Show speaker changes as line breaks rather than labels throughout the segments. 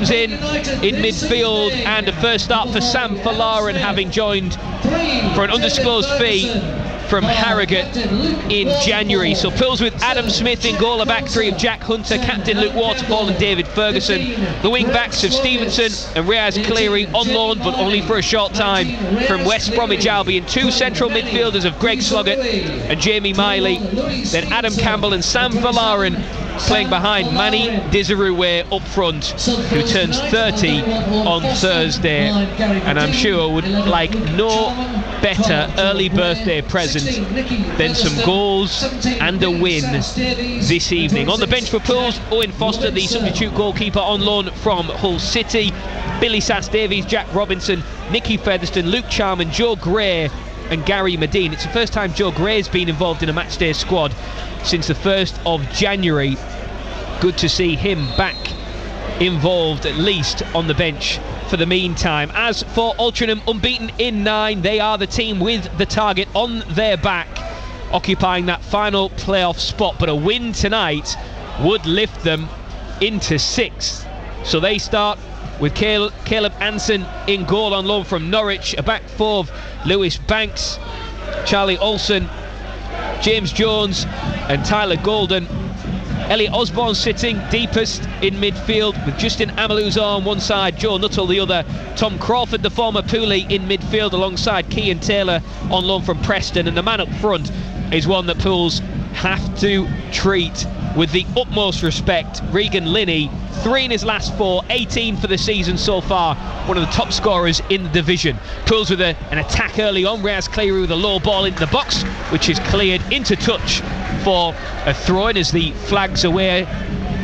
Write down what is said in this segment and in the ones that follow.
comes in midfield, and a first start for Sam Falarin, having joined for an undisclosed fee from Harrogate in January. So Pools with Adam Smith in goal, a back three of Jack Hunter, captain Luke Waterfall and David Ferguson, the wing backs of Stevenson and Riaz Cleary, on loan but only for a short time from West Bromwich Albion, two central midfielders of Greg Sloggett and Jamie Miley, then Adam Campbell and Sam Falarin playing behind Manny Dizaroué up front, who turns 30 on Thursday, and I'm sure would like no better early birthday present than some goals and a win this evening. On the bench for Pools, Owen Foster, the substitute goalkeeper on loan from Hull City, Billy Sass-Davies, Jack Robinson, Nicky Featherstone, Luke Charman, Joe Gray and Gary Medine. It's the first time Joe Gray's been involved in a matchday squad since the 1st of January. Good to see him back involved, at least on the bench for the meantime. As for Altrincham, unbeaten in 9, they are the team with the target on their back, occupying that final playoff spot, but a win tonight would lift them into 6th. So they start with Caleb Anson in goal on loan from Norwich, a back four of Lewis Banks, Charlie Olsen, James Jones and Tyler Golden. Elliot Osborne sitting deepest in midfield with Justin Amaluzar on one side, Joe Nuttall the other, Tom Crawford, the former Pooley, in midfield alongside Kean Taylor on loan from Preston, and the man up front is one that Pools have to treat with the utmost respect. Regan Linney, 3 in his last 4, 18 for the season so far, one of the top scorers in the division. Pools with an attack early on, Riaz Cleary with a low ball into the box, which is cleared into touch for a throw-in as the flags away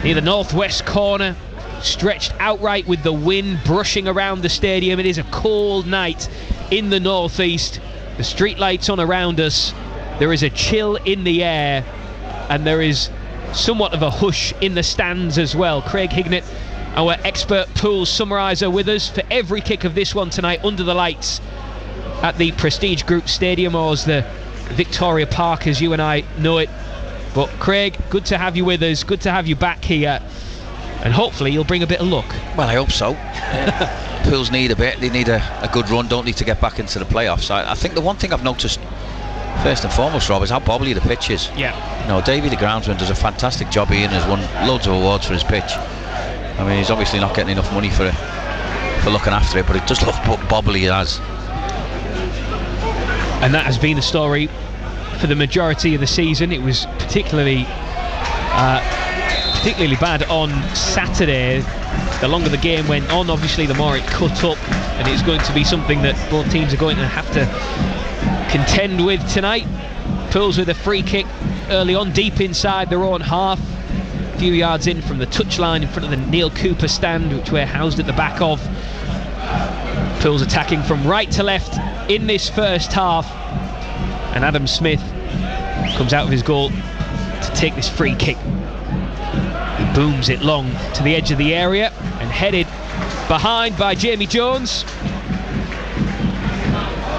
near the northwest corner, stretched outright with the wind brushing around the stadium. It is a cold night in the northeast, the street lights on around us, there is a chill in the air, and there is somewhat of a hush in the stands as well. Craig Hignett, our expert Pools summariser, with us for every kick of this one tonight under the lights at the Prestige Group Stadium, or as the Victoria Park as you and I know it. But Craig, good to have you with us, good to have you back here, and hopefully you'll bring a bit of luck.
Well, I hope so. Pools need a bit, they need a good run, don't need to get back into the playoffs. I think the one thing I've noticed first and foremost, Rob, is how bobbly the pitch is.
Yeah.
You know, Davey the groundsman does a fantastic job. Ian has won loads of awards for his pitch. I mean, he's obviously not getting enough money for looking after it, but it does look bobbly as.
And that has been the story for the majority of the season. It was particularly bad on Saturday. The longer the game went on, obviously the more it cut up, and it's going to be something that both teams are going to have to contend with tonight. Pools with a free kick early on, deep inside their own half, a few yards in from the touchline in front of the Neil Cooper stand, which we're housed at the back of. Pools attacking from right to left in this first half, and Adam Smith comes out of his goal to take this free kick. He booms it long to the edge of the area and headed behind by Jamie Jones.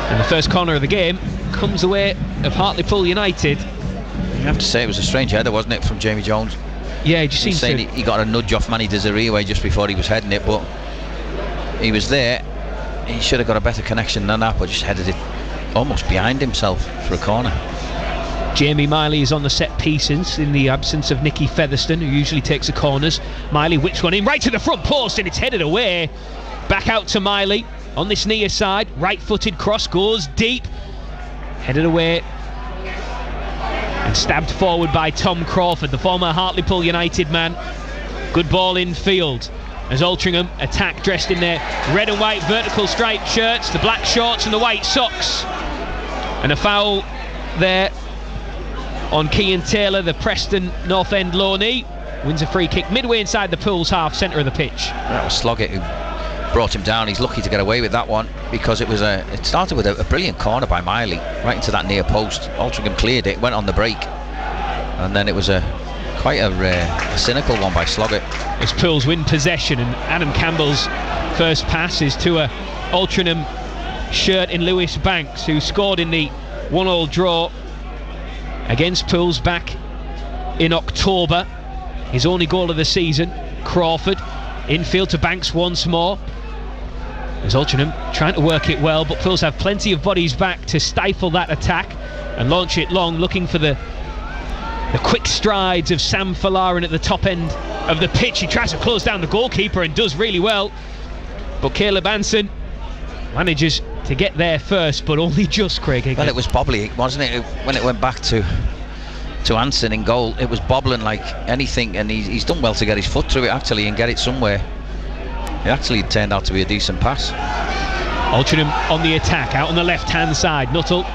And the first corner of the game comes the way of Hartlepool United.
You have to say it was a strange header, wasn't it, from Jamie Jones?
Yeah, he just seems to...
He got a nudge off Manny Dizaroué just before he was heading it, but he was there. He should have got a better connection than that, but just headed it almost behind himself for a corner.
Jamie Miley is on the set pieces in the absence of Nicky Featherstone, who usually takes the corners. Miley whips one in right to the front post, and it's headed away. Back out to Miley on this near side, right-footed cross goes deep, headed away and stabbed forward by Tom Crawford, the former Hartlepool United man. Good ball in field as Altrincham attack, dressed in their red and white vertical striped shirts, the black shorts and the white socks, and a foul there on Kean Taylor, the Preston North End loanee. Wins a free kick midway inside the Pools half, centre of the pitch.
That was Sloggett who brought him down. He's lucky to get away with that one, because it started with a brilliant corner by Miley right into that near post. Altrincham cleared it, went on the break, and then it was quite a cynical one by Sloggett.
As Pools win possession, and Adam Campbell's first pass is to a Altrincham shirt in Lewis Banks, who scored in the 1-1 draw against Pools back in October. His only goal of the season. Crawford Infield to Banks once more. As Altrincham trying to work it well, but Pools have plenty of bodies back to stifle that attack and launch it long, looking for the quick strides of Sam Folarin at the top end of the pitch. He tries to close down the goalkeeper and does really well, but Caleb Anson manages to get there first, but only just, Craig.
Well, it was bobbly, wasn't it? When it went back to Anson in goal, it was bobbling like anything, and he's done well to get his foot through it actually and get it somewhere. It actually turned out to be a decent pass.
Altrincham on the attack, out on the left-hand side. Nuttall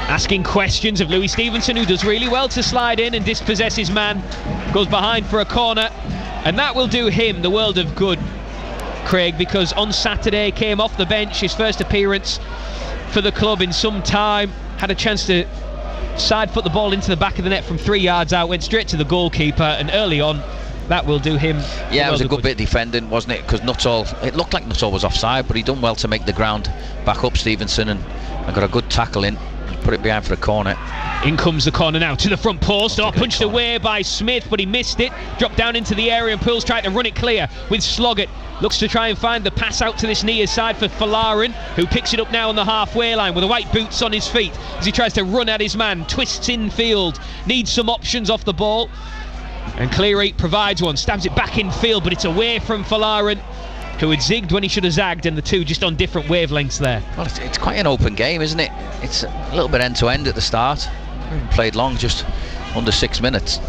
asking questions of Louis Stevenson, who does really well to slide in and dispossess his man. Goes behind for a corner, and that will do him the world of good, Craig, because on Saturday came off the bench, his first appearance for the club in some time, had a chance to side foot the ball into the back of the net from 3 yards out, went straight to the goalkeeper, and early on that will do him.
Yeah, it was a good bit of defending, wasn't it? Because Nuttall, it looked like Nuttall was offside, but he done well to make the ground back up Stevenson and got a good tackle in, put it behind for a corner.
In comes the corner now to the front post. Punched
corner
away by Smith, but he missed it. Dropped down into the area, and Pools tried to run it clear with Sloggett. Looks to try and find the pass out to this near side for Folarin, who picks it up now on the halfway line with the white boots on his feet as he tries to run at his man. Twists infield, needs some options off the ball, and Cleary provides one. Stabs it back in field, but it's away from Folarin, who had zigged when he should have zagged, and the two just on different wavelengths there.
Well, it's quite an open game, isn't it? It's a little bit end to end at the start. Played long, just under 6 minutes.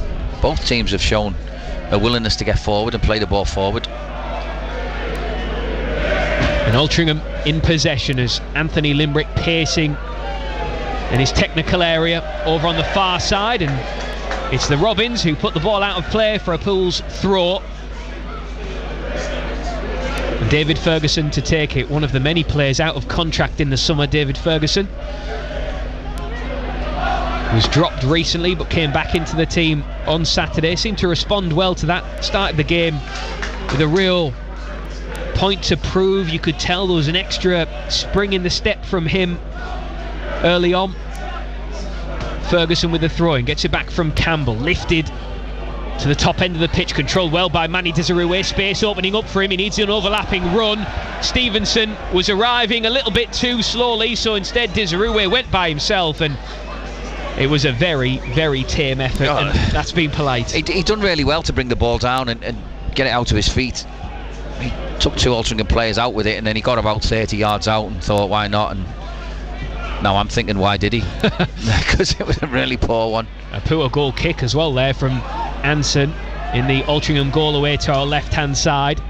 Both teams have shown a willingness to get forward and play the ball forward.
And Altrincham in possession as Anthony Limbrick pacing in his technical area over on the far side, and it's the Robins who put the ball out of play for a Pools throw. And David Ferguson to take it, one of the many players out of contract in the summer. David Ferguson was dropped recently but came back into the team on Saturday, seemed to respond well to that, started the game with a real point to prove. You could tell there was an extra spring in the step from him early on. Ferguson with the throw-in, gets it back from Campbell, lifted to the top end of the pitch, controlled well by Manny Desirue. Space opening up for him, he needs an overlapping run. Stevenson was arriving a little bit too slowly, so instead Desirue went by himself, and it was a very, very tame effort, and that's been polite.
He done really well to bring the ball down and get it out of his feet. He took 2 Altrincham players out with it, and then he got about 30 yards out and thought, why not? And now I'm thinking, why did he? Because it was a really poor one.
A poor goal kick as well there from Anson in the Altrincham goal away to our left-hand side.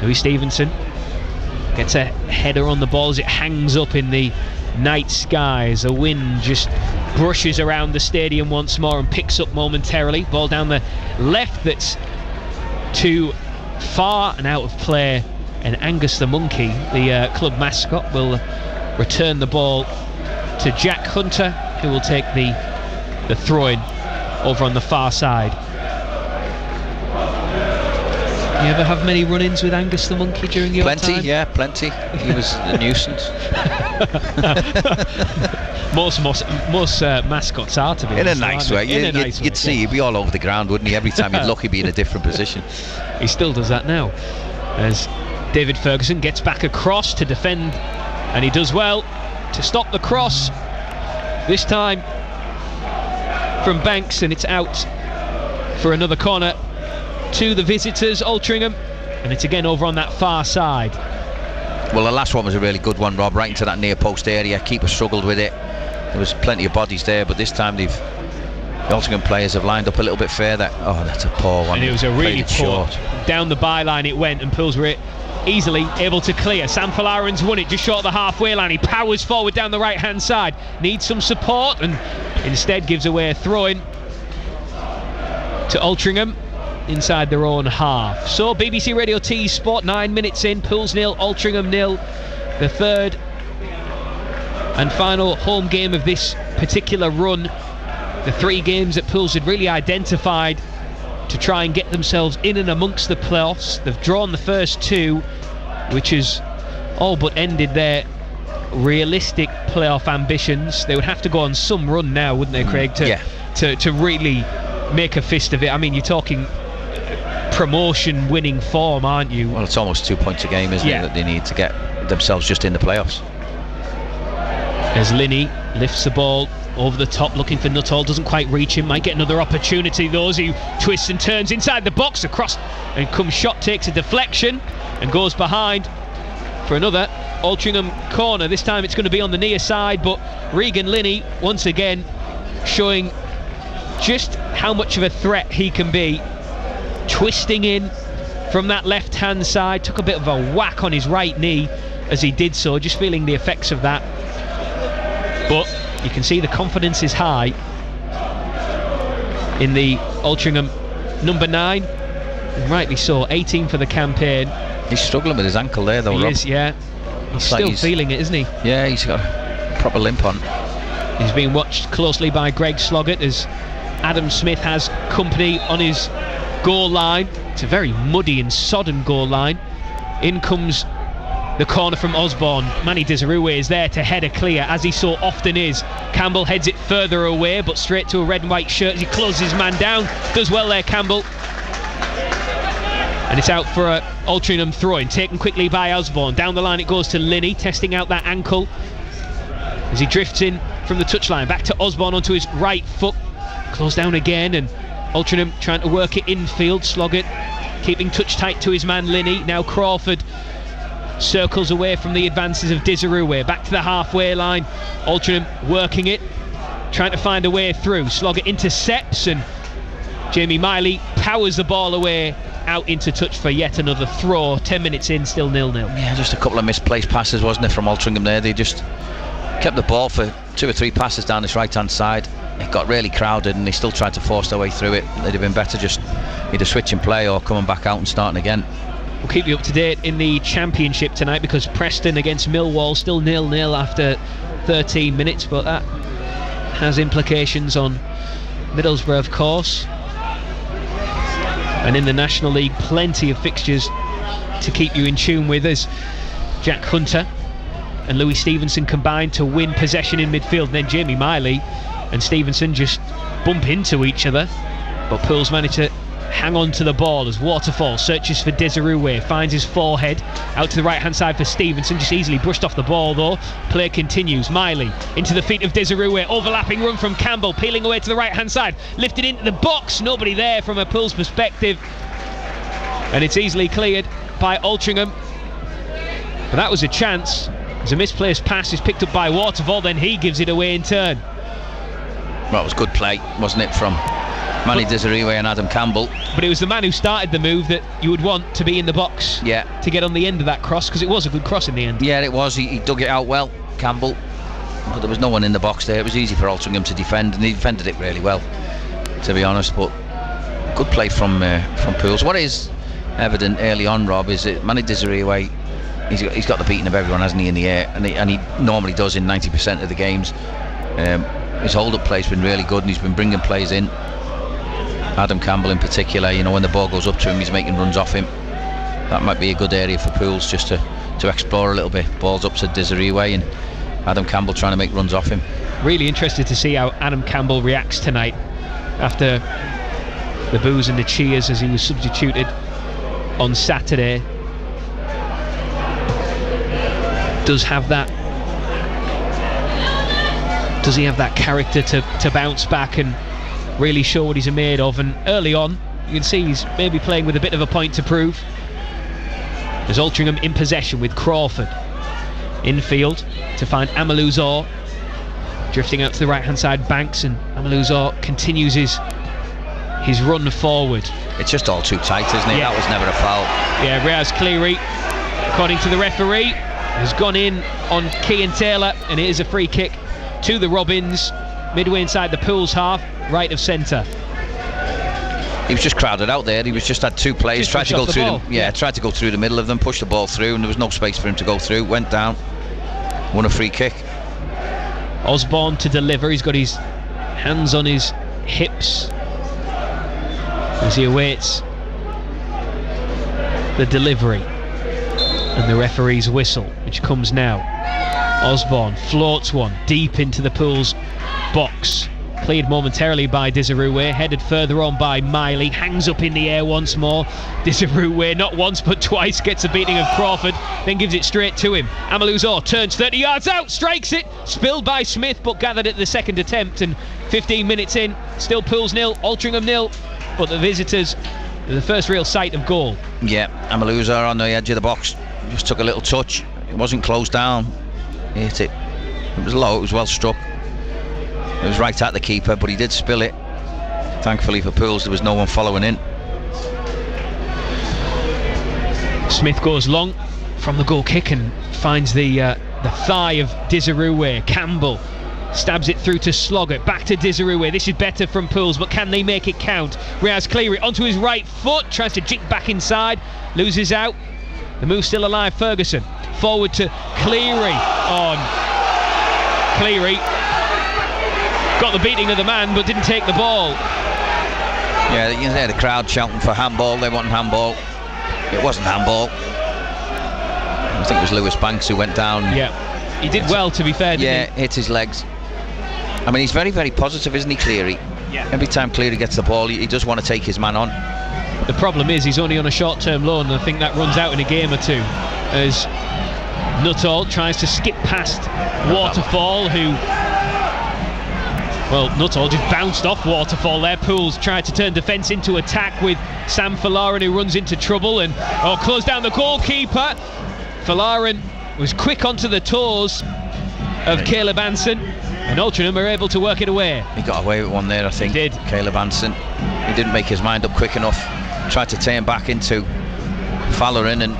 Louis Stevenson gets a header on the ball as it hangs up in the night skies. A wind just brushes around the stadium once more and picks up momentarily. Ball down the left that's too far and out of play, and Angus the Monkey, the club mascot, will return the ball to Jack Hunter, who will take the throw-in over on the far side. You ever have many run-ins with Angus the Monkey during your time?
Plenty, yeah, plenty. He was a nuisance.
most mascots are, to be
in
honest.
A nice way. You'd see, he'd be all over the ground, wouldn't he? Every time you'd look, he'd be in a different position.
He still does that now, as David Ferguson gets back across to defend, and he does well to stop the cross, this time from Banks, and it's out for another corner to the visitors, Altrincham, and it's again over on that far side.
Well, the last one was a really good one, Rob, right into that near post area. Keeper struggled with it. There was plenty of bodies there, but this time the Altrincham players have lined up a little bit further. Oh, that's a poor one.
And it was a really poor,
short.
Down the byline it went, and Pools were easily able to clear. Sam Folarin's won it just short of the halfway line. He powers forward down the right hand side, needs some support, and instead gives away a throw-in to Altrincham inside their own half. So BBC Radio T Sport, 9 minutes in, Pools 0, Altrincham 0. The third and final home game of this particular run. The 3 games that Pools had really identified to try and get themselves in and amongst the playoffs. They've drawn the first 2, which is all but ended their realistic playoff ambitions. They would have to go on some run now, wouldn't they, Craig, to really make a fist of it. I mean, you're talking promotion winning form, aren't you?
Well, it's almost 2 points a game, isn't it, that they need to get themselves just in the playoffs.
As Linney lifts the ball over the top, looking for Nuttall, doesn't quite reach him, might get another opportunity though, as he twists and turns inside the box, across, and comes shot, takes a deflection and goes behind for another Altrincham corner. This time it's going to be on the near side, but Regan Linney once again showing just how much of a threat he can be, twisting in from that left hand side, took a bit of a whack on his right knee as he did so, just feeling the effects of that, but you can see the confidence is high in the Altrincham number 9, and rightly so. 18 for the campaign.
He's struggling with his ankle there though,
He
Rob.
is, yeah. He's still feeling it, isn't he?
Yeah, he's got a proper limp on.
He's being watched closely by Greg Sloggett as Adam Smith has company on his goal line. It's a very muddy and sodden goal line. In comes the corner from Osborne. Manny Desirue is there to header clear, as he so often is. Campbell heads it further away, but straight to a red and white shirt as he closes his man down. Does well there, Campbell. And it's out for a Altrincham throw-in, taken quickly by Osborne. Down the line it goes to Linney, testing out that ankle as he drifts in from the touchline. Back to Osborne onto his right foot. Close down again, and Altrincham trying to work it infield. Sloggett keeping touch tight to his man Linney. Now Crawford circles away from the advances of Desirue. Back to the halfway line. Altrincham working it, trying to find a way through. Sloggett intercepts, and Jamie Miley powers the ball away out into touch for yet another throw. 10 minutes in, still 0-0.
Yeah, just a couple of misplaced passes, wasn't it, from Altrincham there. They just kept the ball for 2 or 3 passes down this right hand side. It got really crowded and they still tried to force their way through it. They'd have been better just either switching play or coming back out and starting again.
We'll keep you up to date in the Championship tonight, because Preston against Millwall still 0-0 after 13 minutes, but that has implications on Middlesbrough, of course. And in the National League, plenty of fixtures to keep you in tune with, as Jack Hunter and Louis Stevenson combined to win possession in midfield. And then Jamie Miley and Stevenson just bump into each other, but Pools managed to hang on to the ball as Waterfall searches for Desirue, finds his forehead out to the right hand side for Stevenson, just easily brushed off the ball though. Play continues. Miley into the feet of Desirue, overlapping run from Campbell, peeling away to the right hand side, lifted into the box, nobody there from a Pools perspective, and it's easily cleared by Altrincham. But that was a chance, as a misplaced pass is picked up by Waterfall, then he gives it away in turn.
Well, it was good play, wasn't it, from Manny Desirue and Adam Campbell.
But it was the man who started the move that you would want to be in the box,
yeah,
to get on the end of that cross, because it was a good cross in the end.
Yeah, it was. He dug it out well, Campbell, but there was no one in the box there. It was easy for Altrincham to defend, and he defended it really well, to be honest. But good play from Pools. What is evident early on, Rob, is that Manny Desirue, he's got the beating of everyone, hasn't he, in the air, and he normally does in 90% of the games. His hold-up play's been really good, and he's been bringing plays in. Adam Campbell in particular, you know, when the ball goes up to him, he's making runs off him. That might be a good area for Pools just to explore a little bit. Balls up to Desirue and Adam Campbell trying to make runs off him. Really
interested to see how Adam Campbell reacts tonight after the boos and the cheers as he was substituted on Saturday. Does he have that character to bounce back and really show what he's made of? And early on you can see he's maybe playing with a bit of a point to prove. There's Altrincham in possession with Crawford infield to find Amaluzor, drifting out to the right hand side. Banks, and Amaluzor continues his run forward.
It's just all too tight, isn't it? Yeah. That was never a foul. Yeah,
Riaz Cleary, according to the referee, has gone in on Kean Taylor, and it is a free kick to the Robins, midway inside the Pools half, right of centre.
He was just crowded out there. He was just had 2 players, tried to go through them. Yeah, tried to go through the middle of them, push the ball through, and there was no space for him to go through. Went down, won a free kick.
Osborne to deliver. He's got his hands on his hips as he awaits the delivery and the referee's whistle, which comes now. Osborne floats one deep into the Pools box. Cleared momentarily by Desiree, headed further on by Miley, hangs up in the air once more. Desiree, not once but twice, gets a beating of Crawford, then gives it straight to him. Amaluzor turns 30 yards out, strikes it, spilled by Smith but gathered at the second attempt, and 15 minutes in, still Pools 0, Altrincham 0, but the visitors, the first real sight of goal.
Yeah, Amaluzor on the edge of the box, just took a little touch, it wasn't closed down, he hit it, it was low, it was well struck. It was right at the keeper, but he did spill it. Thankfully for Pools, there was no one following in.
Smith goes long from the goal kick and finds the thigh of Desiree. Campbell stabs it through to Sloggett, back to Desiree. This is better from Pools, but can they make it count? Riaz Cleary onto his right foot, tries to jink back inside, loses out. The move's still alive. Ferguson forward to Cleary. On Cleary. Got the beating of the man but didn't take the ball.
Yeah, you hear the crowd shouting for handball. They want handball. It wasn't handball. I think it was Lewis Banks who went down.
Yeah, he did well, to be fair, didn't he?
Hit his legs. I mean, he's very, very positive, isn't he, Cleary?
Yeah.
Every time Cleary gets the ball, he does want to take his man on.
The problem is he's only on a short-term loan, and I think that runs out in a game or two as Nuttall tries to skip past Waterfall, who... Well, Nuttall just bounced off Waterfall there. Pools tried to turn defence into attack with Sam Falarin, who runs into trouble and closed down the goalkeeper. Falarin was quick onto the toes of Caleb Anson, and Altrincham are able to work it away.
He got away with one there, I think.
He did.
Caleb Anson. He didn't make his mind up quick enough. Tried to turn back into Falarin, and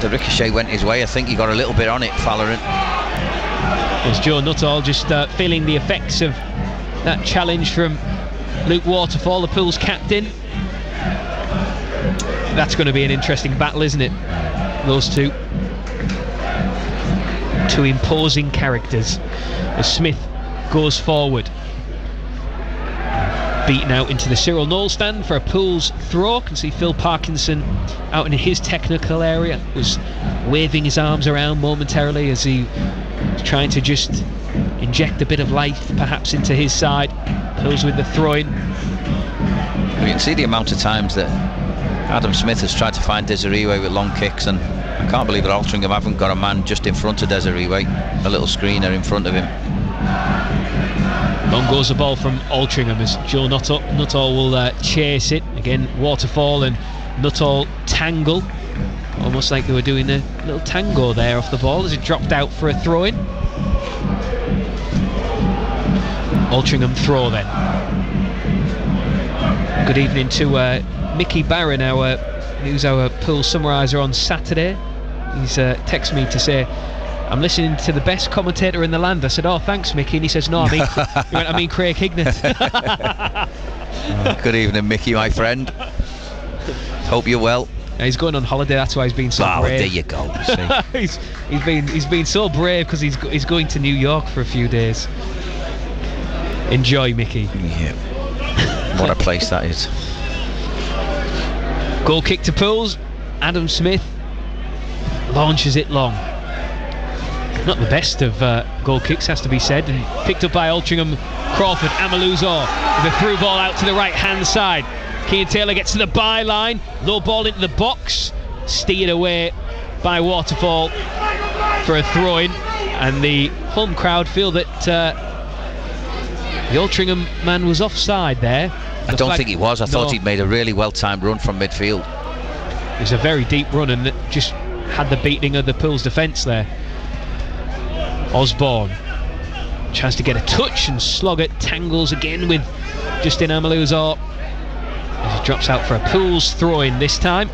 the ricochet went his way. I think he got a little bit on it, Falarin.
There's Joe Nuttall just feeling the effects of that challenge from Luke Waterfall, the Pools captain. That's going to be an interesting battle, isn't it? Those two imposing characters as Smith goes forward, beaten out into the Cyril Knoll stand for a Pools throw. Can see Phil Parkinson out in his technical area, was waving his arms around momentarily as he was trying to just inject a bit of life perhaps into his side. Pools with the throw-in.
You can see the amount of times that Adam Smith has tried to find Desiree with long kicks, and I can't believe that Altrincham haven't got a man just in front of Desiree, a little screener in front of him.
Long goes the ball from Altrincham as Joe Nuttall will chase it. Again, Waterfall and Nuttall tangle, almost like they were doing a little tango there off the ball as it dropped out for a throw-in. Altrincham throw then. Good evening to Mickey Barron, who's our pool summariser on Saturday. He's texted me to say, I'm listening to the best commentator in the land. I said, oh, thanks, Mickey. And he says, no, I mean Craig Hignett.
Good evening, Mickey, my friend. Hope you're well.
He's going on holiday, that's why he's been so brave.
There you go.
he's been so brave because he's going to New York for a few days. Enjoy, Mickey.
Yeah. What a place that is.
Goal kick to Pools. Adam Smith launches it long. Not the best of goal kicks, has to be said, and picked up by Altrincham. Crawford, Amaluzor with a through ball out to the right hand side. Keane Taylor gets to the byline, low ball into the box, steered away by Waterfall for a throw-in, and the home crowd feel that the Altrincham man was offside there.
I don't think he was. I thought he'd made a really well-timed run from midfield.
It was a very deep run and it just had the beating of the Pools defence there. Osborne tries to get a touch and Sloggett tangles again with Justin Amaluzor as he drops out for a Pools throw-in this time.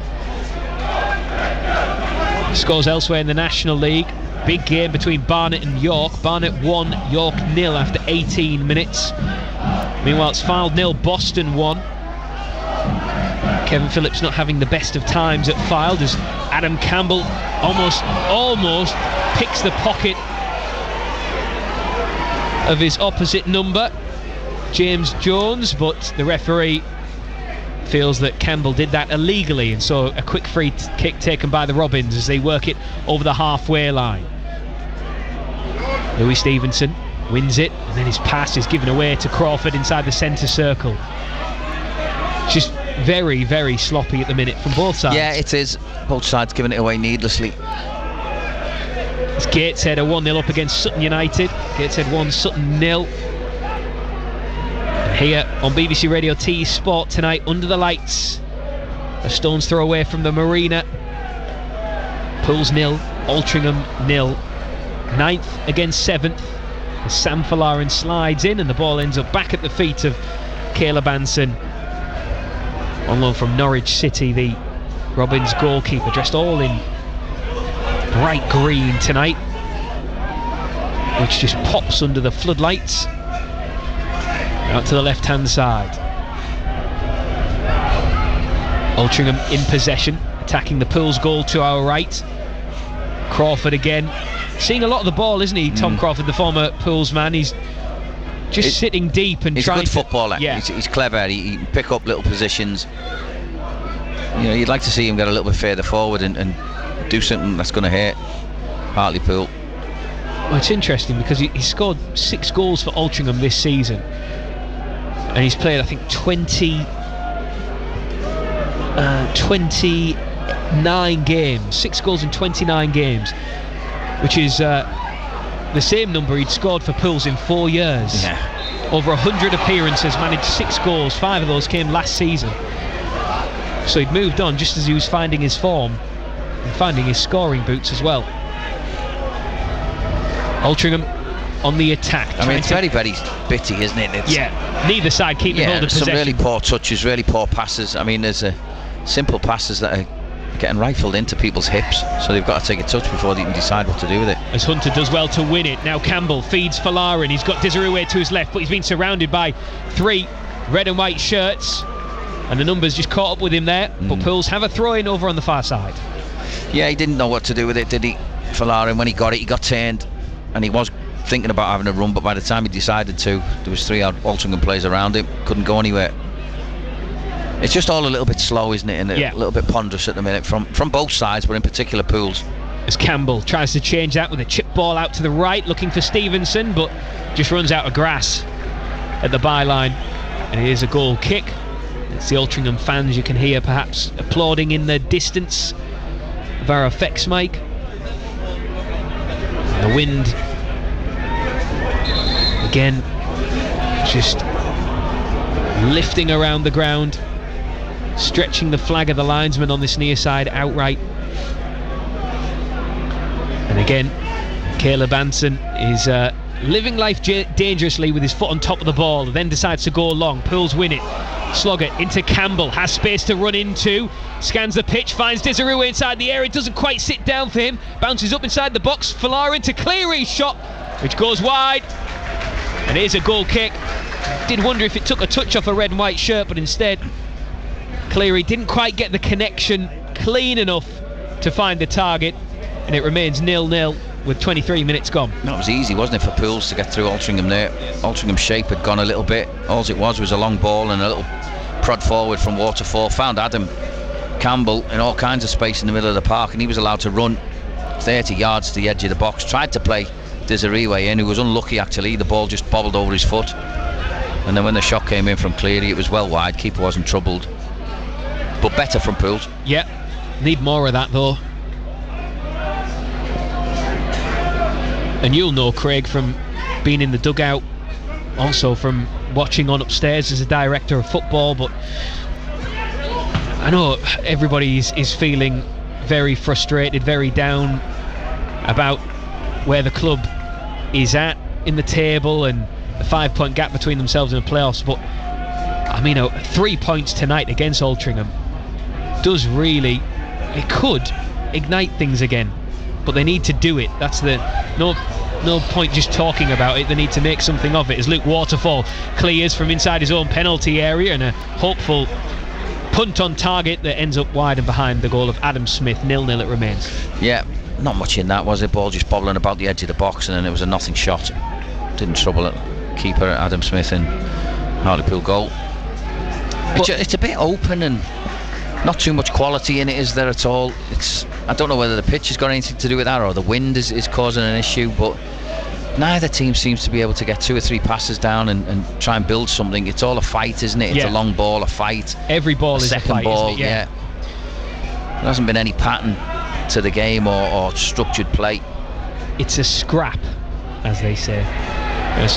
Scores elsewhere in the National League. Big game between Barnet and York. Barnet 1, York 0 after 18 minutes. Meanwhile, it's Fylde 0, Boston 1. Kevin Phillips not having the best of times at Fylde as Adam Campbell almost picks the pocket of his opposite number, James Jones, but the referee feels that Campbell did that illegally, and so a quick free kick taken by the Robins as they work it over the halfway line. Louis Stevenson wins it, and then his pass is given away to Crawford inside the centre circle. Just very, very sloppy at the minute from both sides.
Yeah, it is. Both sides giving it away needlessly.
It's Gateshead are 1-0 up against Sutton United. Gateshead 1, Sutton 0. And here on BBC Radio T Sport tonight, under the lights, a stone's throw away from the Marina. Pools 0, Altrincham 0. 9th against 7th. As Sam Folarin slides in and the ball ends up back at the feet of Caleb Anson. On loan from Norwich City, the Robins goalkeeper, dressed all in bright green tonight, which just pops under the floodlights. Out to the left hand side. Altrincham in possession, attacking the Pools goal to our right. Crawford again, seeing a lot of the ball, isn't he? Tom Crawford, the former Pools man. He's just sitting deep and
he's
trying.
He's a good footballer.
Yeah.
He's clever. He can pick up little positions. You know, you'd like to see him get a little bit further forward and do something that's going to hurt Hartlepool.
Well, it's interesting because he scored 6 goals for Altrincham this season, and he's played, I think, 29 games. 6 goals in 29 games, which is the same number he'd scored for Pools in 4 years.
Yeah.
Over 100 appearances, managed 6 goals. 5 of those came last season. So he'd moved on just as he was finding his form and finding his scoring boots as well. Altrincham on the attack.
I mean, it's very, very bitty, isn't it?
Neither side keeping hold of possession.
Some really poor touches, really poor passes. I mean, there's simple passes that are getting rifled into people's hips, so they've got to take a touch before they can decide what to do with it.
As Hunter does well to win it. Now Campbell feeds Folarin. He's got Desiree to his left, but he's been surrounded by 3 red and white shirts, and the numbers just caught up with him there. But Pools have a throw-in over on the far side.
Yeah, he didn't know what to do with it, did he? Folarin, when he got it, he got turned, and he was thinking about having a run, but by the time he decided to, there was 3 Altrincham players around him, couldn't go anywhere. It's just all a little bit slow, isn't it, and a little bit ponderous at the minute from both sides, but in particular Pools. As
Campbell tries to change that with a chip ball out to the right, looking for Stevenson, but just runs out of grass at the byline, and it is a goal kick. It's the Altrincham fans you can hear perhaps applauding in the distance of our effects mic. The wind again just lifting around the ground, stretching the flag of the linesman on this near side outright. And again, Caleb Anson is living life dangerously with his foot on top of the ball, then decides to go long. Pools win it. Slogger into Campbell, has space to run into, scans the pitch, finds Desiree inside the area, doesn't quite sit down for him, bounces up inside the box, Folarin to Cleary's shot, which goes wide, and it is a goal kick. Did wonder if it took a touch off a red and white shirt, but instead Cleary didn't quite get the connection clean enough to find the target, and it remains 0-0 with 23 minutes gone.
That was easy, wasn't it, for Pools to get through Altrincham there. Altringham's shape had gone a little bit. All it was a long ball and a little prod forward from Waterfall. Found Adam Campbell in all kinds of space in the middle of the park, and he was allowed to run 30 yards to the edge of the box. Tried to play Desiree in, who was unlucky actually. The ball just bobbled over his foot, and then when the shot came in from Cleary, it was well wide. Keeper wasn't troubled, but better from Pools.
Yeah, need more of that though. And you'll know, Craig, from being in the dugout, also from watching on upstairs as a director of football, but I know everybody is feeling very frustrated, very down about where the club is at in the table and the 5-point gap between themselves and the playoffs. But I mean, 3 points tonight against Altrincham does really, it could ignite things again, but they need to do it. That's the no point just talking about it. They need to make something of it, as Luke Waterfall clears from inside his own penalty area, and a hopeful punt on target that ends up wide and behind the goal of Adam Smith. 0-0 it remains.
Yeah, not much in that, was it? Ball just bobbling about the edge of the box, and then it was a nothing shot. Didn't trouble it. Keeper Adam Smith in Hartlepool goal. It's a bit open and not too much quality in it, is there at all? I don't know whether the pitch has got anything to do with that or the wind is causing an issue, but neither team seems to be able to get 2 or 3 passes down and try and build something. It's all a fight, isn't it? It's a long ball, a fight.
Every ball is a fight,
ball,
isn't it? Yeah.
There hasn't been any pattern to the game or structured play.
It's a scrap, as they say. There's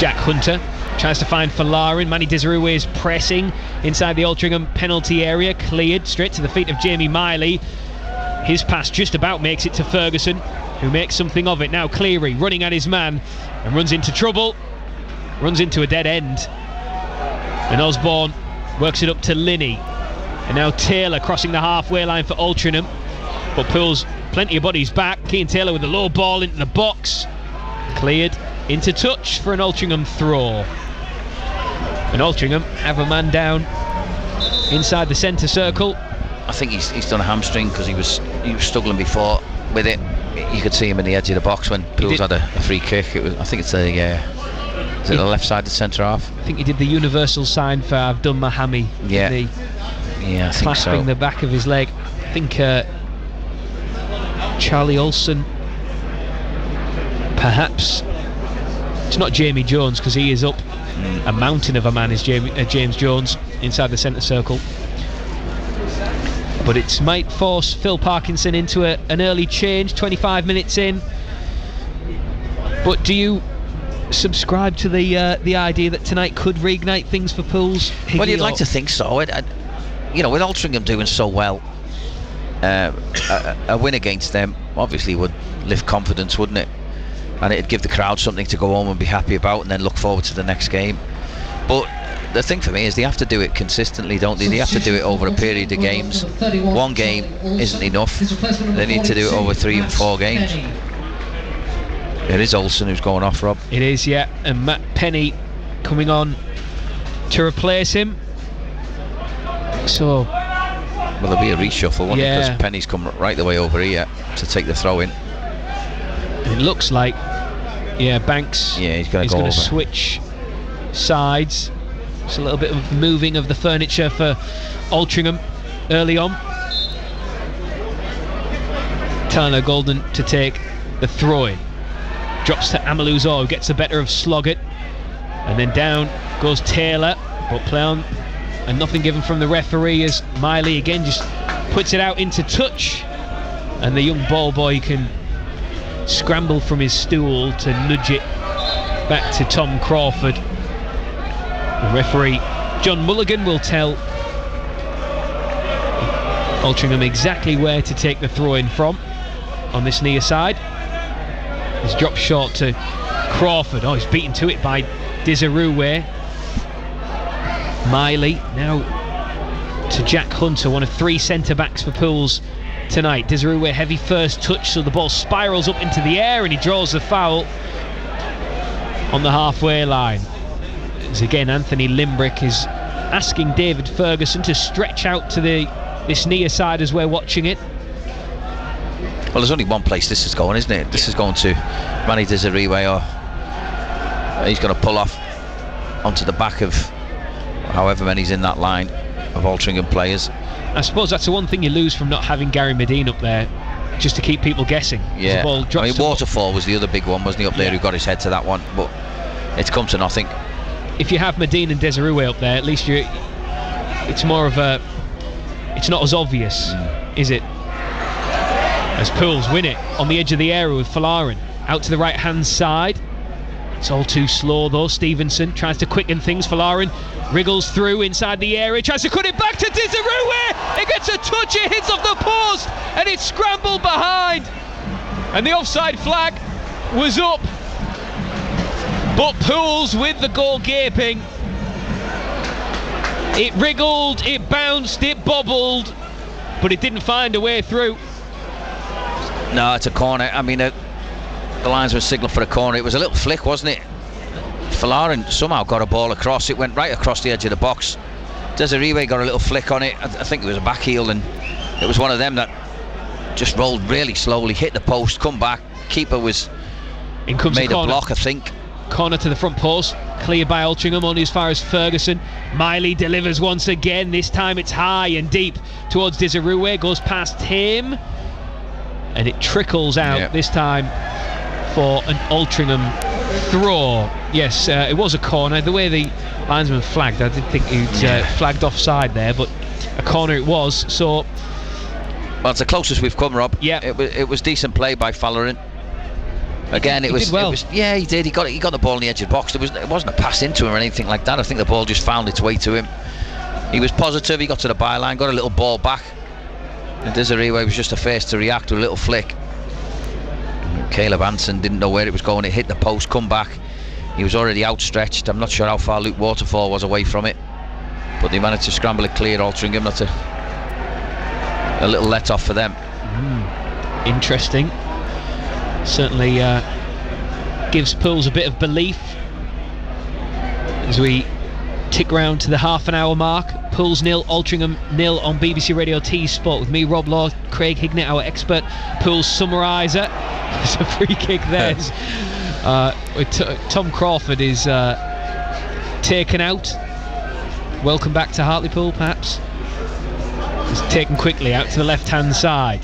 Jack Hunter tries to find Folarin. Manny Desirue is pressing inside the Altrincham penalty area, cleared straight to the feet of Jamie Miley. His pass just about makes it to Ferguson, who makes something of it. Now Cleary running at his man and runs into trouble, runs into a dead end, and Osborne works it up to Linney, and now Taylor crossing the halfway line for Altrincham, but pulls plenty of bodies back. Keane Taylor with a low ball into the box, cleared into touch for an Altrincham throw. And Altrincham have a man down inside the centre circle.
I think he's done a hamstring, because he was struggling before with it. You could see him in the edge of the box when Pools had a free kick. I think it's the is it the left side, the centre half?
I think he did the universal sign for I've done my hammy.
Yeah, I think
clasping the back of his leg. I think Charlie Olsen, perhaps. It's not Jamie Jones, because he is up. A mountain of a man is James Jones inside the centre circle. But it might force Phil Parkinson into an early change, 25 minutes in. But do you subscribe to the idea that tonight could reignite things for Pools?
Well, you'd like to think so. With Altrincham doing so well, a win against them obviously would lift confidence, wouldn't it? And it'd give the crowd something to go home and be happy about, and then look forward to the next game. But the thing for me is they have to do it consistently, don't they? They have to do it over a period of games. One game isn't enough. They need to do it over 3 and 4 games. It is Olsen who's going off, Rob.
It is, yeah. And Matt Penny coming on to replace him. So,
well, there'll be a reshuffle, won't it? Because Penny's come right the way over here to take the throw in.
It looks like, Banks
he's going to
switch sides. It's a little bit of moving of the furniture for Altrincham early on. Tyler Golden to take the throw-in. Drops to Amaluzor, who gets the better of Sloggett. And then down goes Taylor, but play on, and nothing given from the referee as Miley again just puts it out into touch. And the young ball boy can scramble from his stool to nudge it back to Tom Crawford. The referee John Mulligan will tell Altrincham exactly where to take the throw-in from on this near side. He's dropped short to Crawford. Oh, he's beaten to it by Desirue. Miley now to Jack Hunter, one of 3 centre-backs for Pools tonight. Desirue heavy first touch, so the ball spirals up into the air, and he draws the foul on the halfway line. As again Anthony Limbrick is asking David Ferguson to stretch out to this near side as we're watching it.
Well, there's only one place this is going, isn't it? This is going to Manny Desirue, or he's going to pull off onto the back of however many's in that line of Altrincham players.
I suppose that's the one thing you lose from not having Gary Medine up there, just to keep people guessing.
Yeah, Waterfall was the other big one, wasn't he, up there, who got his head to that one, but it's come to nothing.
If you have Medine and Desirue up there, at least it's more of a, it's not as obvious, is it? As Pools win it on the edge of the area with Folarin out to the right hand side. It's all too slow though. Stevenson tries to quicken things. Folarin wriggles through inside the area, tries to cut it back to Desirue. It gets a touch, it hits off the post, and it's scrambled behind, and the offside flag was up. But Pools with the goal gaping. It wriggled, it bounced, it bobbled, but it didn't find a way through.
No, it's a corner. I mean, the linesman signalled for a corner. It was a little flick, wasn't it? Folarin somehow got a ball across. It went right across the edge of the box. Desirue got a little flick on it. I think it was a back heel, and it was one of them that just rolled really slowly, hit the post, come back. Keeper was made a block, I think.
Corner to the front post, cleared by Altrincham, only as far as Ferguson. Miley delivers once again. This time it's high and deep towards Desirue, goes past him, and it trickles out. This time for an Altrincham throw. Yes, it was a corner. The way the linesman flagged, I did think he'd flagged offside there, but a corner it was. So,
well, it's the closest we've come, Rob.
Yeah,
it was decent play by Fallon. Again, he did well. Yeah, he did. He got the ball on the edge of the box. It wasn't a pass into him or anything like that. I think the ball just found its way to him. He was positive. He got to the byline, got a little ball back, and Desiree was just the first to react with a little flick. Caleb Hansen didn't know where it was going. It hit the post, come back. He was already outstretched. I'm not sure how far Luke Waterfall was away from it, but they managed to scramble it clear. Altrincham, that's a little let off for them.
Interesting. Certainly gives Pools a bit of belief as we tick round to the half an hour mark. Pools 0, Altrincham 0 on BBC Radio T Sport with me, Rob Law, Craig Hignett, our expert Pools summariser. There's a free kick there. Tom Crawford is taken out. Welcome back to Hartlepool, perhaps. It's taken quickly out to the left hand side.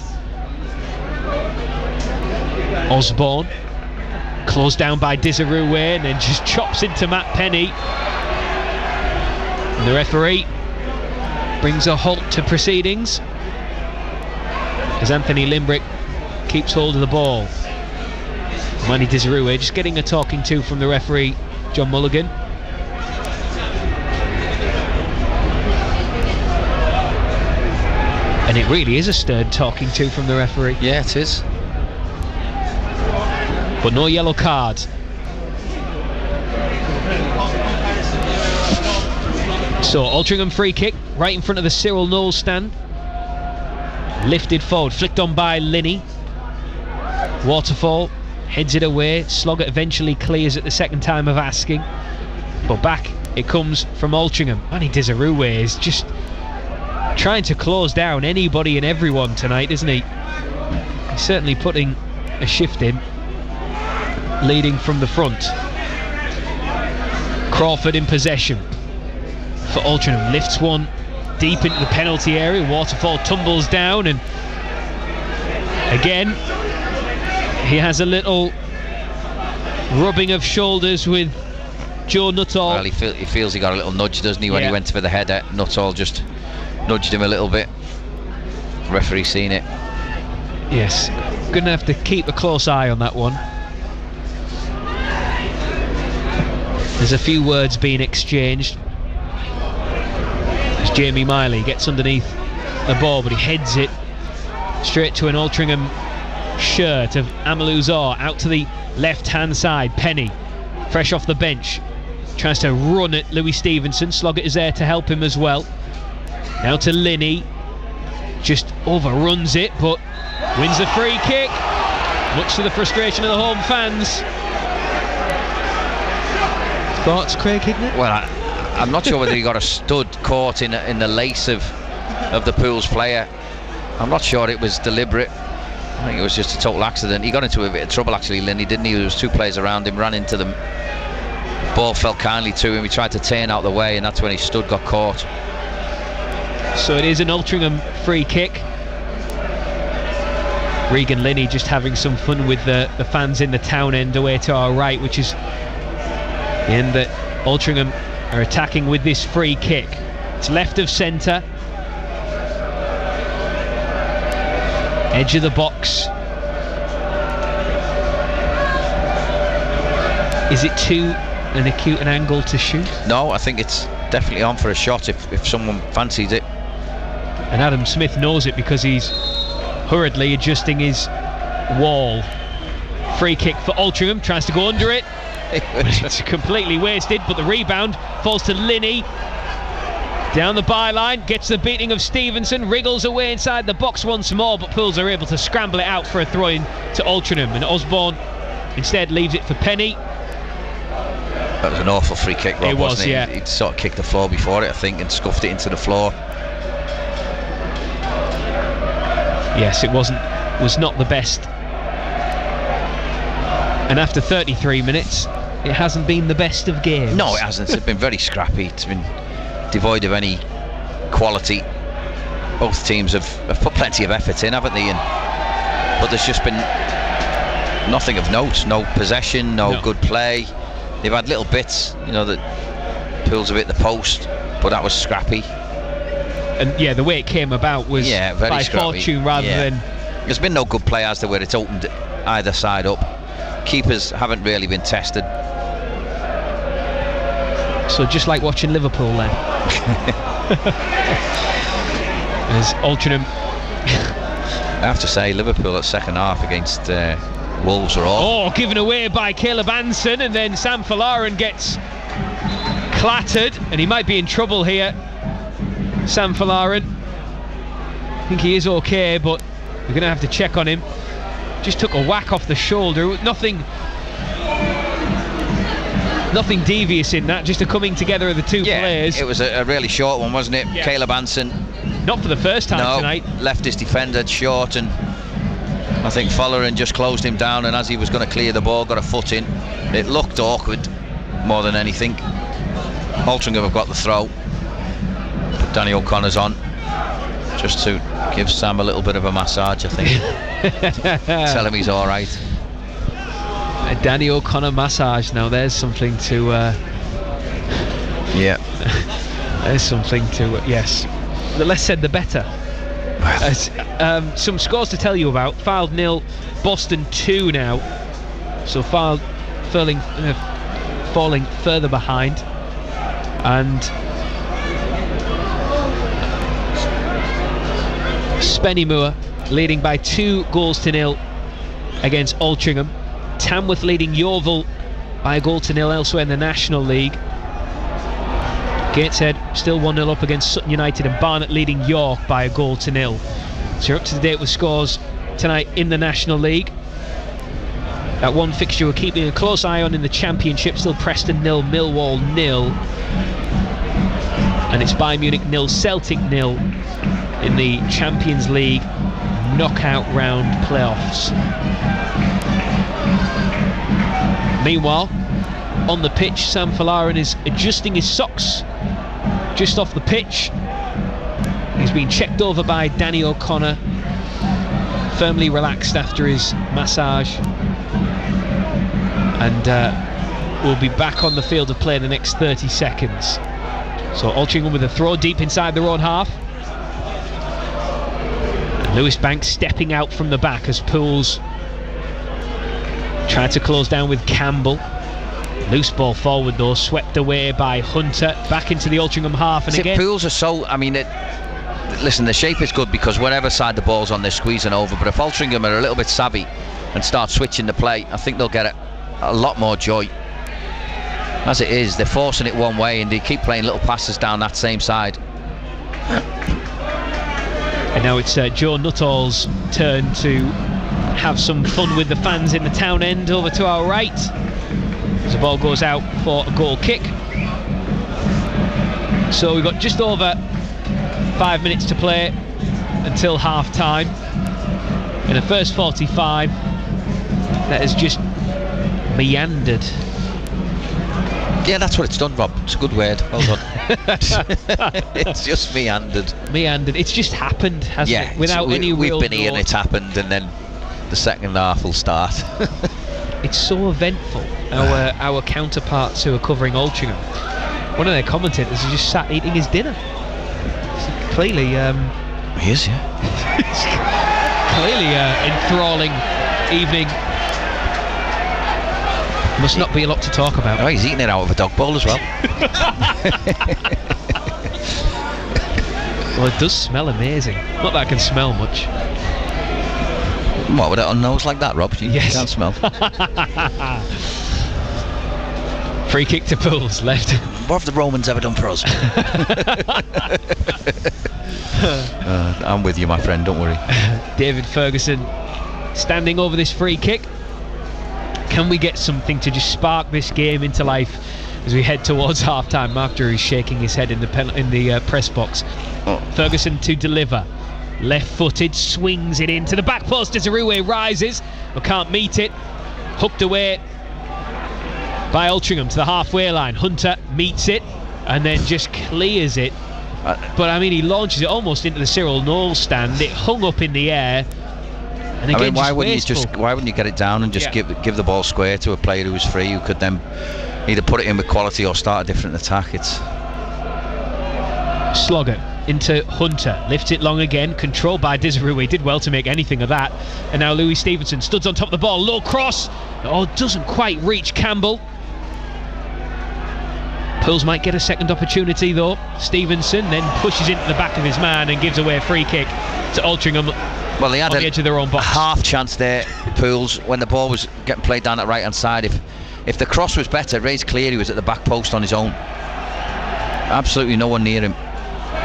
Osborne closed down by Desiree and then just chops into Matt Penny. And the referee brings a halt to proceedings as Anthony Limbrick keeps hold of the ball. Manny Desiree just getting a talking to from the referee, John Mulligan. And it really is a stern talking to from the referee.
Yeah, it is.
But no yellow card. So Altrincham free kick right in front of the Cyril Knowles stand. Lifted forward, flicked on by Linney. Waterfall heads it away. Sloggett eventually clears at the second time of asking. But back it comes from Altrincham. Manny Desiree is just trying to close down anybody and everyone tonight, isn't he? He's certainly putting a shift in. Leading from the front. Crawford in possession for Altrincham, lifts one deep into the penalty area. Waterfall tumbles down, and again he has a little rubbing of shoulders with Joe Nuttall.
Well, he feels he got a little nudge, doesn't he, when he went for the header. Nuttall just nudged him a little bit. Referee seen it.
Yes, gonna have to keep a close eye on that one. There's a few words being exchanged as Jamie Miley gets underneath the ball, but he heads it straight to an Altrincham shirt of Amalou Zor out to the left hand side. Penny fresh off the bench tries to run at Louis Stevenson. Sloggett is there to help him as well. Now to Linney, just overruns it but wins the free kick, much to the frustration of the home fans. Thoughts, Craig Hignett?
Well, I'm not sure whether he got a stud caught in the lace of the Pools player. I'm not sure it was deliberate. I think it was just a total accident. He got into a bit of trouble actually, Linney, didn't he? There was two players around him, ran into them. Ball fell kindly to him. He tried to turn out the way, and that's when his stud got caught.
So it is an Altrincham free kick. Regan Linney just having some fun with the fans in the town end away to our right, which is the end that Altrincham are attacking with this free kick. It's left of centre, edge of the box. Is it too an acute an angle to shoot?
No, I think it's definitely on for a shot if someone fancies it.
And Adam Smith knows it because he's hurriedly adjusting his wall. Free kick for Altrincham, tries to go under it. It's completely wasted, but the rebound falls to Linney. Down the byline, gets the beating of Stevenson, wriggles away inside the box once more, but Pools are able to scramble it out for a throw-in to Altrincham, and Osborne instead leaves it for Penny.
That was an awful free kick, Rob, wasn't it?
Yeah.
He'd sort of kicked the floor before it, I think, and scuffed it into the floor.
Yes, it was not the best. And after 33 minutes, it hasn't been the best of games.
No, it hasn't. It's been very scrappy. It's been devoid of any quality. Both teams have put plenty of effort in, haven't they? But there's just been nothing of note. No possession, no good play. They've had little bits, you know, that pulls a bit the post, but that was scrappy.
And yeah, the way it came about was
very
by
scrappy.
fortune rather than...
There's been no good play, has there, where it's opened either side up. Keepers haven't really been tested.
So just like watching Liverpool then. As Altrincham...
I have to say, Liverpool at second half against Wolves are all...
Oh, given away by Caleb Anson, and then Sam Folarin gets clattered, and he might be in trouble here. Sam Folarin. I think he is okay, but we're going to have to check on him. Just took a whack off the shoulder. Nothing devious in that, just a coming together of the two players.
It was a really short one, wasn't it?
Yeah.
Caleb Anson.
Not for the first time tonight.
Left his defender short, and I think Folarin just closed him down, and as he was going to clear the ball, got a foot in. It looked awkward more than anything. Altrincham have got the throw. But Danny O'Connor's on, just to give Sam a little bit of a massage, I think. Tell him he's all right.
A Danny O'Connor massage. Now there's something to...
Yeah.
There's something to... yes. The less said, the better. Some scores to tell you about. Fylde 0, Boston 2 now. So Fylde falling further behind. And Spennymoor leading by 2-0 against Altrincham. Tamworth leading Yeovil by 1-0 elsewhere in the National League. Gateshead still 1-0 up against Sutton United, and Barnet leading York by 1-0. So you're up to date with scores tonight in the National League. That one fixture we're keeping a close eye on in the Championship, still Preston 0, Millwall 0. And it's Bayern Munich 0, Celtic 0 in the Champions League knockout round playoffs. Meanwhile, on the pitch, Sam Folarin is adjusting his socks just off the pitch. He's been checked over by Danny O'Connor, firmly relaxed after his massage, and will be back on the field of play in the next 30 seconds. So Altrincham with a throw deep inside their own half. And Lewis Banks stepping out from the back as Pools tried to close down with Campbell. Loose ball forward though, swept away by Hunter, back into the Altrincham half, and again...
Pools are so... I mean, listen, the shape is good because whatever side the ball's on, they're squeezing over, but if Altrincham are a little bit savvy and start switching the play, I think they'll get a lot more joy. As it is, they're forcing it one way and they keep playing little passes down that same side.
And now it's Joe Nuttall's turn to have some fun with the fans in the town end. Over to our right as the ball goes out for a goal kick. So we've got just over 5 minutes to play until half time. In the first 45 that has just meandered.
Yeah, that's what it's done, Rob. It's a good word. Well done. It's just meandered.
Meandered. It's just happened, hasn't it? Without any real...
We've been here and it's happened, and then the second half will start.
It's so eventful. Our counterparts who are covering Altrincham, one of their commentators is just sat eating his dinner. It's clearly...
He is, yeah.
Clearly enthralling evening. Must not be a lot to talk about.
Oh, he's eating it out of a dog bowl as well.
Well, it does smell amazing. Not that I can smell much.
What, with it on nose like that, Rob? You can't smell.
Free kick to Pools, left.
What have the Romans ever done for us? I'm with you, my friend, don't worry.
David Ferguson standing over this free kick. Can we get something to just spark this game into life as we head towards half-time? Mark Drury's shaking his head in the press box. Ferguson to deliver. Left-footed, swings it into the back post as Arue rises, but can't meet it. Hooked away by Altrincham to the halfway line. Hunter meets it and then just clears it. But I mean, he launches it almost into the Cyril Knowles stand. It hung up in the air. And again,
I mean, why
wasteful.
wouldn't you get it down and just give the ball square to a player who was free, who could then either put it in with quality or start a different attack? It's
Slogger into Hunter, lifts it long again, controlled by Desirue. Did well to make anything of that. And now Louis Stevenson studs on top of the ball, low cross, doesn't quite reach Campbell. Pools might get a second opportunity though. Stevenson then pushes into the back of his man and gives away a free kick to Altrincham.
Well, they had
on the edge of their own box.
A half chance there, Pools, when the ball was getting played down at right hand side. If the cross was better, Ray's Cleary was at the back post on his own. Absolutely no one near him.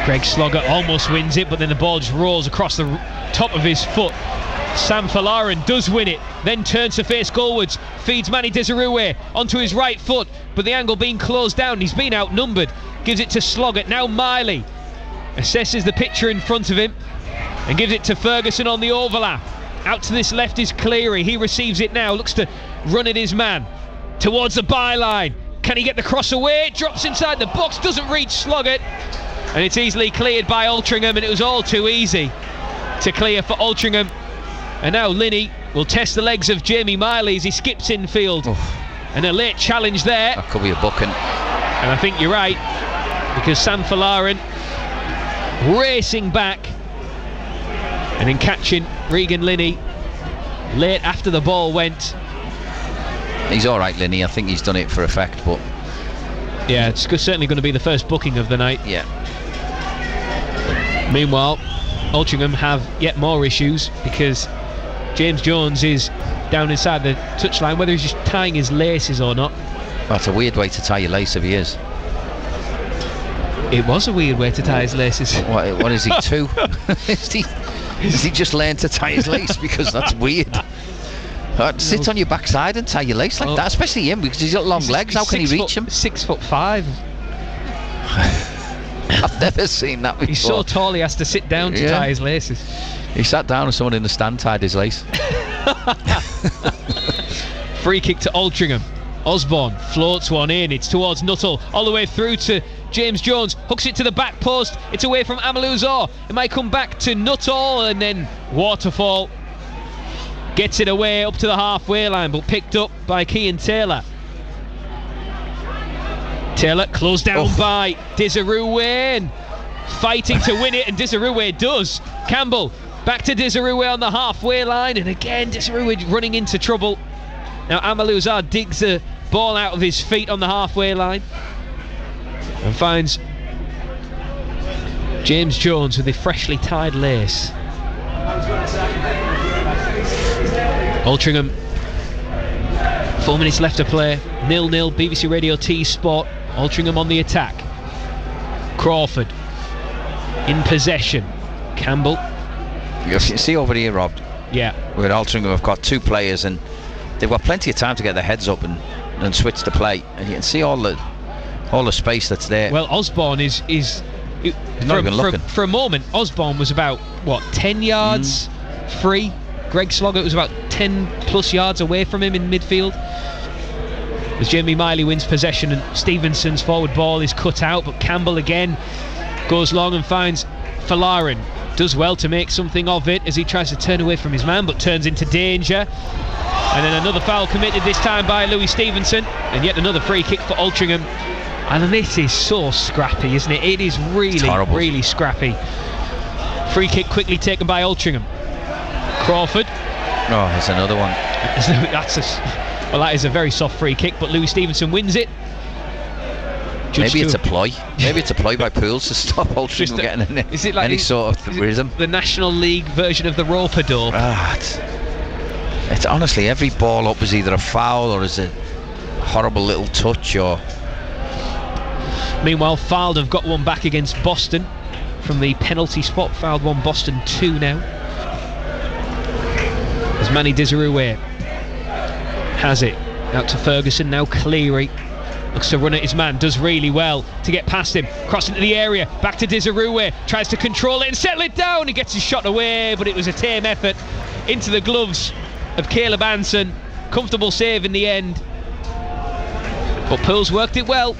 Greg Slogger almost wins it, but then the ball just rolls across the top of his foot. Sam Falarin does win it, then turns to face goalwards, feeds Manny Desirue onto his right foot, but the angle being closed down, he's been outnumbered, gives it to Slogger. Now Miley assesses the picture in front of him and gives it to Ferguson on the overlap. Out to this left is Cleary, he receives it now, looks to run at his man towards the byline. Can he get the cross away? Drops inside the box, doesn't reach Slogger, and it's easily cleared by Altrincham, and it was all too easy to clear for Altrincham. And now Linney will test the legs of Jamie Miley as he skips infield. And a late challenge there.
That could be a booking.
And I think you're right, because Sam Falarin racing back and then catching Regan Linney late after the ball went.
He's alright, Linney. I think he's done it for effect, but
yeah, it's certainly going to be the first booking of the night.
Yeah.
Meanwhile, Altrincham have yet more issues because James Jones is down inside the touchline, whether he's just tying his laces or not.
That's a weird way to tie your lace if he is.
It was a weird way to tie his laces.
What is he, 2? Is he just learned to tie his lace? Because that's weird. Sit on your backside and tie your lace like that, especially him, because he's got long legs. How can he reach him?
6'5".
I've never seen that before.
He's so tall he has to sit down to tie his laces.
He sat down and someone in the stand tied his lace.
Free kick to Altrincham. Osborne floats one in, it's towards Nuttall, all the way through to James Jones, hooks it to the back post, it's away from Amaluzor, it might come back to Nuttall, and then Waterfall gets it away up to the halfway line, but picked up by Kean Taylor. Taylor closed down by Desirue, fighting to win it, and Desirue does. Campbell back to Desirue on the halfway line, and again Desirue running into trouble. Now Amaluzar digs the ball out of his feet on the halfway line and finds James Jones with a freshly tied lace. Altrincham, 4 minutes left to play, 0-0, BBC Radio T Sport. Altrincham on the attack. Crawford in possession. Campbell.
You see over here, Rob.
Yeah.
With Altrincham have got 2 players and they've got plenty of time to get their heads up and switch the play. And you can see all the space that's there.
Well, Osborne is
not even looking.
For a moment, Osborne was about 10 yards free. Greg Slogger was about 10 plus yards away from him in midfield. As Jamie Miley wins possession and Stevenson's forward ball is cut out, but Campbell again goes long and finds Falarin. Does well to make something of it as he tries to turn away from his man, but turns into danger. And then another foul committed, this time by Louis Stevenson, and yet another free kick for Altrincham. And this is so scrappy, isn't it? It is really scrappy. Free kick quickly taken by Altrincham. Crawford.
Oh, there's another one.
That is a very soft free kick, but Louis Stevenson wins it.
Maybe it's a ploy. Maybe it's a ploy by Pools to stop Altrincham from getting any sort of rhythm.
The National League version of the rope-a-dope.
It's honestly, every ball up is either a foul or is a horrible little touch. Or
meanwhile, Fylde have got one back against Boston from the penalty spot. Fylde won Boston 2 now. As Manny Desirue has it out to Ferguson, now Cleary looks to run at his man, does really well to get past him, cross into the area, back to Desirue, tries to control it and settle it down. He gets his shot away, but it was a tame effort into the gloves of Caleb Anson. Comfortable save in the end, but Pools worked it well.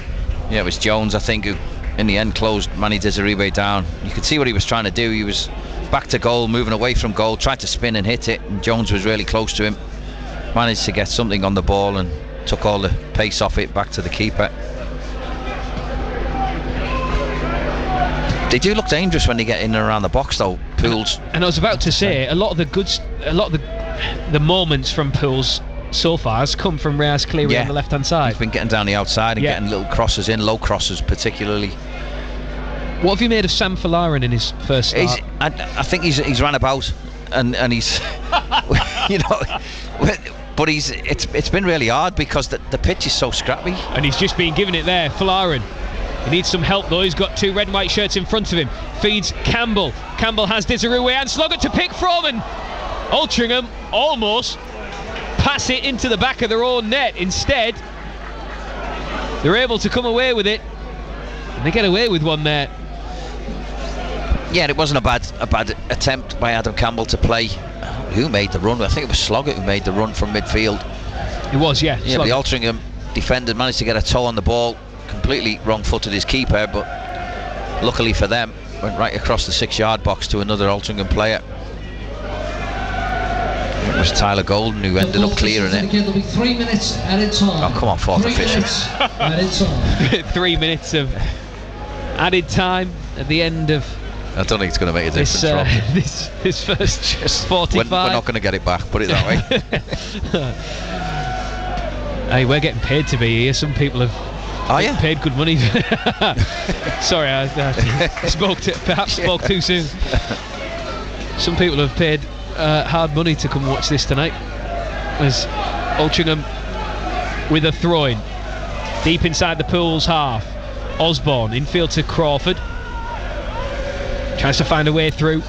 Yeah, it was Jones, I think, who in the end closed Manny Desirue down. You could see what he was trying to do. He was back to goal, moving away from goal, tried to spin and hit it, and Jones was really close to him. Managed to get something on the ball and took all the pace off it back to the keeper. They do look dangerous when they get in and around the box, though, Pools.
And I was about to say, a lot of the moments from Pools so far has come from Reyes Cleary on the left hand side.
He's been getting down the outside and getting little crosses in, low crosses particularly.
What have you made of Sam Folarin in his first start?
I think he's ran about and he's you know, but it's been really hard because the pitch is so scrappy. And
he's just been given it there, Folarin. He needs some help though. He's got two red and white shirts in front of him. Feeds Campbell. Campbell has Desiree and Sloggett to pick from, and Altrincham almost pass it into the back of their own net. Instead, they're able to come away with it, and they get away with one there.
Yeah, it wasn't a bad attempt by Adam Campbell to play. Who made the run? I think it was Sloggett who made the run from midfield.
It was, yeah.
Yeah, the Altrincham defender managed to get a toe on the ball. Completely wrong-footed his keeper, but luckily for them, went right across the 6-yard box to another Altrincham player. It was Tyler Golden who ended up clearing it.
There'll be 3 minutes added time.
Oh, come on, fourth official.
3 minutes of added time at the end of.
I don't think it's going to make a difference.
This first 45.
We're not going to get it back, put it that way.
Hey, we're getting paid to be here. Some people have paid good money. Sorry, I spoke too soon. Some people have paid hard money to come watch this tonight. As Altrincham with a throw-in deep inside the Pools half. Osborne infield to Crawford. Tries to find a way through,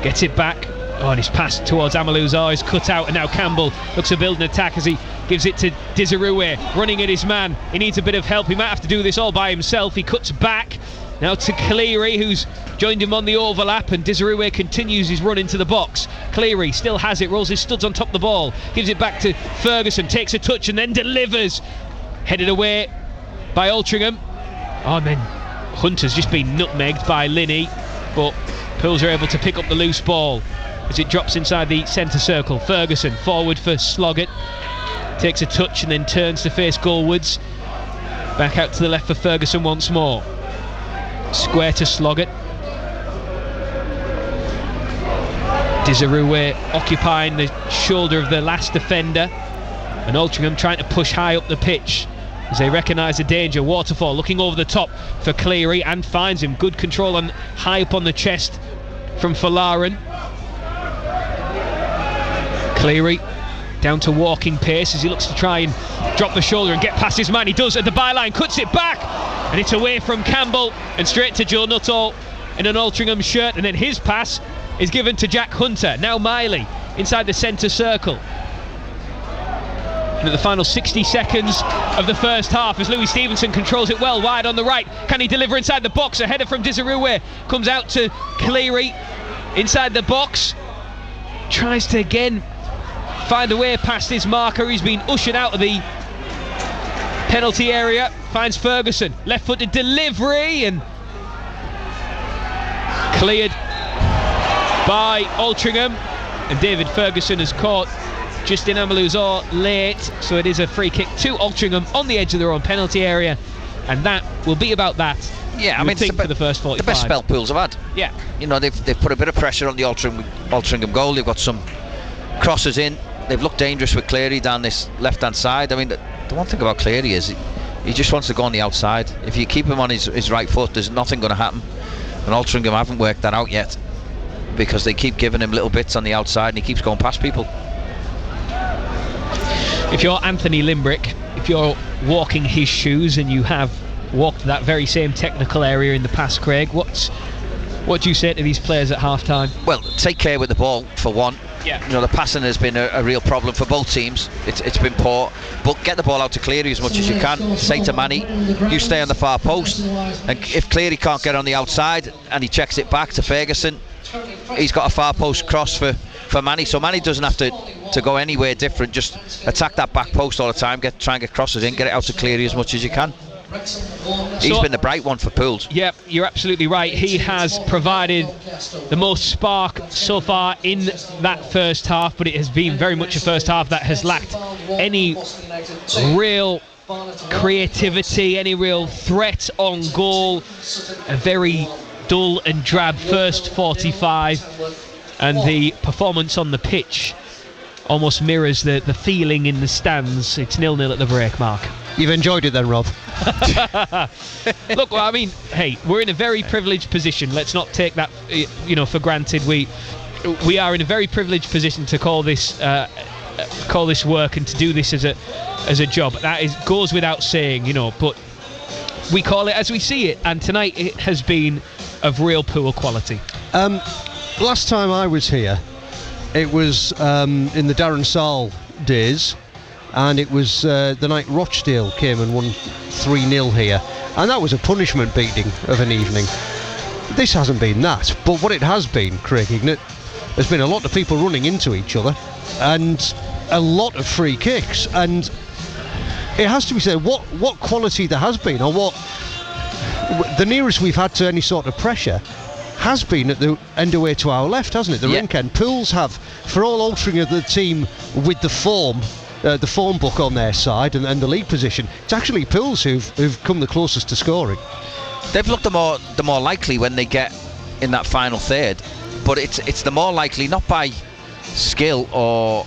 gets it back. Oh, and his pass towards Amaluzar is cut out, and now Campbell looks to build an attack as he gives it to Desirue, running at his man. He needs a bit of help. He might have to do this all by himself. He cuts back now to Cleary, who's joined him on the overlap, and Desirue continues his run into the box. Cleary still has it, rolls his studs on top of the ball, gives it back to Ferguson, takes a touch and then delivers. Headed away by Altrincham. Oh, and then Hunter's just been nutmegged by Linney, but Pools are able to pick up the loose ball as it drops inside the centre circle. Ferguson forward for Sloggett, takes a touch and then turns to face goalwards. Back out to the left for Ferguson once more. Square to Sloggett. Desirue occupying the shoulder of the last defender, and Altrincham trying to push high up the pitch as they recognise the danger. Waterfall looking over the top for Cleary and finds him. Good control on high up on the chest from Folarin. Cleary down to walking pace as he looks to try and drop the shoulder and get past his man. He does at the byline, cuts it back, and it's away from Campbell and straight to Joe Nuttall in an Altrincham shirt, and then his pass is given to Jack Hunter. Now Miley inside the centre circle. And at the final 60 seconds of the first half, as Louis Stevenson controls it well wide on the right. Can he deliver inside the box? A header from Desirue comes out to Cleary inside the box. Tries to again find a way past his marker. He's been ushered out of the penalty area. Finds Ferguson, left-footed delivery, and cleared by Altrincham. And David Ferguson has caught Justin Amaluzar late, so it is a free kick to Altrincham on the edge of their own penalty area, and that will be about that.
Yeah, I mean,
for the first 45.
The best spell Pools have had.
Yeah,
you know, they've put a bit of pressure on the Altrincham goal. They've got some crosses in. They've looked dangerous with Cleary down this left-hand side. I mean, the one thing about Cleary is he just wants to go on the outside. If you keep him on his right foot, there's nothing going to happen. And Altrincham haven't worked that out yet, because they keep giving him little bits on the outside and he keeps going past people.
If you're Anthony Limbrick, if you're walking his shoes and you have walked that very same technical area in the past, Craig, what do you say to these players at half time?
Well, take care with the ball for one.
Yeah.
You know, the passing has been a real problem for both teams. It's been poor, but get the ball out to Cleary as much as you can. Say to Manny, you stay on the far post, and if Cleary can't get on the outside and he checks it back to Ferguson, he's got a far post cross for Manny, so Manny doesn't have to go anywhere different. Just attack that back post all the time, try and get crosses in, get it out to Cleary as much as you can. He's been the bright one for Pools.
Yep, you're absolutely right. He has provided the most spark so far in that first half, but it has been very much a first half that has lacked any real creativity, any real threat on goal. A very dull and drab first 45, and the performance on the pitch almost mirrors the feeling in the stands. It's 0-0 at the break, Mark.
You've enjoyed it then, Rob?
Look, well, I mean, hey, we're in a very privileged position. Let's not take that, for granted. We are in a very privileged position to call this work and to do this as a job. That goes without saying, but we call it as we see it. And tonight it has been of real poor quality.
Last time I was here, it was in the Darren Saul days, and it was the night Rochdale came and won 3-0 here, and that was a punishment beating of an evening. This hasn't been that, but what it has been, Craig Ignat, there's been a lot of people running into each other and a lot of free kicks, and it has to be said what quality there has been, or what the nearest we've had to any sort of pressure has been at the end away to our left, hasn't it? The rink end. Pools have, for all altering of the team with the form book on their side and the league position, it's actually Pools who've come the closest to scoring.
They've looked the more likely when they get in that final third, but it's the more likely not by skill or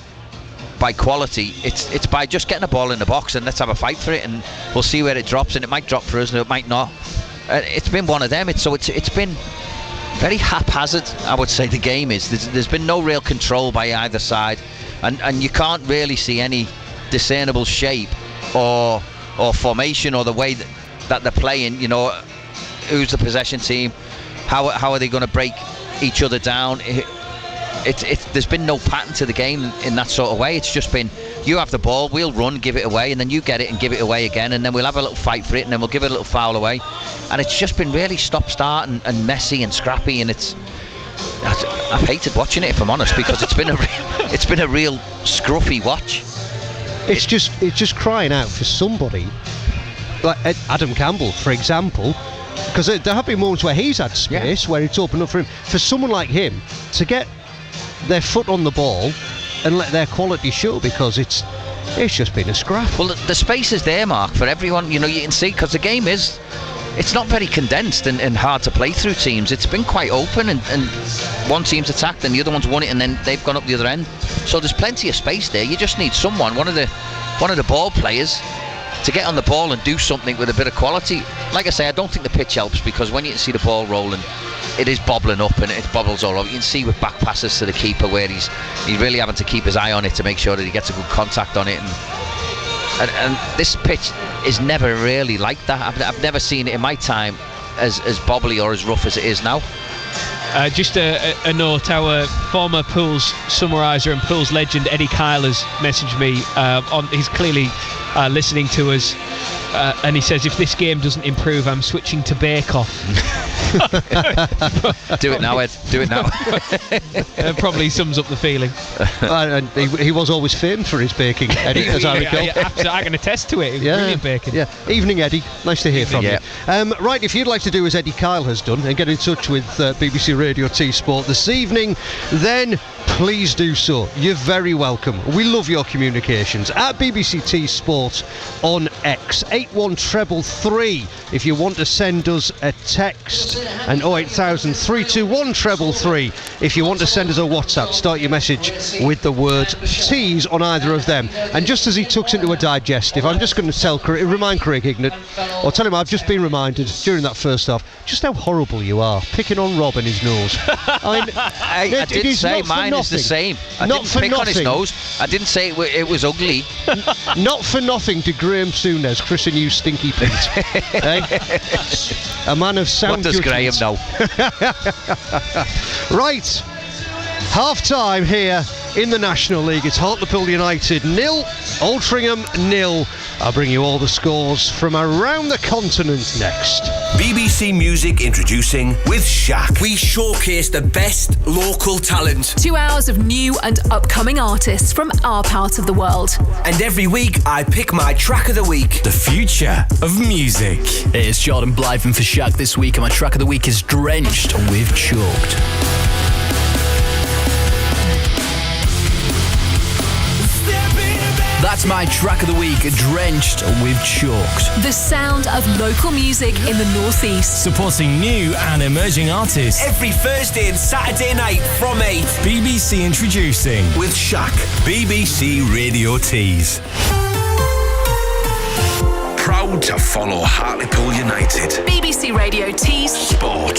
by quality. It's by just getting a ball in the box and let's have a fight for it, and we'll see where it drops, and it might drop for us and it might not. It's been one of them. It's been very haphazard, I would say. The game is. There's been no real control by either side, and you can't really see any discernible shape or formation or the way that they're playing. Who's the possession team? How are they going to break each other down? There's been no pattern to the game in that sort of way. It's just been, you have the ball, we'll run, give it away, and then you get it and give it away again, and then we'll have a little fight for it, and then we'll give it a little foul away, and it's just been really stop-start and messy and scrappy, and I've hated watching it, if I'm honest, because it's been a real scruffy watch.
It's just crying out for somebody like Adam Campbell, for example, because there have been moments where he's had space, where it's opened up for him. For someone like him to get their foot on the ball and let their quality show, because it's just been a scrap.
Well, the space is there, Mark, for everyone. You can see, because the game it's not very condensed and hard to play through teams. It's been quite open, and one team's attacked and the other one's won it, and then they've gone up the other end. So there's plenty of space there. You just need someone, one of the ball players, to get on the ball and do something with a bit of quality. Like I say, I don't think the pitch helps, because when you can see the ball rolling, it is bobbling up and it bobbles all over. You can see with back passes to the keeper where he's really having to keep his eye on it to make sure that he gets a good contact on it. And this pitch is never really like that. I've never seen it in my time as bobbly or as rough as it is now.
Just a note, our former Pools summariser and Pools legend Eddie Kyle has messaged me. He's clearly listening to us, and he says, if this game doesn't improve, I'm switching to Bake Off.
Do it now, Ed. Do it now.
Probably sums up the feeling.
And he was always famed for his baking, Eddie, as I recall.
I can attest to it. Brilliant baking.
Yeah. Evening, Eddie. Nice to hear from you. Right, if you'd like to do as Eddie Kyle has done and get in touch with BBC Radio T Sport this evening, then please do so. You're very welcome. We love your communications at BBC T Sport on X. 81333 if you want to send us a text, and 08000 321 333 if you want to send us a WhatsApp. Start your message with the word tease on either of them. And just as he tucks into a digestive, I'm just going to remind Craig Ignat, or tell him I've just been reminded during that first half just how horrible you are, picking on Rob and his nose.
I did say mine is the same. I didn't pick on his nose. I didn't say it was ugly.
Not for nothing did Graham Souness christen you Stinky Pete. A man of sound judgment.
What does Graham know?
Right, half time here in the National League. It's Hartlepool United 0, Altrincham 0. I'll bring you all the scores from around the continent next.
BBC Music introducing With Shaq.
We showcase the best local talent.
2 hours of new and upcoming artists from our part of the world.
And every week I pick my track of the week.
The future of music.
It's Jordan Blythen for Shaq this week, and my track of the week is Drenched with Choked. That's my track of the week, Drenched with Choked.
The sound of local music in the Northeast.
Supporting new and emerging artists.
Every Thursday and Saturday night from 8.
BBC introducing
With Shaq. BBC Radio Tees. Proud to follow Hartlepool United.
BBC Radio Tees
Sport.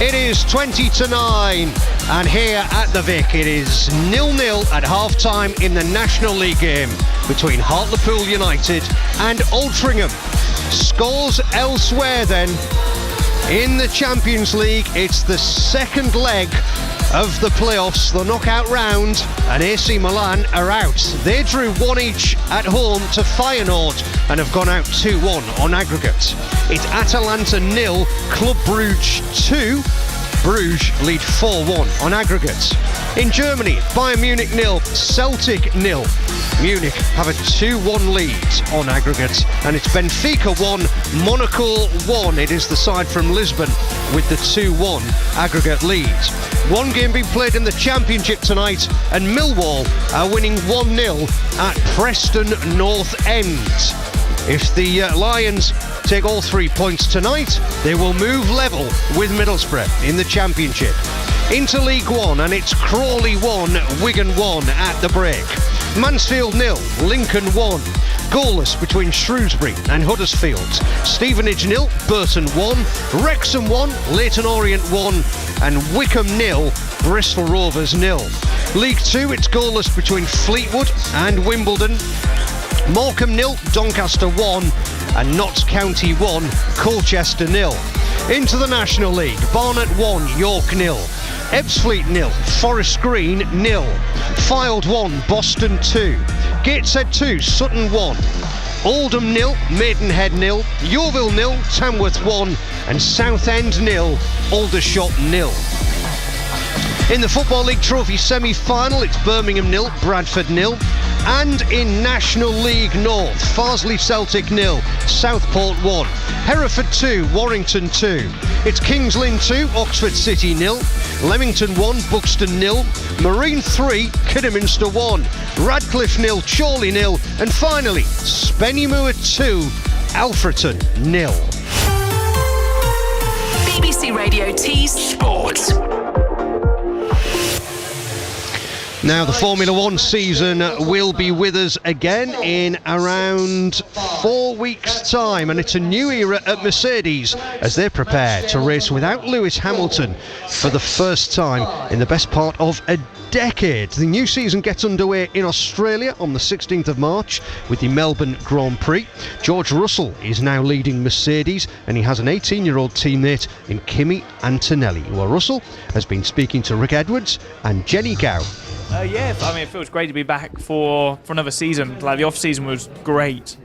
It is 20-9, and here at the Vic it is 0-0 at half-time in the National League game between Hartlepool United and Altrincham. Scores elsewhere then. In the Champions League, it's the second leg of the playoffs, the knockout round, and AC Milan are out. They drew 1 each at home to Feyenoord and have gone out 2-1 on aggregate. It's Atalanta 0, Club Brugge 2. Bruges lead 4-1 on aggregate. In Germany, Bayern Munich 0, Celtic 0. Munich have a 2-1 lead on aggregate, and it's Benfica 1, Monaco 1. It is the side from Lisbon with the 2-1 aggregate lead. One game being played in the Championship tonight, and Millwall are winning 1-0 at Preston North End. If the Lions take all 3 points tonight, they will move level with Middlesbrough in the Championship. Into League One, and it's Crawley 1, Wigan 1 at the break. Mansfield 0, Lincoln 1. Goalless between Shrewsbury and Huddersfield. Stevenage 0, Burton 1. Wrexham 1, Leyton Orient 1. And Wickham 0, Bristol Rovers 0. League 2, it's goalless between Fleetwood and Wimbledon. Morecambe 0, Doncaster 1. And Notts County 1, Colchester 0. Into the National League, Barnet 1, York 0. Ebbsfleet 0, Forest Green 0. Fylde 1, Boston 2. Gateshead 2, Sutton 1. Oldham 0, Maidenhead 0. Yeovil 0, Tamworth 1. And Southend 0, Aldershot 0. In the Football League Trophy semi-final, it's Birmingham 0, Bradford 0. And in National League North, Farsley Celtic 0, Southport 1. Hereford 2, Warrington 2. It's Kings Lynn 2, Oxford City 0. Leamington 1, Buxton 0. Marine 3, Kidderminster 1. Radcliffe 0, Chorley 0. And finally, Spennymoor 2, Alfreton 0.
BBC Radio Tees
Sport.
Now the Formula One season will be with us again in around 4 weeks' time, and it's a new era at Mercedes as they prepare to race without Lewis Hamilton for the first time in the best part of a decade. The new season gets underway in Australia on the 16th of March with the Melbourne Grand Prix. George Russell is now leading Mercedes, and he has an 18-year-old teammate in Kimi Antonelli. Well, Russell has been speaking to Rick Edwards and Jenny Gow.
Yeah, I mean, it feels great to be back for another season. Like, the off-season was great,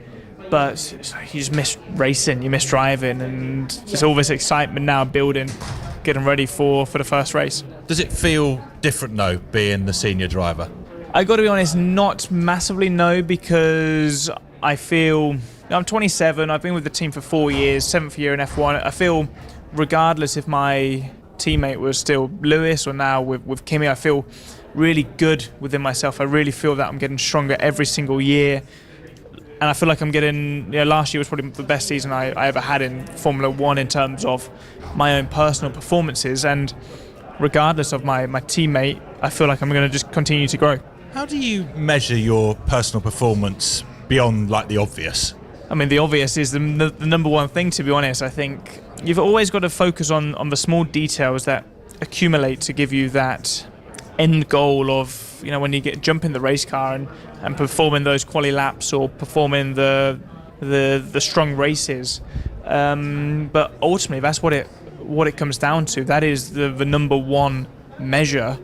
but you just miss racing, you miss driving, and just all this excitement now building, getting ready for the first race.
Does it feel different, though, being the senior driver?
I got to be honest, not massively, no, because I feel... I'm 27, I've been with the team for 4 years, 7th year in F1. I feel, regardless if my teammate was still Lewis or now with Kimi, I feel really good within myself. I really feel that I'm getting stronger every single year, and I feel like I'm getting, last year was probably the best season I ever had in Formula One in terms of my own personal performances, and regardless of my teammate, I feel like I'm going to just continue to grow.
How do you measure your personal performance beyond, like, the obvious?
I mean, the obvious is the number one thing, to be honest. I think you've always got to focus on the small details that accumulate to give you that end goal of, when you jump in the race car and performing those quali laps or performing the strong races. But ultimately, that's what what it comes down to. That is the number one measure,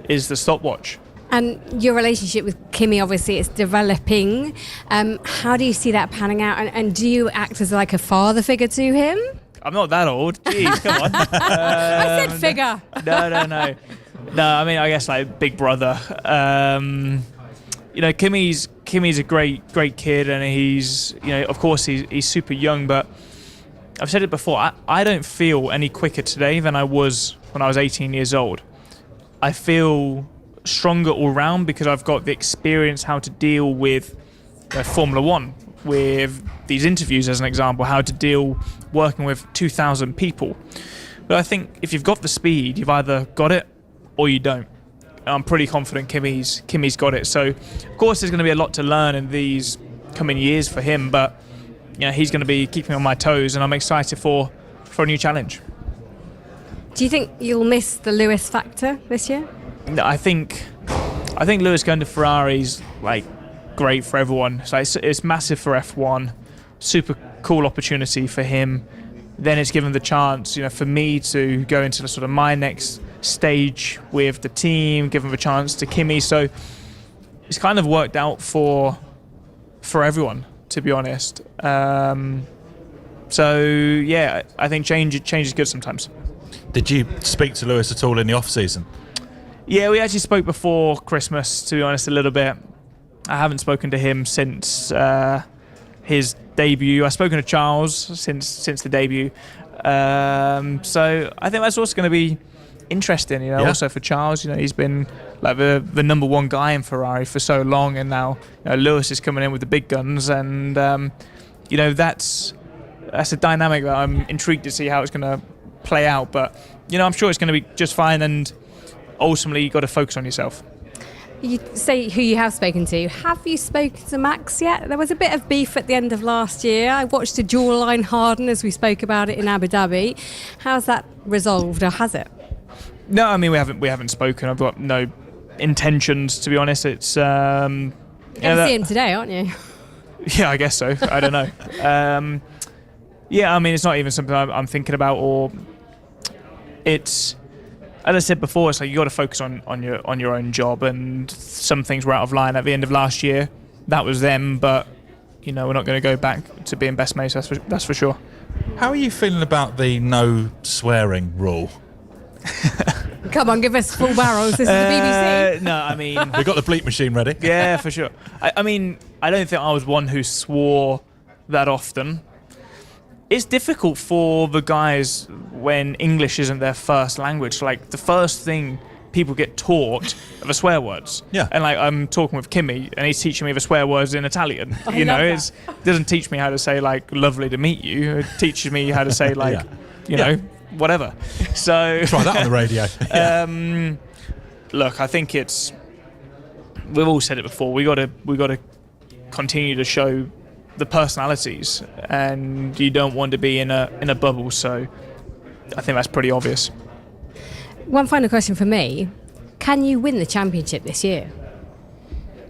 is the stopwatch.
And your relationship with Kimi, obviously, is developing. How do you see that panning out? And do you act as like a father figure to him?
I'm not that old. Jeez, come on.
I said figure.
No. No, I mean, I guess like big brother. Kimmy's a great kid, and he's, of course he's super young, but I've said it before, I don't feel any quicker today than I was when I was 18 years old. I feel stronger all round because I've got the experience how to deal with Formula One, with these interviews as an example, how to deal working with 2,000 people. But I think if you've got the speed, you've either got it or you don't. I'm pretty confident Kimmy's got it. So, of course, there's going to be a lot to learn in these coming years for him, but he's going to be keeping me on my toes, and I'm excited for a new challenge.
Do you think you'll miss the Lewis factor this year?
No, I think Lewis going to Ferrari's like great for everyone. So it's massive for F1, super cool opportunity for him. Then it's given the chance, for me to go into the sort of my next stage with the team, give him a chance to Kimi. So it's kind of worked out for everyone, to be honest. So yeah, I think change is good sometimes.
Did you speak to Lewis at all in the off season?
Yeah, we actually spoke before Christmas, to be honest, a little bit. I haven't spoken to him since his debut. I've spoken to Charles since the debut. So I think that's also going to be interesting, also for Charles. He's been like the number one guy in Ferrari for so long, and now Lewis is coming in with the big guns, and that's a dynamic that I'm intrigued to see how it's going to play out. But I'm sure it's going to be just fine, and ultimately you've got to focus on yourself.
You say who you have spoken to. Have you spoken to Max yet? There was a bit of beef at the end of last year. I watched a jawline harden as we spoke about it in Abu Dhabi. How's that resolved, or has it?
No, I mean we haven't spoken. I've got no intentions, to be honest. It's
you're going to see him today, aren't you?
Yeah, I guess so. I don't know. Yeah, I mean it's not even something I'm thinking about, or it's. As I said before, it's like you got to focus on your own job, and some things were out of line at the end of last year. That was them, but we're not going to go back to being best mates. That's for sure.
How are you feeling about the no swearing rule?
Come on, give us full barrels. This is the BBC.
No, I mean
we've got the bleep machine ready.
Yeah, for sure. I mean, I don't think I was one who swore that often. It's difficult for the guys when English isn't their first language. Like, the first thing people get taught are the swear words.
Yeah.
And, like, I'm talking with Kimi, and he's teaching me the swear words in Italian. It doesn't teach me how to say, like, lovely to meet you. It teaches me how to say, like, whatever. So
try that on the radio.
Look, I think we've all said it before. We got to continue to show the personalities, and you don't want to be in a bubble, so I think that's pretty obvious.
One final question for me. Can you win the championship this year?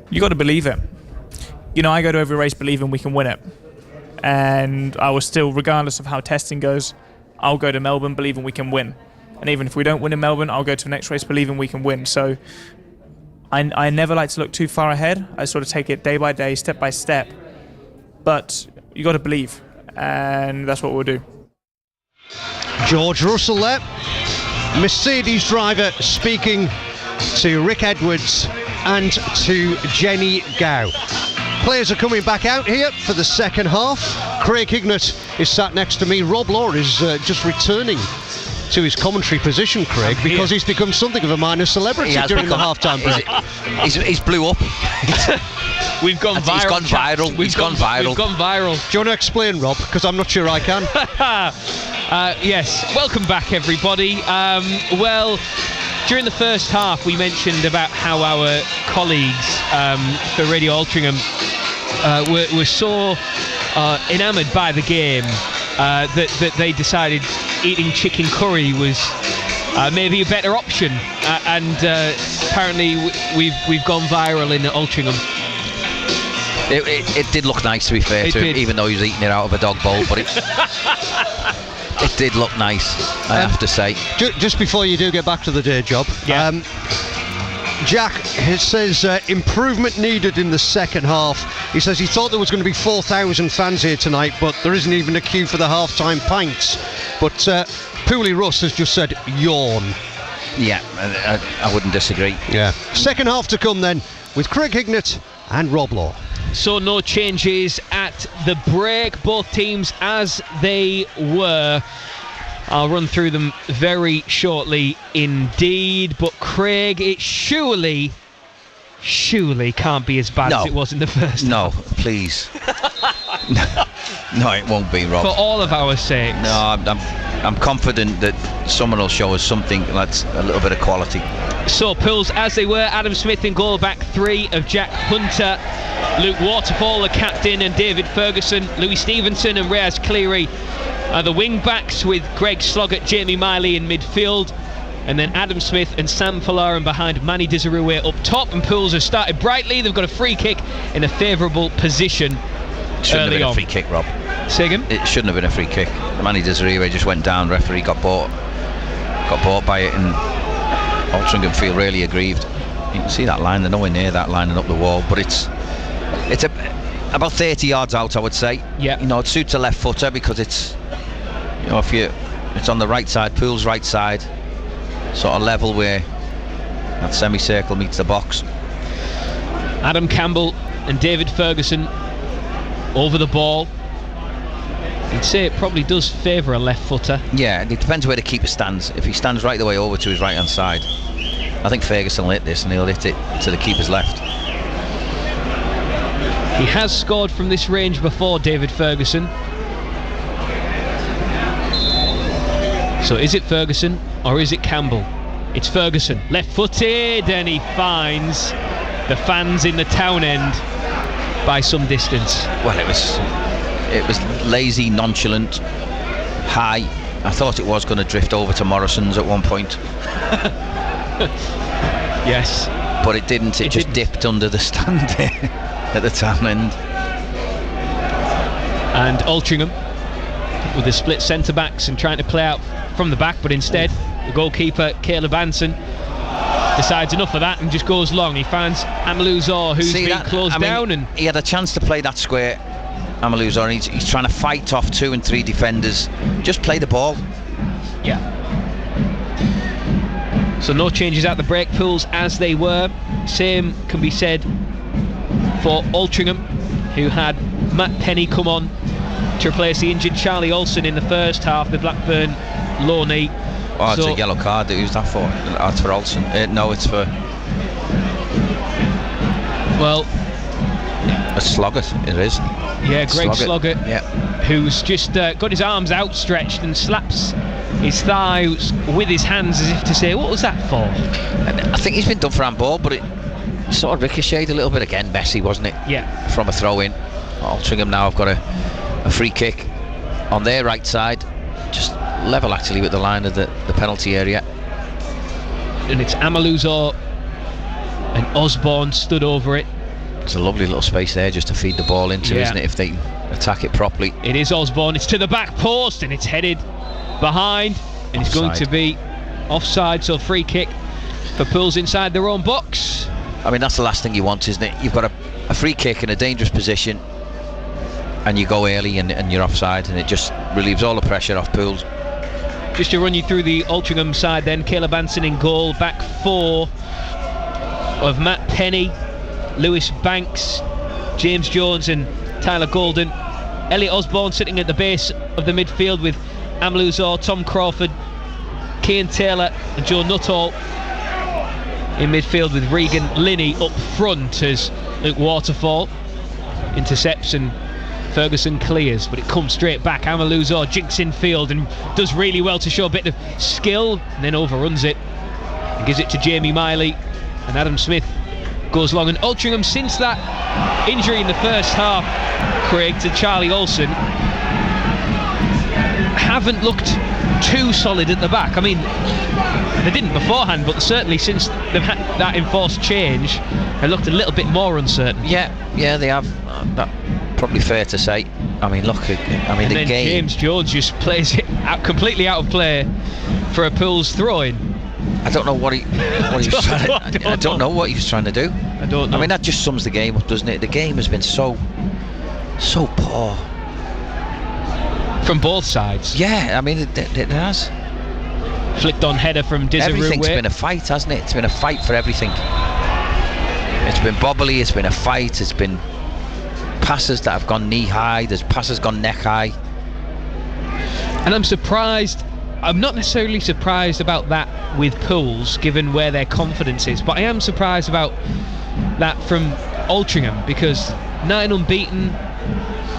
You got to believe it. I go to every race believing we can win it, and I will still, regardless of how testing goes, I'll go to Melbourne believing we can win, and even if we don't win in Melbourne, I'll go to the next race believing we can win. So I never like to look too far ahead. I sort of take it day by day, step by step. But you got to believe, and that's what we'll do.
George Russell there, Mercedes driver, speaking to Rick Edwards and to Jenny Gow. Players are coming back out here for the second half. Craig Hignett is sat next to me. Rob Law is just returning to his commentary position, Craig, because he's become something of a minor celebrity during the half-time break.
He's blew up.
We've gone viral.
He's gone viral.
We've gone viral.
Do you want to explain, Rob? Because I'm not sure I can.
Yes. Welcome back, everybody. Well, during the first half, we mentioned about how our colleagues for Radio Altrincham were so enamoured by the game that they decided eating chicken curry was maybe a better option, and apparently we've gone viral in Altrincham.
It did look nice, to be fair to him, even though he was eating it out of a dog bowl. But It did look nice, I have to say.
Just before you do get back to the day job, Jack says improvement needed in the second half. He says he thought there was going to be 4,000 fans here tonight, but there isn't even a queue for the half-time pints. But Pooley Russ has just said yawn.
Yeah, I wouldn't disagree.
Yeah. Second half to come then, with Craig Hignett and Rob Law.
So no changes at the break, both teams as they were. I'll run through them very shortly indeed, but Craig, it surely can't be as bad as it was in the first half.
No, please. No, it won't be, Rob.
For all of our sakes.
No, I'm confident that someone will show us something that's a little bit of quality.
So Pools as they were, Adam Smith in goal, back three of Jack Hunter, Luke Waterfall the captain, and David Ferguson. Louis Stevenson and Reyes Cleary are the wing backs, with Greg Sloggett, Jamie Miley in midfield, and then Adam Smith and Sam Falarin behind Manny Desirue up top. And Pools have started brightly. They've got a free kick in a favourable position.
Shouldn't have been a free kick, Rob.
Say again?
It shouldn't have been a free kick. Manny Desirue just went down, referee got bought by it, and Altrincham feel really aggrieved. You can see that line, they're nowhere near that line and up the wall, but it's about 30 yards out, I would say.
Yeah.
You know, it suits a left footer because it's, you know, it's on the right side, Pool's right side, sort of level where that semicircle meets the box.
Adam Campbell and David Ferguson over the ball. You'd say it probably does favour a left footer.
Yeah, it depends where the keeper stands. If he stands right the way over to his right hand side, I think Ferguson will hit this and he'll hit it to the keeper's left.
He has scored from this range before, David Ferguson. So is it Ferguson or is it Campbell? It's Ferguson, left-footed, and he finds the fans in the town end by some distance.
Well, it was lazy, nonchalant, high. I thought it was going to drift over to Morrison's at one point.
Yes,
but it didn't. It just dipped under the stand there at the town end.
And Altrincham with the split centre backs and trying to play out from the back, but instead the goalkeeper Caleb Anson decides enough of that and just goes long. He finds Amalou Zor, who's been closed down, and
he had a chance to play that square. Amalou Zor, and he's trying to fight off 2 and 3 defenders. Just play the ball.
Yeah. So no changes at the break, Pools as they were. Same can be said for Altrincham, who had Matt Penny come on to replace the injured Charlie Olsen in the first half, the Blackburn loanee.
Oh, it's a yellow card. Who's that for? That's for Olsen. No, it's for...
Well...
It's Sloggett, it is.
Yeah, Greg Sloggett,
yeah.
Who's just got his arms outstretched and slaps his thighs with his hands as if to say, what was that for?
I think he's been done for handball, but it sort of ricocheted a little bit again, messy, wasn't it?
Yeah.
From a throw-in. Altrincham now have got a free kick on their right side, just level actually with the line of the penalty area.
And it's Amalou Zor and Osborne stood over it.
It's a lovely little space there just to feed the ball into, isn't it, if they attack it properly.
It is Osborne, it's to the back post and it's headed behind, and it's going to be offside, so free kick for Pools inside their own box.
I mean, that's the last thing you want, isn't it? You've got a free kick in a dangerous position and you go early and you're offside, and it just relieves all the pressure off Pools.
Just to run you through the Altrincham side then, Caleb Anson in goal, back four of Matt Penny, Lewis Banks, James Jones and Tyler Golden. Elliot Osborne sitting at the base of the midfield with Amalou Zor, Tom Crawford, Cian Taylor and Joe Nuttall in midfield, with Regan Linney up front as Luke Waterfall intercepts and Ferguson clears, but it comes straight back. Amalou Zor jinks in field and does really well to show a bit of skill, and then overruns it and gives it to Jamie Miley, and Adam Smith goes long. And Altrincham, since that injury in the first half, Craig, to Charlie Olsen, haven't looked too solid at the back. I mean, they didn't beforehand, but certainly since they've had that enforced change, they looked a little bit more uncertain.
Yeah, they have. That's probably fair to say. I mean, look,
and
the
then
game.
James Jones just plays it completely out of play for a Pools throw-in.
I don't know what he was trying to. I don't know what he was trying to do.
I don't know.
I mean, that just sums the game up, doesn't it? The game has been so poor
from both sides.
Yeah, I mean, it has.
Flicked on header from Dizaroo.
Everything's been a fight, hasn't it? It's been a fight for everything. It's been bobbly, it's been a fight, it's been passes that have gone knee high, there's passes gone neck high.
And I'm surprised, I'm not necessarily surprised about that with Pools, given where their confidence is, but I am surprised about that from Altrincham, because 9 unbeaten,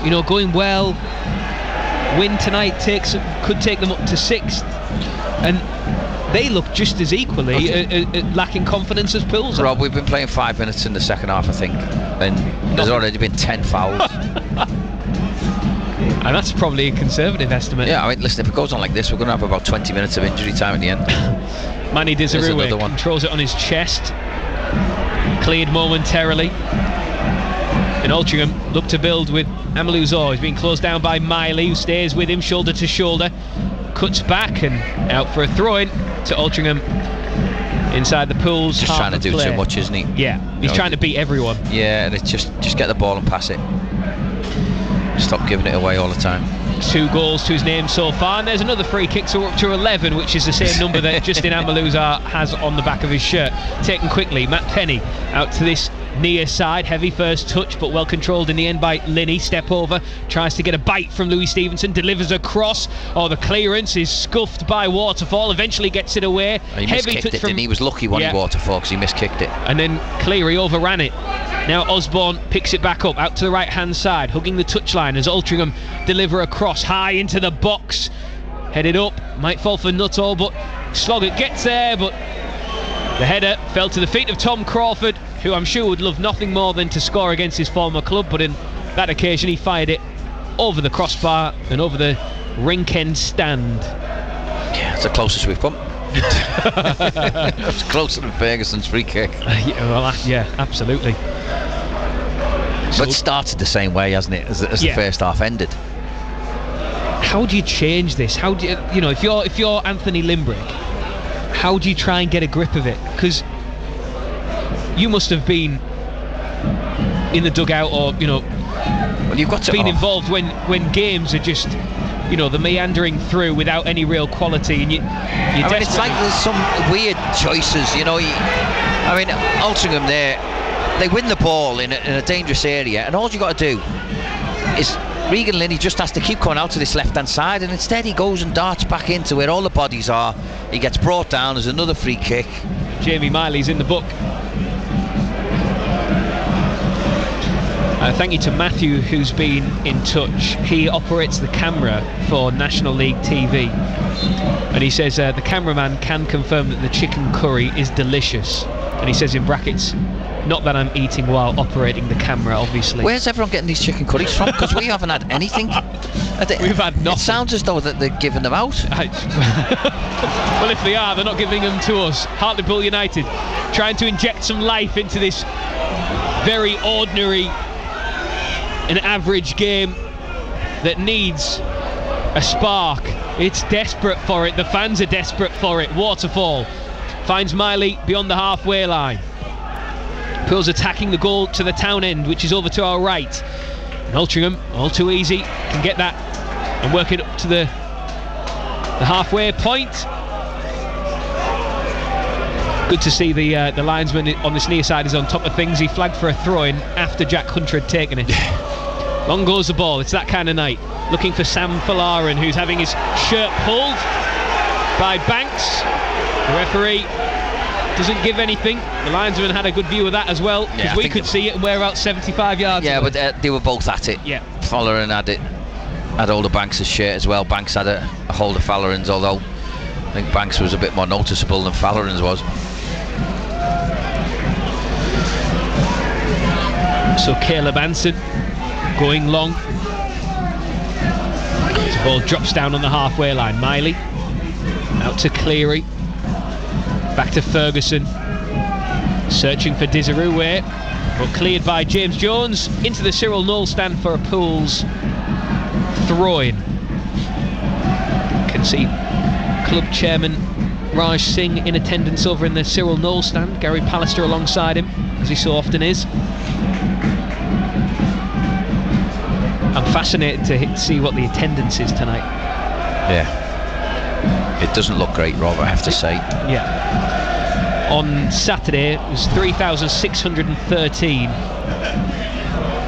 you know, going well. Win tonight could take them up to 6th, and they look just as equally lacking confidence as Pools.
Rob, we've been playing 5 minutes in the second half, I think, and there's already been 10 fouls.
And that's probably a conservative estimate.
Yeah, I mean, listen, if it goes on like this, we're going to have about 20 minutes of injury time at the end.
Manny Dizaroo controls it on his chest, cleared momentarily. And Altrincham look to build with Amaluzor. He's been closed down by Miley, who stays with him shoulder to shoulder, cuts back and out for a throw-in to Altrincham inside the Pools.
Just trying to do too much, isn't he?
Yeah, he's trying to beat everyone.
Yeah, and it's just get the ball and pass it. Stop giving it away all the time.
2 goals to his name so far, and there's another free kick, so we're up to 11, which is the same number that Justin Amaluzor has on the back of his shirt. Taken quickly, Matt Penny out to this near side, heavy first touch but well controlled in the end by Linney. Step over, tries to get a bite from Louis Stevenson, delivers a cross. The clearance is scuffed by Waterfall, eventually gets it away.
He heavy touch from... He was lucky when he Waterfall, because he miskicked it.
And then Cleary overran it. Now Osborne picks it back up out to the right hand side, hugging the touchline as Altrincham deliver a cross high into the box. Headed up, might fall for Nuttall, but Sloggett gets there, but the header fell to the feet of Tom Crawford, who I'm sure would love nothing more than to score against his former club, but in that occasion he fired it over the crossbar and over the rink end stand.
Yeah, it's the closest we've come. It's closer than Ferguson's free kick.
Yeah, absolutely.
But it started the same way, hasn't it, as the first half ended.
How do you change this? How do you know, if you're Anthony Limbrick, how do you try and get a grip of it? Because you must have been in the dugout, or
well, you've got to
been involved when games are just, the meandering through without any real quality, and I mean, it's
like there's some weird choices. Altrincham they win the ball in a dangerous area, and all you got to do is Regan Linney just has to keep coming out to this left hand side, and instead he goes and darts back into where all the bodies are. He gets brought down. There's another free kick.
Jamie Miley's in the book. Thank you to Matthew, who's been in touch. He operates the camera for National League TV, and he says the cameraman can confirm that the chicken curry is delicious, and he says in brackets, not that I'm eating while operating the camera, obviously.
Where's everyone getting these chicken curries from? Because we haven't had anything.
We've had nothing.
It sounds as though that they're giving them out.
Well, if they are, they're not giving them to us. Hartlepool United trying to inject some life into this very ordinary and average game that needs a spark. It's desperate for it. The fans are desperate for it. Waterfall finds Miley beyond the halfway line. Pools attacking the goal to the town end, which is over to our right. And Altrincham, all too easy, can get that and work it up to the halfway point. Good to see the linesman on this near side is on top of things. He flagged for a throw-in after Jack Hunter had taken it. Long goes the ball. It's that kind of night. Looking for Sam Falarin, who's having his shirt pulled by Banks. The referee doesn't give anything. The linesman had a good view of that as well, because we could see it and we're about 75 yards away.
But they were both at it.
Yeah.
Falarin had hold of Banks' shirt as well. Banks had a hold of Falarin's, although I think Banks was a bit more noticeable than Falarin's was.
So Caleb Anson going long. The ball drops down on the halfway line. Miley out to Cleary, back to Ferguson, searching for Dizaroo, but cleared by James Jones into the Cyril Knoll stand for a Pools throw-in. can see club chairman Raj Singh in attendance over in the Cyril Knoll stand. Gary Pallister alongside him, as he so often is. I'm fascinated to see what the attendance is tonight.
Yeah. It doesn't look great, Rob, I have to say.
Yeah. On Saturday, it was 3,613. I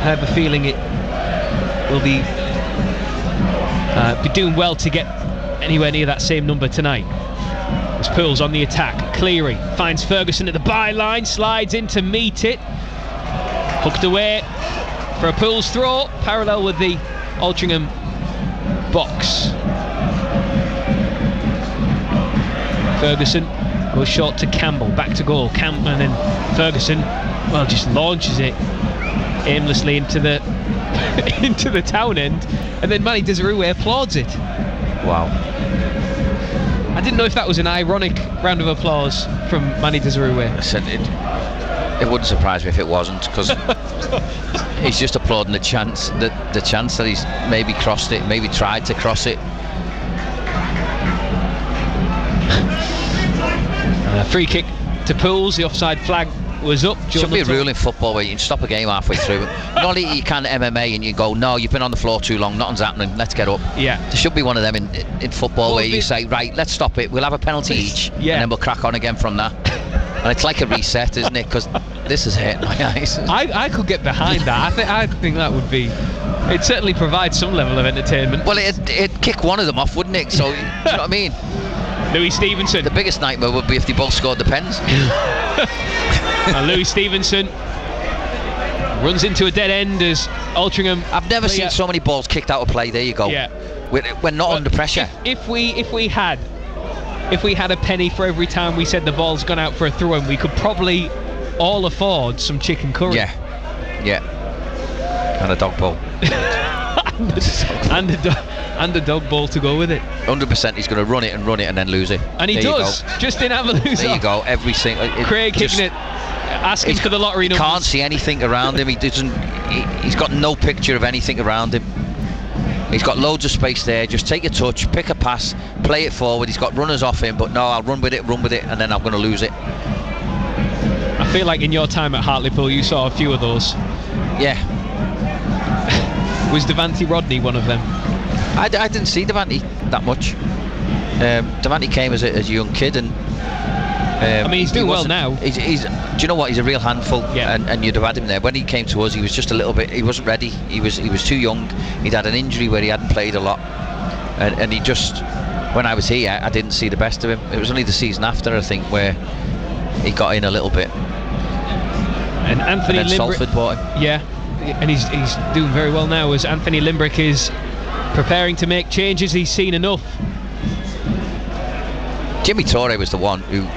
have a feeling it will be doing well to get anywhere near that same number tonight. As Pools on the attack, Cleary finds Ferguson at the byline, slides in to meet it, hooked away for a Pools throw, parallel with the Altrincham box. Ferguson goes short to Campbell, back to goal. Campbell, and then Ferguson, well, just launches it aimlessly into the into the town end, and then Manny Desirue applauds it.
Wow.
I didn't know if that was an ironic round of applause from Manny Desirue.
I said it wouldn't surprise me if it wasn't, because he's just applauding the chance that he's maybe crossed it, maybe tried to cross it.
Free kick to Pools. The offside flag was up.
Should be a rule in football where you can stop a game halfway through. Not only you can MMA and you go, no, you've been on the floor too long, nothing's happening, let's get up.
Yeah.
There should be one of them in football where you say, right, let's stop it, we'll have a penalty each, and then we'll crack on again from that. And it's like a reset, isn't it? Because this is hitting my eyes.
I could get behind that. I think that would be. It certainly provides some level of entertainment.
Well, it'd kick one of them off, wouldn't it? So, you know what I mean?
Louis Stevenson.
The biggest nightmare would be if they both scored the pens.
And Louis Stevenson runs into a dead end as Altrincham.
I've never seen so many balls kicked out of play. There you go.
Yeah.
We're not under pressure.
If we had a penny for every time we said the ball's gone out for a throw-in, we could probably all afford some chicken curry.
Yeah. And a dog bowl.
and a dog bowl to go with it.
100% he's going to run it and then lose it.
And he does. Just in have a lose.
There you go. Every single.
Craig Hignett asking for the lottery numbers.
He can't see anything around him. He's got no picture of anything around him. He's got loads of space there. Just take a touch, pick a pass, play it forward. He's got runners off him, but no, I'll run with it, and then I'm going to lose it.
I feel like in your time at Hartlepool, you saw a few of those.
Yeah.
Was Devante Rodney one of them?
I didn't see Devante that much. Devante came as a young kid, and
I mean, he's doing well now.
Do you know what? He's a real handful, and you'd have had him there. When he came to us, he was just a little bit. He wasn't ready. He was too young. He'd had an injury where he hadn't played a lot, and he just. When I was here, I didn't see the best of him. It was only the season after, I think, where he got in a little bit.
And Anthony Limbrick,
Salford bought him.
Yeah, and he's doing very well now as Anthony Limbrick is preparing to make changes. He's seen enough.
Jimmy Torre was the one who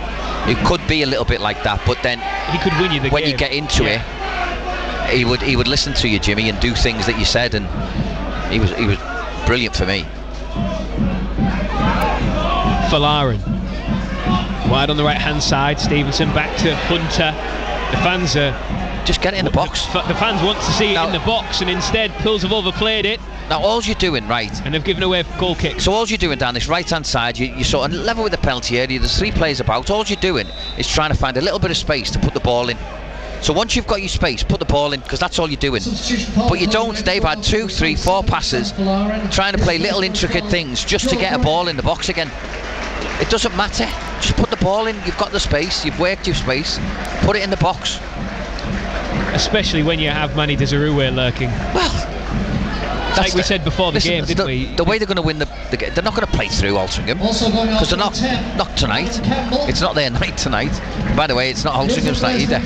could be a little bit like that, but then
he could win you the
when
game.
You get into it, he would listen to you, Jimmy, and do things that you said, and he was brilliant for me.
Falarin wide on the right hand side. Stevenson back to Hunter. The fans are
just get it in the box.
The fans want to see it in the box, and instead Pools have overplayed it.
Now all you're doing, right,
and they've given away goal kicks.
So all you're doing down this right hand side, you sort of level with the penalty area. There's 3 players about. All you're doing is trying to find a little bit of space to put the ball in. So once you've got your space, put the ball in, because that's all you're doing. But you don't. They've had 2, 3, 4 passes trying to play little intricate things just to get a ball in the box again. It doesn't matter. Just put the ball in. You've got the space. You've worked your space. Put it in the box.
Especially when you have Manny Desirue lurking.
Well,
like we said before the game, didn't we?
The way they're going to win the game, they're not going to play through Altrincham, because they're not tonight. It's not their night tonight. By the way, it's not Altringham's night either.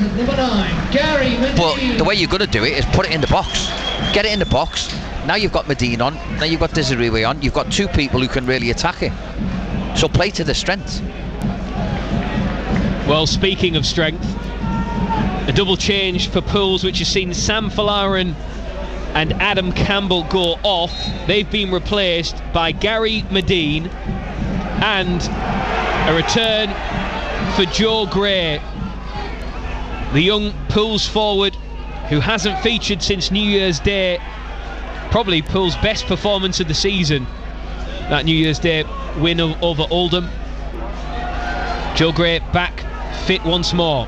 But the way you're going to do it is put it in the box. Get it in the box. Now you've got Medine on. Now you've got Desirue on. You've got 2 people who can really attack it. So play to their strengths.
Well, speaking of strength, a double change for Pools, which has seen Sam Falarin and Adam Campbell go off. They've been replaced by Gary Medine and a return for Joe Gray, the young Pools forward who hasn't featured since New Year's Day. Probably Pools' best performance of the season, that New Year's Day win over Oldham. Joe Gray back fit once more.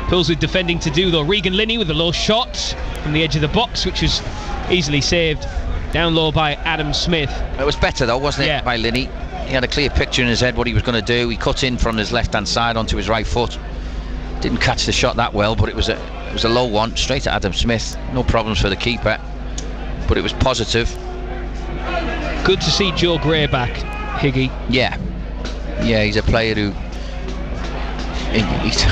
Pools with defending to do though. Regan Linney with a low shot from the edge of the box, which was easily saved down low by Adam Smith.
It was better though, wasn't it, by Linney? He had a clear picture in his head what he was going to do. He cut in from his left-hand side onto his right foot. Didn't catch the shot that well, but it was a low one straight at Adam Smith. No problems for the keeper, but it was positive.
Good to see Joe Gray back, Higgy.
Yeah, he's a player who he's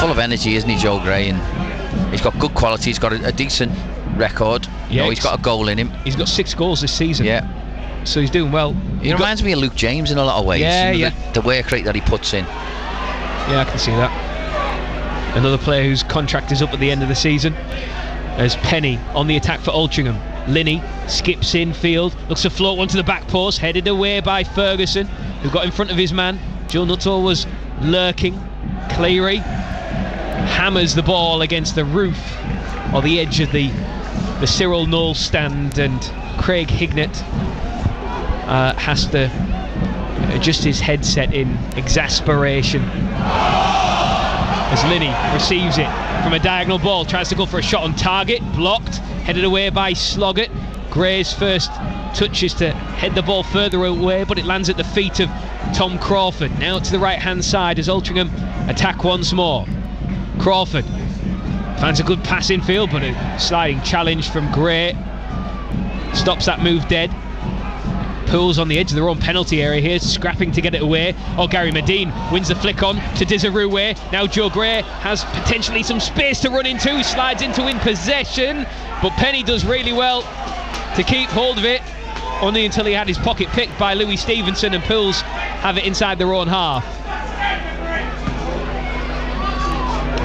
full of energy, isn't he, Joe Gray? And he's got good quality. He's got a decent record.
Yeah,
he's got a goal in him.
He's got 6 goals this season.
Yeah,
so he's doing well.
He reminds me of Luke James in a lot of ways.
Yeah.
The work rate that he puts in.
Yeah, I can see that. Another player whose contract is up at the end of the season. There's Penny on the attack for Altrincham. Linney skips infield, looks to float one to the back post, headed away by Ferguson, who got in front of his man. Joe Nuttall was lurking. Cleary hammers the ball against the roof or the edge of the Cyril Knoll stand, and Craig Hignett has to adjust his headset in exasperation as Linney receives it from a diagonal ball, tries to go for a shot on target, blocked, headed away by Sloggett. Gray's first touch is to head the ball further away, but it lands at the feet of Tom Crawford. Now to the right hand side as Altrincham attack once more. Crawford finds a good pass infield, but a sliding challenge from Gray stops that move dead. Pools on the edge of their own penalty area here, scrapping to get it away. Gary Medine wins the flick on to Dizaroué. Now Joe Gray has potentially some space to run into, slides into in possession, but Penny does really well to keep hold of it, only until he had his pocket picked by Louis Stevenson, and Pools have it inside their own half.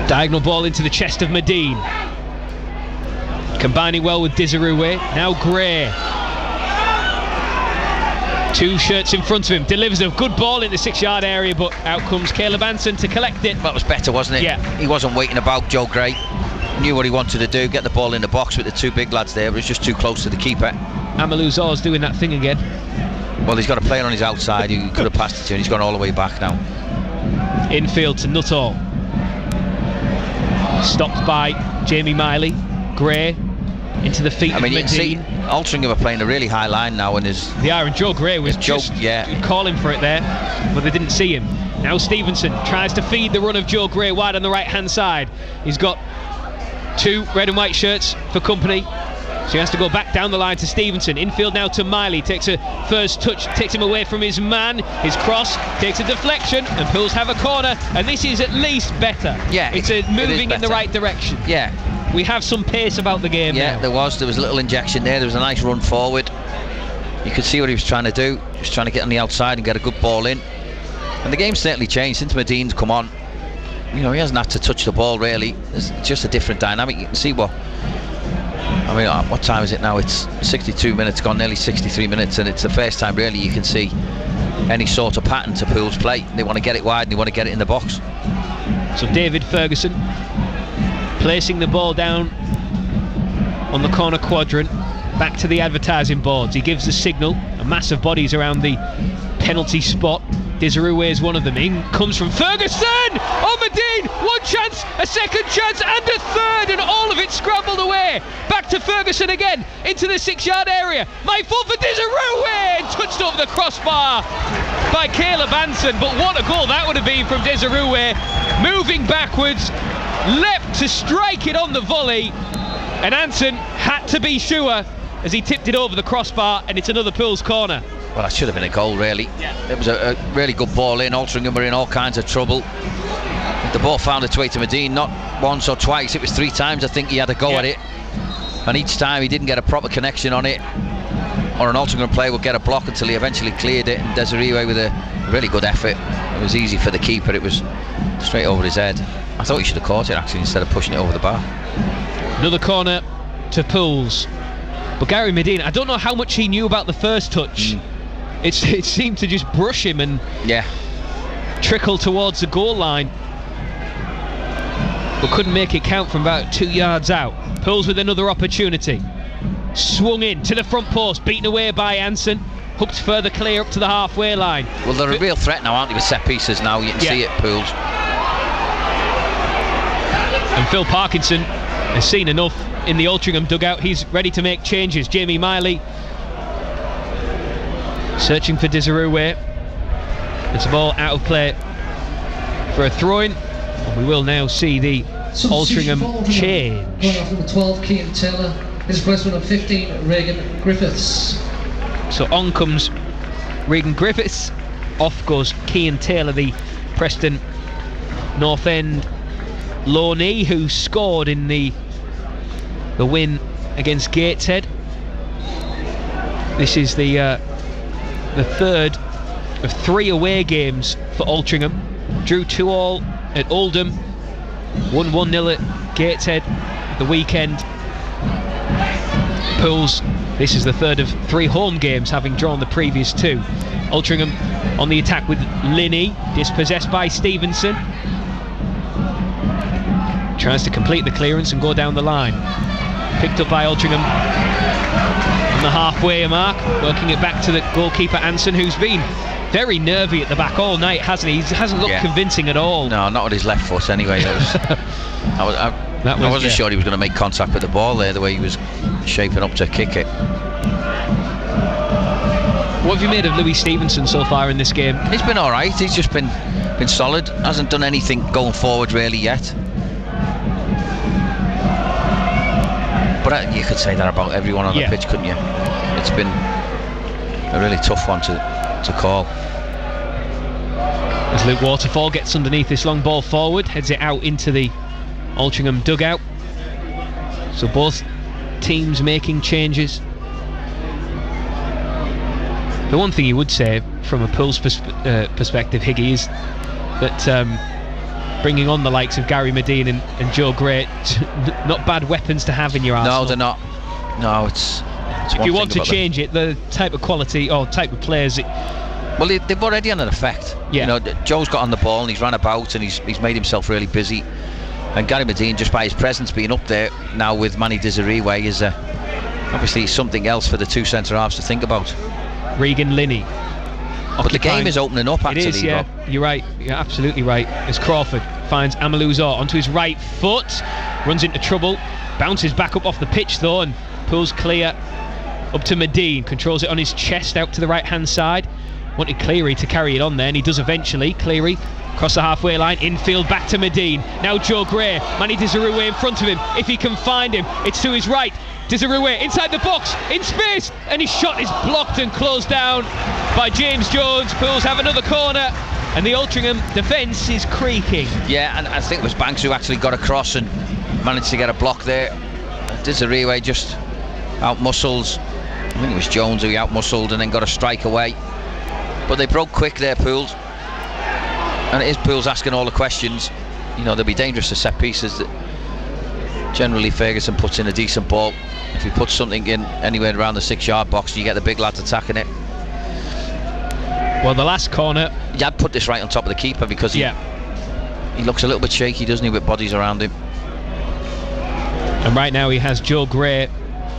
Diagonal ball into the chest of Medine, combining well with Dizaroué. Now Gray, 2 shirts in front of him, delivers a good ball in the 6-yard area, but out comes Caleb Anson to collect it.
That was better, wasn't it?
Yeah.
He wasn't waiting about, Joe Gray. Knew what he wanted to do, get the ball in the box with the 2 big lads there, but it's just too close to the keeper.
Amalou Zaw's doing that thing again.
Well, he's got a player on his outside who could have passed it to, and he's gone all the way back now.
Infield to Nuttall. Stopped by Jamie Miley. Gray into the feet of Medine. You can see
Altrincham are playing a really high line now, and
they are, and Joe Gray was just calling for it there, but they didn't see him. Now Stevenson tries to feed the run of Joe Gray wide on the right hand side. He's got 2 red and white shirts for company, so he has to go back down the line to Stevenson. Infield now to Miley, takes a first touch, takes him away from his man. His cross takes a deflection, and Pools have a corner, and this is at least better.
Yeah,
it's moving in the right direction.
Yeah,
we have some pace about the game now.
There was a little injection there was a nice run forward. You could see what he was trying to do. He was trying to get on the outside and get a good ball in, and the game's certainly changed since Medine's come on. He hasn't had to touch the ball really. It's just a different dynamic. You can see what time is it now? It's 62 minutes gone, nearly 63 minutes, and it's the first time really you can see any sort of pattern to Pools play. They want to get it wide and they want to get it in the box.
So David Ferguson placing the ball down on the corner quadrant, back to the advertising boards. He gives the signal, a mass of bodies around the penalty spot. Dizaroué is one of them. In comes from Ferguson! Medine! 1 chance, a second chance, and a third, and all of it scrambled away. Back to Ferguson again, into the 6-yard area. My fault for Dizaroué! Touched over the crossbar by Caleb Anson, but what a goal that would have been from Dizaroué. Moving backwards, leapt to strike it on the volley, and Anson had to be sure as he tipped it over the crossbar, and it's another Pools corner.
Well, that should have been a goal really. It was a really good ball in. Altrincham were in all kinds of trouble. The ball found its way to Medine, not once or twice, it was 3 times I think he had a go at it, and each time he didn't get a proper connection on it, or an Altrincham player would get a block until he eventually cleared it, and Dizaroué with a really good effort. It was easy for the keeper, it was straight over his head. I thought he should have caught it actually instead of pushing it over the bar.
Another corner to Pools, but Gary Medine, I don't know how much he knew about the first touch. It seemed to just brush him and trickle towards the goal line, but couldn't make it count from about 2 yards out. Pools with another opportunity. Swung in to the front post, beaten away by Anson. hooked further clear up to the halfway line.
Well, they're a real threat now, aren't they, with set pieces now? You can see it, Pools.
And Phil Parkinson has seen enough in the Altrincham dugout. He's ready to make changes. Jamie Miley searching for Desiree. It's a ball out of play for a throw-in. And we will now see the Altrincham change.
Going off number 12, Kean Taylor. His replacement of 15, Regan Griffiths.
So on comes Regan Griffiths. Off goes Kean Taylor, the Preston North End loanee, who scored in the win against Gateshead. This is the third of 3 away games for Altrincham. Drew 2-2 at Oldham, won 1-0 at Gateshead the weekend. Pools, this is the third of 3 home games, having drawn the previous 2. Altrincham on the attack with Linney, dispossessed by Stevenson. Tries to complete the clearance and go down the line. Picked up by Altrincham on the halfway mark, working it back to the goalkeeper Anson, who's been very nervy at the back all night, hasn't he? He hasn't looked convincing at all.
No, not with his left foot anyway. I wasn't sure he was going to make contact with the ball there, the way he was shaping up to kick it.
What have you made of Louis Stevenson so far in this game?
He's been alright, he's just been solid. Hasn't done anything going forward really yet. But you could say that about everyone on the pitch, couldn't you? It's been a really tough one to call.
As Luke Waterfall gets underneath this long ball forward, heads it out into the Altrincham dugout. So both teams making changes. The one thing you would say from a Pools perspective, Higgy, is that bringing on the likes of Gary Medine and Joe Gray, not bad weapons to have in your arsenal.
No, they're not. No, it's
if you want to change it, the type of quality or type of players.
Well, they've already had an effect.
Yeah.
You know, Joe's got on the ball and he's run about and he's made himself really busy. And Gary Medine, just by his presence being up there now with Manny Desiree, is obviously something else for the 2 centre halves to think about.
Regan Linney.
But the game is opening up, actually.
It is, yeah.
Rob.
You're right. You're absolutely right. As Crawford finds Amaluzor onto his right foot, runs into trouble, bounces back up off the pitch though, and pulls clear up to Medine. Controls it on his chest out to the right-hand side. Wanted Cleary to carry it on there, and he does eventually. Cleary across the halfway line, infield back to Medine. Now Joe Gray, Manny Desiree in front of him. If he can find him, it's to his right. Desiree inside the box, in space, and his shot is blocked and closed down by James Jones. Pools have another corner, and the Altrincham defence is creaking.
Yeah, and I think it was Banks who actually got across and managed to get a block there. Desiree just out-muscles. I think it was Jones who he out-muscled and then got a strike away. But they broke quick there, Pools. And it is Pools asking all the questions. You know, they'll be dangerous to set pieces. Generally, Ferguson puts in a decent ball. If he puts something in anywhere around the 6-yard box, you get the big lads attacking it.
Well, the last corner,
I'd put this right on top of the keeper because he looks a little bit shaky, doesn't he, with bodies around him.
And right now he has Joe Gray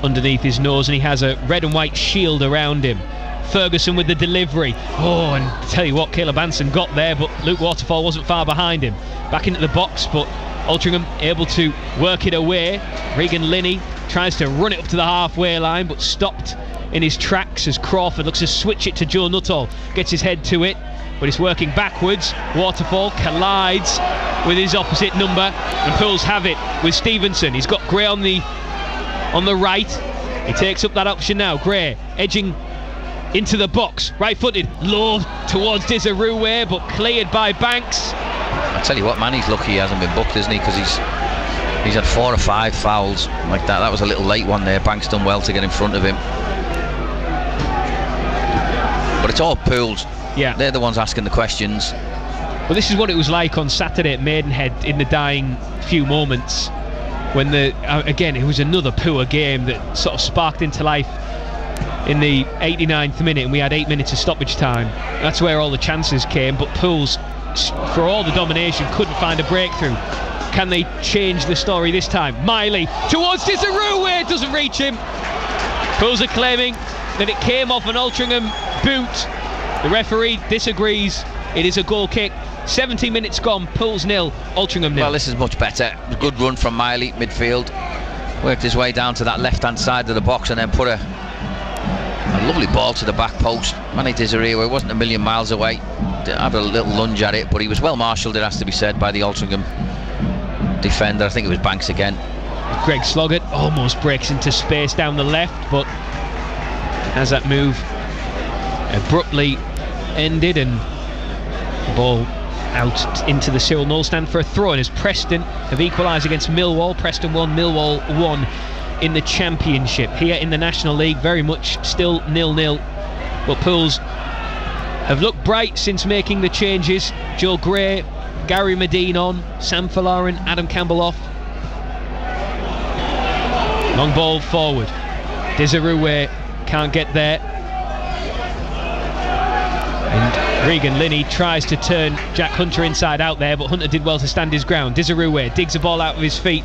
underneath his nose, and he has a red and white shield around him. Ferguson with the delivery. Oh, and I tell you what, Caleb Anson got there, but Luke Waterfall wasn't far behind him. Back into the box, but Altrincham able to work it away. Regan Linney tries to run it up to the halfway line, but stopped in his tracks as Crawford looks to switch it to Joe Nuttall. Gets his head to it, but it's working backwards. Waterfall collides with his opposite number, and Pools have it with Stevenson. He's got Gray on the right. He takes up that option now. Gray edging into the box, right-footed, low towards Desiree, but cleared by Banks.
I tell you what, man, he's lucky he hasn't been booked, isn't he? Because he's had 4 or 5 fouls like that. That was a little late one there. Banks done well to get in front of him. But it's all Pools.
Yeah,
they're the ones asking the questions.
Well, this is what it was like on Saturday at Maidenhead in the dying few moments, when again it was another poor game that sort of sparked into life in the 89th minute, and we had 8 minutes of stoppage time. That's where all the chances came, but Pools, for all the domination, couldn't find a breakthrough. Can they change the story this time? Miley towards Desiree, doesn't reach him. Pools are claiming that it came off an Altrincham boot. The referee disagrees. It is a goal kick. 70 minutes gone, Pools 0, Altrincham 0.
Well, this is much better. Good run from Miley, midfield. Worked his way down to that left-hand side of the box and then put a lovely ball to the back post. Manny Desiree wasn't a million miles away. Had a little lunge at it, but he was well marshalled, it has to be said, by the Altrincham defender. I think it was Banks again.
Greg Sloggett almost breaks into space down the left, but has that move abruptly ended, and the ball out into the Cyril Knoll stand for a throw-in as Preston have equalised against Millwall. Preston 1, Millwall 1 in the Championship. Here in the National League, very much still 0-0, but Pools have looked bright since making the changes. Joe Gray, Gary Medine on, Sam Falarin, Adam Campbell off. Long ball forward. Desiree can't get there. And Regan Linney tries to turn Jack Hunter inside out there, but Hunter did well to stand his ground. Desiree digs the ball out of his feet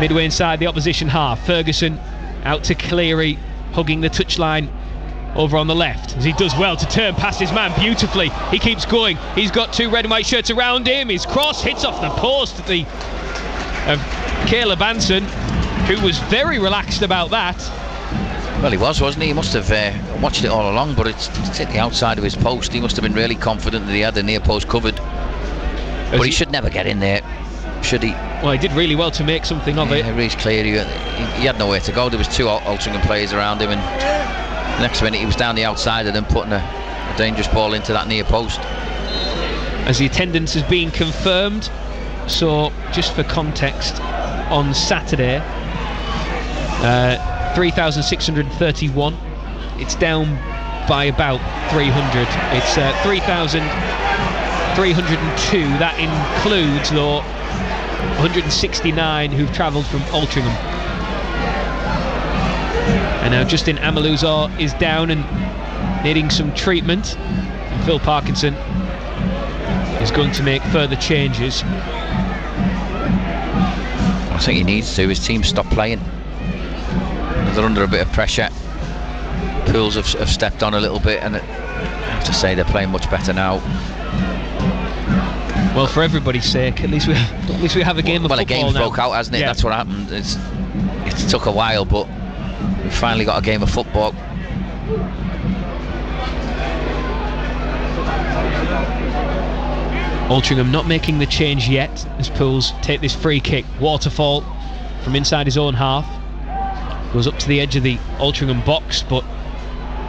midway inside the opposition half. Ferguson out to Cleary, hugging the touchline over on the left, as he does well to turn past his man beautifully. He keeps going. He's got two red and white shirts around him. His cross hits off the post of Caleb Anson, who was very relaxed about that.
Well, he was, wasn't he? He must have watched it all along, but it's hit the outside of his post. He must have been really confident that he had the near post covered. But he should never get in there, should he?
Well, he did really well to make something of it.
He reached clear. He had nowhere to go. There was two Altrincham players around him, and the next minute he was down the outside of them, putting a dangerous ball into that near post.
As the attendance has been confirmed, so just for context, on Saturday, 3,631. It's down by about 300. It's 3,302. That includes, though, 169 who've travelled from Altrincham. And now Justin Amaluzor is down and needing some treatment. And Phil Parkinson is going to make further changes.
I think he needs to. His team stopped playing. They're under a bit of pressure. Pools have stepped on a little bit, and I have to say they're playing much better now.
Well, for everybody's sake, at least we have a game of football now.
Well, a game broke out, hasn't it?
Yeah.
That's what happened. It took a while, but we finally got a game of football.
Altrincham not making the change yet as Pools take this free kick. Waterfall from inside his own half. Goes up to the edge of the Altrincham box, but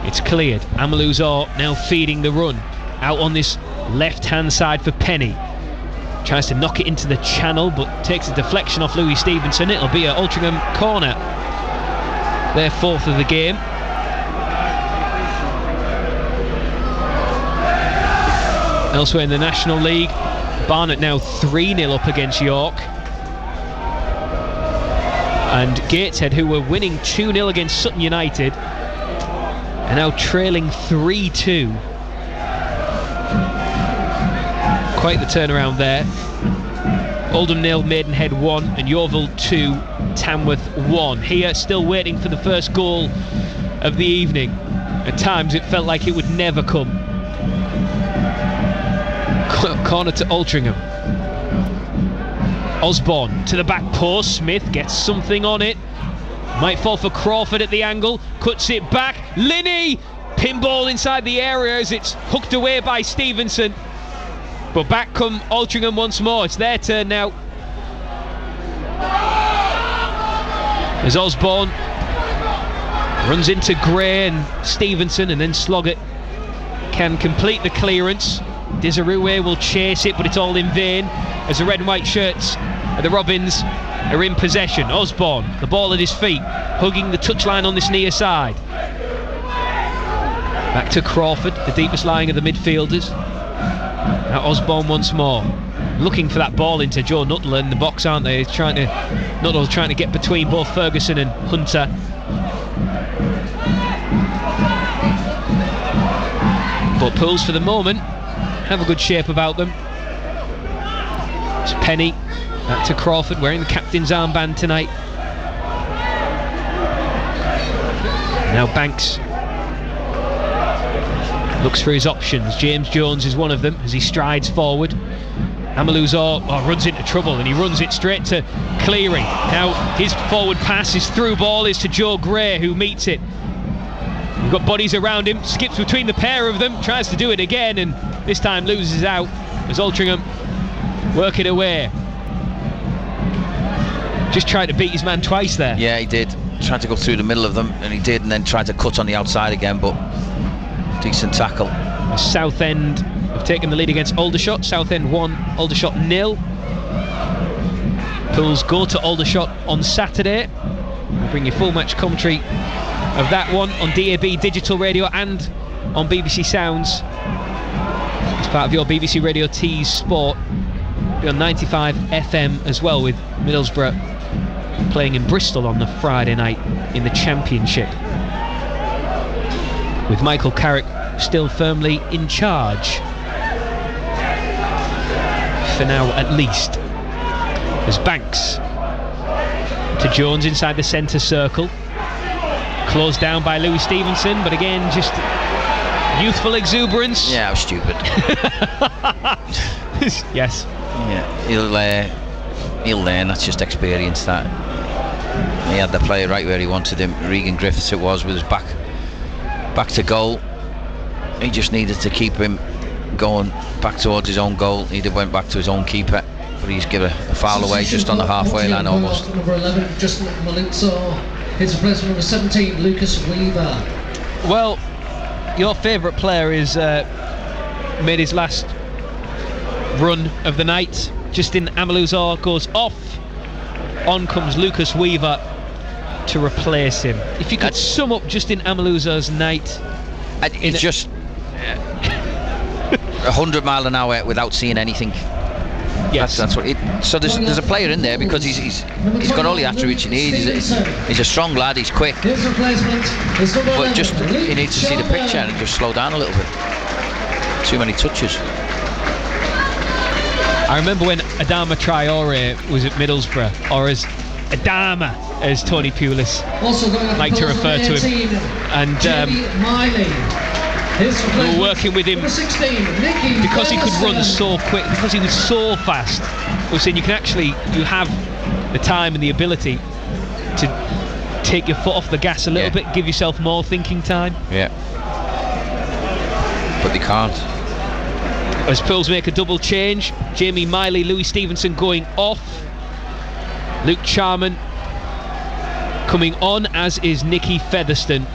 it's cleared. Amaluzor now feeding the run. Out on this left-hand side for Penny. Tries to knock it into the channel, but takes a deflection off Louis Stevenson. It'll be an Altrincham corner. Their fourth of the game. Elsewhere in the National League, Barnet now 3-0 up against York. And Gateshead, who were winning 2-0 against Sutton United, are now trailing 3-2. Quite the turnaround there. Oldham 0, Maidenhead 1, and Yeovil 2, Tamworth 1. Here, still waiting for the first goal of the evening. At times, it felt like it would never come. Corner to Altrincham. Osborne to the back post. Smith gets something on it. Might fall for Crawford at the angle. Cuts it back. Linney! Pinball inside the area as it's hooked away by Stevenson. But back come Altrincham once more. It's their turn now. As Osborne runs into Gray and Stevenson, and then Sloggett can complete the clearance. Desiree will chase it, but it's all in vain as the red and white shirts of the Robins are in possession. Osborne, the ball at his feet, hugging the touchline on this near side. Back to Crawford, the deepest lying of the midfielders. Now Osborne once more, looking for that ball into Joe Nuttall in the box, aren't they? Nuttall's trying to get between both Ferguson and Hunter. But Pools for the moment have a good shape about them. It's Penny, back to Crawford, wearing the captain's armband tonight. Now Banks looks for his options. James Jones is one of them as he strides forward. Amaluzor runs into trouble and he runs it straight to Cleary. Now his forward pass, his through ball is to Joe Gray, who meets it. We've got bodies around him, skips between the pair of them, tries to do it again, and this time loses out as Altrincham work it away. Just tried to beat his man twice there.
Yeah, he did. Tried to go through the middle of them, and he did, and then tried to cut on the outside again, but decent tackle.
Southend have taken the lead against Aldershot. Southend 1, Aldershot 0. Pools go to Aldershot on Saturday. We'll bring you full match commentary of that one on DAB Digital Radio and on BBC Sounds as part of your BBC Radio Tees Sport. Be on 95 FM as well, with Middlesbrough playing in Bristol on the Friday night in the Championship, with Michael Carrick still firmly in charge for now at least. There's Banks to Jones inside the centre circle, closed down by Louis Stevenson, but again just youthful exuberance.
Yeah, I was stupid.
Yes.
Yeah, he'll learn. That's just experience. That he had the player right where he wanted him. Regan Griffiths it was, with his back to goal. He just needed to keep him going back towards his own goal. He went back to his own keeper, but he's given a foul away just on the halfway line almost.
Number 11, Justin Malutso. His replacement, number 17, Lucas Weaver.
Well, your favourite player is made his last run of the night. Justin Amaluzor goes off. On comes Lucas Weaver to replace him. If you could sum up Justin Amaluzor's night,
it's just 100 mile an hour without seeing anything.
Yes,
that's what. So there's a player in there because he's got all the attributes you need. He's a strong lad. He's quick, but just he needs to see the picture and just slow down a little bit. Too many touches.
I remember when Adama Traore was at Middlesbrough, or as Adama, as Tony Pulis liked to refer to him, and we were working with him because he could run so quick, because he was so fast. We were saying you have the time and the ability to take your foot off the gas a little bit, give yourself more thinking time.
Yeah, but they can't.
As Pools make a double change, Jamie Miley, Louis Stevenson going off, Luke Charman coming on, as is Nicky Featherstone.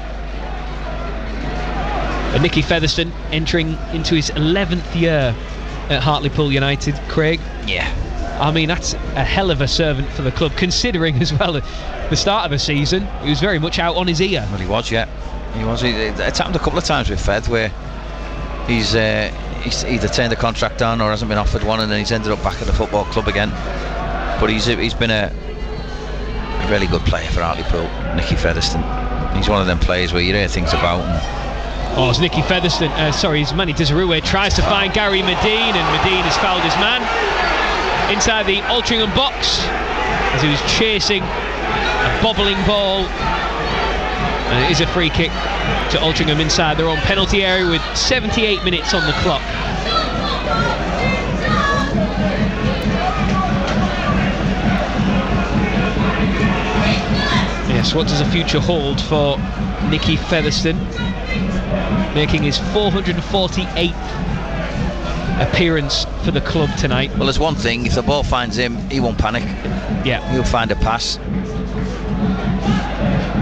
And Nicky Featherstone entering into his 11th year at Hartlepool United. Craig?
Yeah.
I mean, that's a hell of a servant for the club, considering as well at the start of the season he was very much out on his ear.
Well, he was, yeah. He was. It's happened a couple of times with Fed where he's either turned the contract down or hasn't been offered one, and then he's ended up back at the football club again. But he's been a really good player for Hartlepool, Nicky Featherstone. He's one of them players where you hear things about.
It's Nicky Featherstone, it's Manny Desirue, tries to find Gary Medine, and Medine has fouled his man inside the Altrincham box as he was chasing a bobbling ball. And it is a free kick to Altrincham inside their own penalty area with 78 minutes on the clock. Yes, what does the future hold for Nicky Featherstone, making his 448th appearance for the club tonight?
Well, there's one thing: if the ball finds him, he won't panic.
Yeah,
he'll find a pass.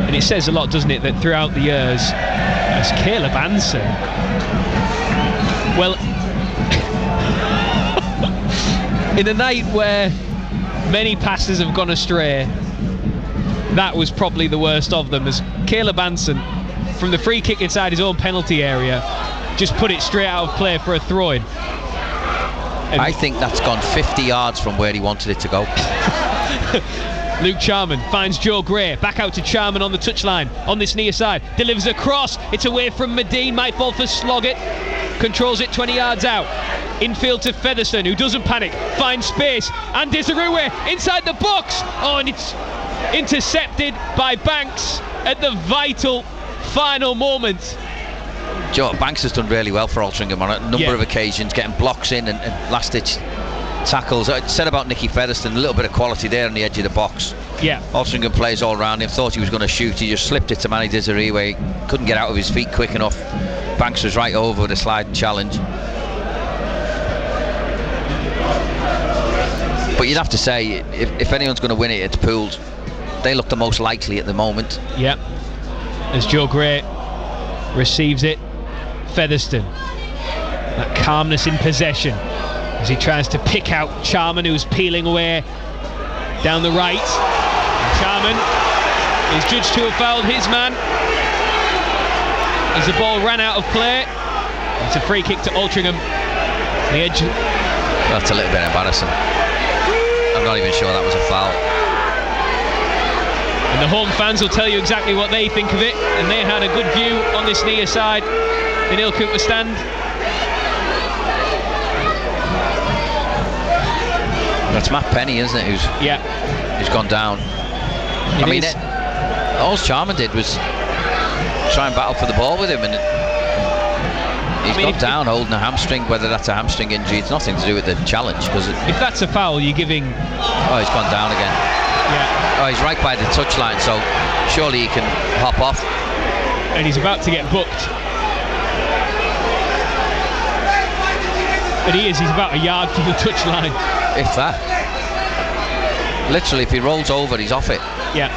And it says a lot, doesn't it, that throughout the years, as Caleb Anson, well, in a night where many passes have gone astray, that was probably the worst of them, as Caleb Anson, from the free kick inside his own penalty area, just put it straight out of play for a throw-in. And
I think that's gone 50 yards from where he wanted it to go.
Luke Charman finds Joe Gray, back out to Charman on the touchline, on this near side, delivers a cross, it's away from Medine, might fall for Sloggett, controls it 20 yards out, infield to Featherstone, who doesn't panic, finds space, and Desirue inside the box, and it's intercepted by Banks at the vital final moment.
Joe Banks has done really well for Altrincham on a number of occasions, getting blocks in and last-ditch tackles. I said about Nicky Featherstone, a little bit of quality there on the edge of the box.
Yeah.
Altrincham plays all round him, thought he was going to shoot, he just slipped it to Manny Desiree where he couldn't get out of his feet quick enough. Banks was right over with a sliding challenge. But you'd have to say, if anyone's going to win it, it's Pools. They look the most likely at the moment.
Yeah. As Joe Gray receives it, Featherstone, that calmness in possession as he tries to pick out Charman, who's peeling away down the right. Charman is judged to have fouled his man as the ball ran out of play. It's a free kick to Altrincham. The edge.
That's a little bit embarrassing. I'm not even sure that was a foul.
And the home fans will tell you exactly what they think of it, and they had a good view on this near side in Il Cooper stand.
That's Matt Penny, isn't it, who's gone down. All Charman did was try and battle for the ball with him, and he's gone down holding a hamstring. Whether that's a hamstring injury, it's nothing to do with the challenge. Because
if that's a foul, you're giving...
Oh, he's gone down again.
Yeah.
Oh, he's right by the touchline, so surely he can hop off.
And he's about to get booked. But he's about a yard from the touchline.
If that. Literally, if he rolls over, he's off it.
Yeah.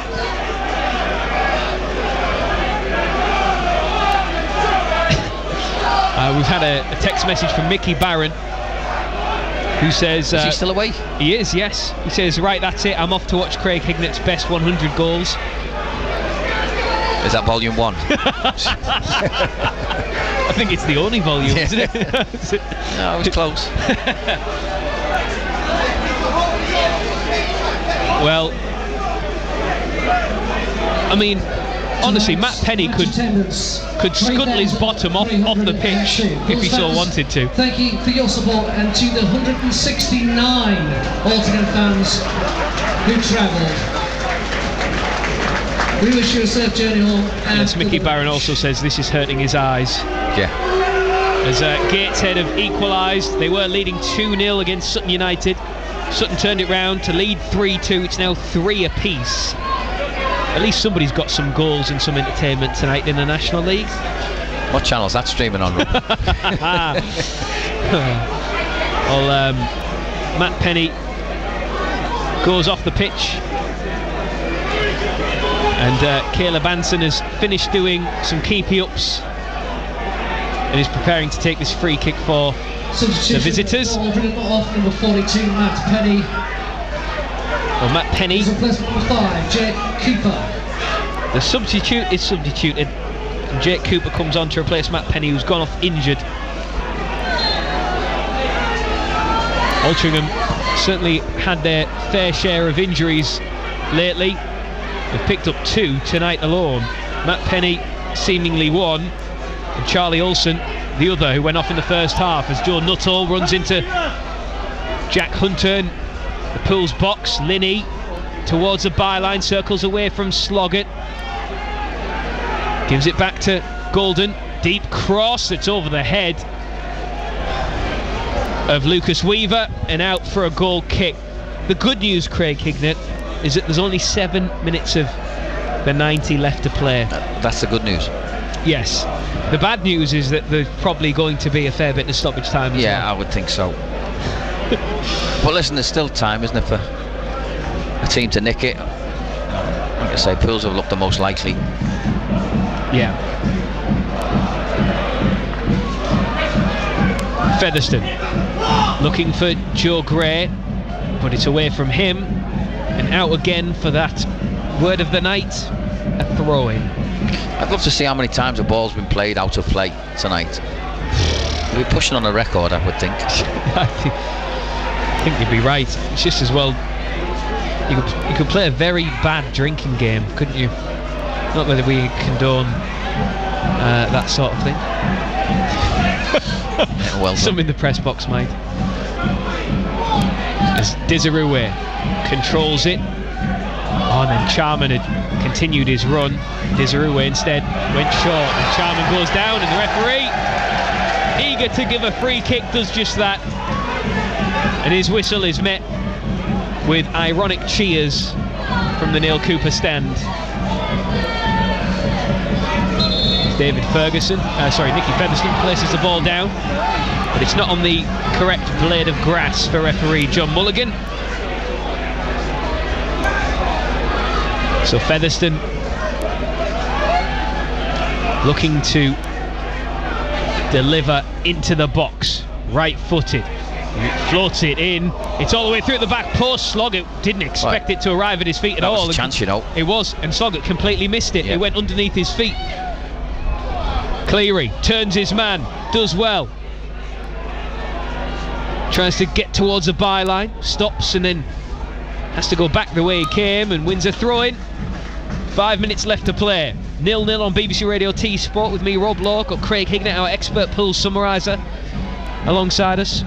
We've had a text message from Mickey Barron, who says...
Is he still away?
He is, yes. He says, right, that's it. I'm off to watch Craig Hignett's best 100 goals.
Is that volume 1?
I think it's the only volume, isn't it?
No, it was close.
Well, I mean, honestly, Matt Penny could scuttle his bottom off the pitch if he so wanted to.
Thank you for your support, and to the 169 Altrincham fans who travelled. We wish you a safe journey home.
Yes, Mickey Barron also says this is hurting his eyes.
Yeah.
As Gateshead have equalised, they were leading 2-0 against Sutton United. Sutton turned it round to lead 3-2. It's now 3 apiece. At least somebody's got some goals and some entertainment tonight in the National League.
What channel's that streaming on?
Well, Matt Penny goes off the pitch, and Caleb Anson has finished doing some keepy-ups and is preparing to take this free kick for the visitors.
Off number 42, Matt Penny.
Well, Matt Penny.
Number 5, Jake Cooper.
The substitute is substituted. And Jake Cooper comes on to replace Matt Penny, who's gone off injured. Altrincham certainly had their fair share of injuries lately. They've picked up 2 tonight alone. Matt Penny seemingly 1, and Charlie Olsen the other, who went off in the first half, as Joe Nuttall runs into Jack Hunter in the Pools box. Linney towards the byline, circles away from Sloggett, gives it back to Golden. Deep cross that's over the head of Lucas Weaver and out for a goal kick. The good news, Craig Hignett, is that there's only 7 minutes of the 90 left to play.
That's the good news.
Yes. The bad news is that there's probably going to be a fair bit of stoppage time as well.
I would think so. But listen, there's still time, isn't there, for a team to nick it? Like I say, Pools have looked the most likely.
Yeah. Featherstone looking for Joe Gray, but it's away from him and out again for that word of the night, a throw-in.
I'd love to see how many times a ball's been played out of play tonight. We're pushing on a record, I would think.
I think you'd be right. It's just as well you could play a very bad drinking game, couldn't you? Not whether we condone that sort of thing.
Well,
some in the press box might. As Desiree controls it, Oh, and then Charman had continued his run. Desirue instead went short, and Charman goes down, and the referee, eager to give a free kick, does just that. And his whistle is met with ironic cheers from the Neil Cooper stand. Nicky Featherstone places the ball down, but it's not on the correct blade of grass for referee John Mulligan. So Featherstone looking to deliver into the box, right-footed. Floats it in. It's all the way through the back post. Sloggett didn't expect it to arrive at his feet at all.
That was a chance, you know.
It was, and Sloggett completely missed it. It went underneath his feet. Cleary turns his man, does well. Tries to get towards the byline, stops, and then has to go back the way he came and wins a throw-in. 5 minutes left to play. 0-0 on BBC Radio T Sport with me, Rob Law. Got Craig Hignett, our expert pool summariser, alongside us.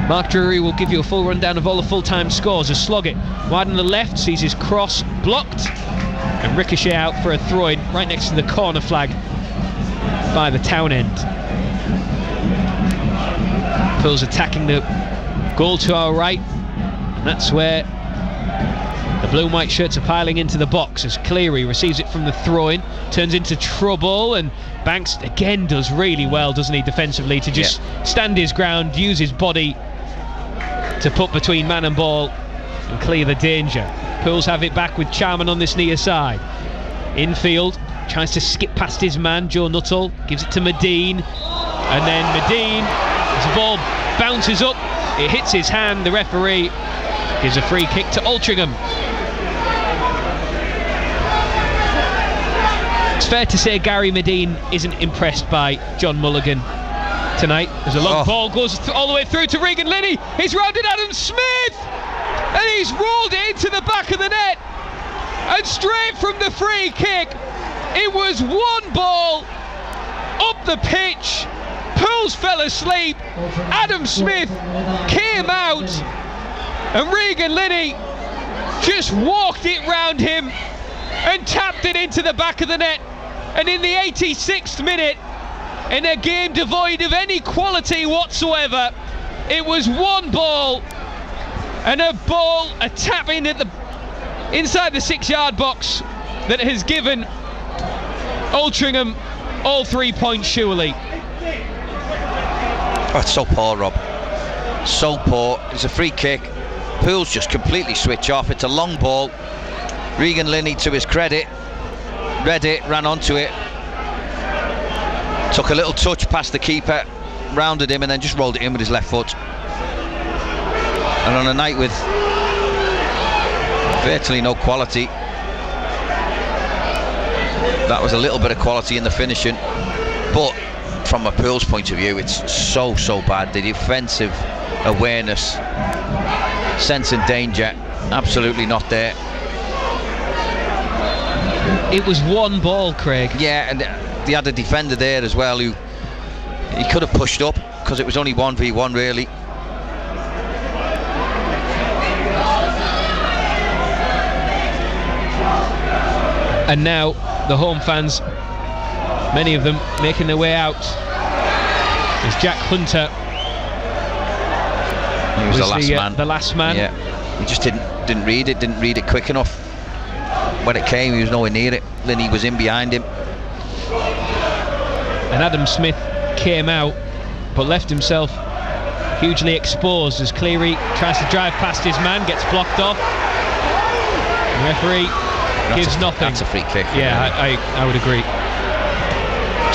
Mark Drury will give you a full rundown of all the full-time scores as Sloggett wide on the left sees his cross blocked and ricochet out for a throw-in right next to the corner flag by the town end. Pools attacking the goal to our right, and that's where the blue and white shirts are piling into the box as Cleary receives it from the throw-in, turns into trouble, and Banks again does really well, doesn't he, defensively, to just stand his ground, use his body to put between man and ball and clear the danger. Pools have it back with Charman on this near side. Infield, tries to skip past his man, Joe Nuttall, gives it to Medine, and then Medine, as the ball bounces up, it hits his hand, the referee gives a free kick to Altrincham. It's fair to say Gary Medine isn't impressed by John Mulligan tonight. There's a long ball, goes all the way through to Regan Linney. He's rounded Adam Smith, and he's rolled it into the back of the net, and straight from the free kick, it was one ball up the pitch. Pools fell asleep. Adam Smith came out, and Regan Linney just walked it round him and tapped it into the back of the net. And in the 86th minute, in a game devoid of any quality whatsoever, it was one ball, and a tap in at the inside the 6-yard box that has given Altrincham all 3 points surely.
Oh, it's so poor, Rob. So poor. It's a free kick. Pools just completely switch off. It's a long ball. Regan Linney, to his credit, read it, ran onto it, took a little touch past the keeper, rounded him, and then just rolled it in with his left foot. And on a night with virtually no quality, that was a little bit of quality in the finishing. But from a Pools point of view, it's so bad. The defensive awareness, sense of danger, absolutely not there.
It was one ball, Craig.
Yeah, and they had a defender there as well who he could have pushed up, because it was only 1v1 really.
And now the home fans, many of them making their way out, as Jack Hunter
was the last man.
Yeah,
he just didn't read it quick enough. When it came, he was nowhere near it. Linney was in behind him,
and Adam Smith came out but left himself hugely exposed as Cleary tries to drive past his man, gets blocked off. The referee gives nothing.
That's a free kick.
Yeah, I would agree.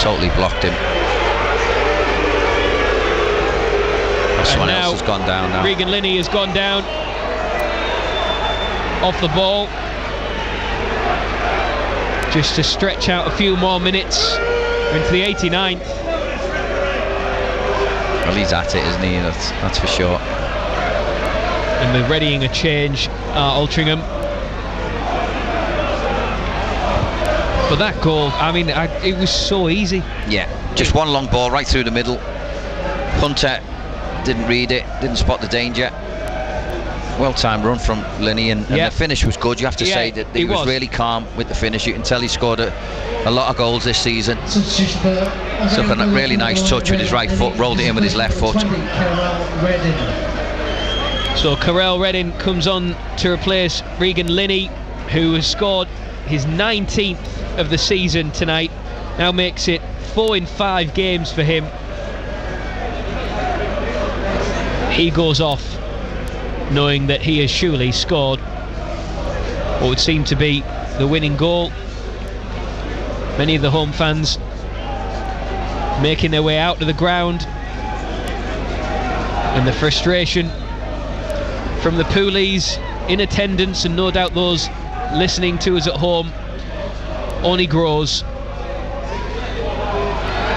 Totally blocked him. Someone else has gone down now.
Regan Linney has gone down off the ball, just to stretch out a few more minutes into the 89th.
Well, he's at it, isn't he? That's for sure.
And they're readying a change, Altrincham. But that goal, I mean, it was so easy.
Yeah, just one long ball right through the middle. Hunter didn't read it, didn't spot the danger. well-timed run from Linney, and the finish was good. You have to say that he was really calm with the finish. You can tell he scored a lot of goals this season. Took a really nice touch with his right foot, rolled it in with his left foot.
So Carell Redding comes on to replace Regan Linney, who has scored his 19th of the season tonight. Now makes it 4 in 5 games for him. He goes off knowing that he has surely scored what would seem to be the winning goal. Many of the home fans making their way out to the ground, and the frustration from the Poolies in attendance, and no doubt those listening to us at home, only grows.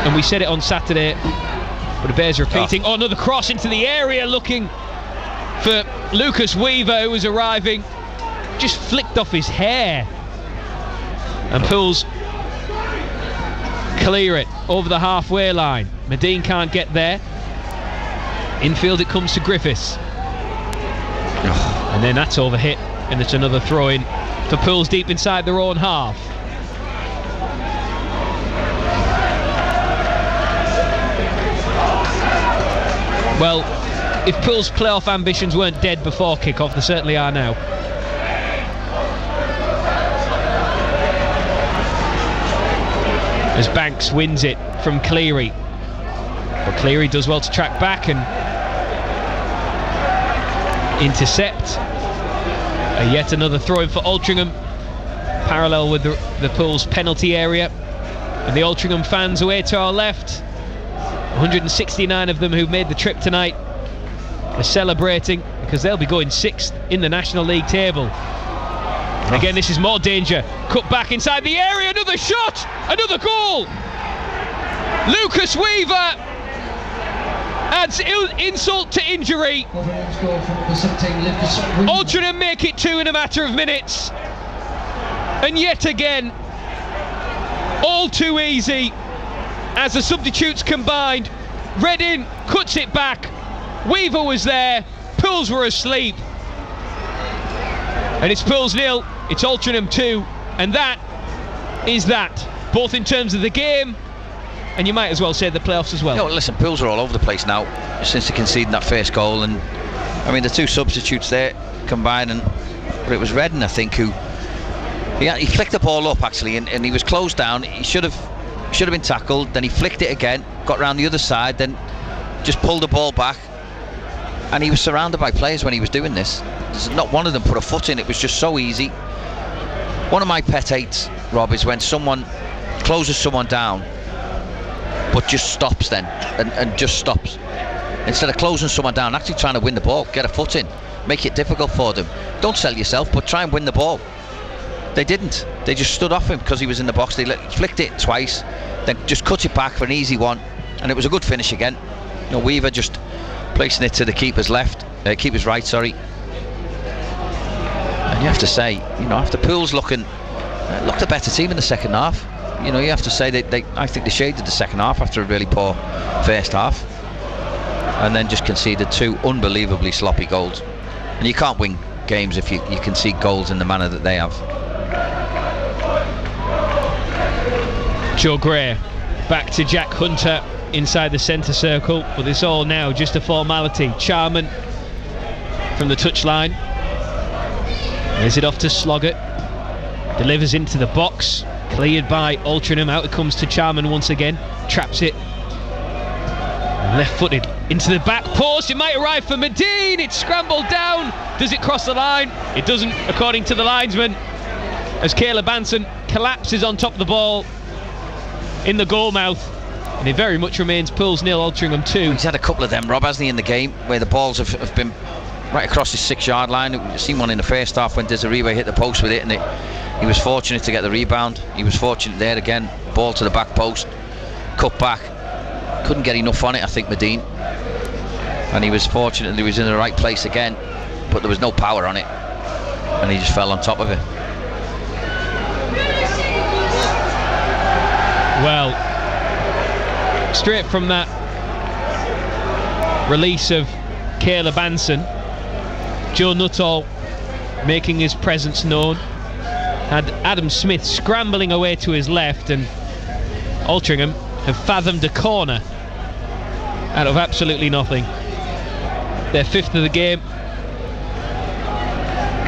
And we said it on Saturday, but it bears repeating. Oh, another cross into the area, looking for Lucas Weaver, who was arriving. Just flicked off his hair, and Pools clear it over the halfway line. Medine can't get there. Infield it comes to Griffiths, and then that's overhit, and it's another throw in for Pools deep inside their own half. Well, if Pools' playoff ambitions weren't dead before kick-off, they certainly are now. As Banks wins it from Cleary, but Cleary does well to track back and intercept. Yet another throw-in for Altrincham, parallel with the Pools' penalty area. And the Altrincham fans away to our left, 169 of them who made the trip tonight, are celebrating because they'll be going 6th in the National League table. And again, this is more danger. Cut back inside the area, another shot, another goal. Lucas Weaver adds insult to injury. Altrincham make it 2 in a matter of minutes. And yet again, all too easy as the substitutes combined. Redding cuts it back. Weaver was there. Pools were asleep. And it's Pools 0, it's Altrincham 2, and that is that, both in terms of the game, and you might as well say the playoffs as well.
No, listen, Pools are all over the place now since they conceded that first goal, and I mean the two substitutes there combining, but it was Redding, I think, who he flicked the ball up actually, and he was closed down. He should have been tackled. Then he flicked it again, got round the other side, then just pulled the ball back. And he was surrounded by players when he was doing this. Not one of them put a foot in. It was just so easy. One of my pet hates, Rob, is when someone closes someone down but just stops then, and just stops. Instead of closing someone down, actually trying to win the ball, get a foot in, make it difficult for them. Don't sell yourself, but try and win the ball. They didn't. They just stood off him because he was in the box. They flicked it twice, then just cut it back for an easy one, and it was a good finish again. You know, Weaver just placing it to the keeper's keeper's right, sorry. And you have to say, you know, after Pools looked a better team in the second half. You know, you have to say I think they shaded the second half after a really poor first half, and then just conceded 2 unbelievably sloppy goals. And you can't win games if you concede goals in the manner that they have.
Joe Gray back to Jack Hunter inside the centre circle, but it's all now just a formality. Charman from the touchline, is it off to Sloggett, delivers into the box, cleared by Altrincham. Out it comes to Charman once again, traps it left footed into the back post. It might arrive for Medine. It's scrambled down. Does it cross the line? It doesn't, according to the linesman, as Caleb Anson collapses on top of the ball in the goal mouth. And it very much remains Pools 0, Altrincham 2.
He's had a couple of them, Rob, hasn't he, in the game, where the balls have been right across his 6-yard line. We've seen one in the first half when Desiree hit the post with it, and he was fortunate to get the rebound. He was fortunate there again. Ball to the back post, cut back. Couldn't get enough on it, I think, Medine. And he was fortunate that he was in the right place again, but there was no power on it, and he just fell on top of it.
Well, straight from that release of Caleb Anson, Joe Nuttall making his presence known. Had Adam Smith scrambling away to his left, and Altrincham have fathomed a corner out of absolutely nothing. Their 5th of the game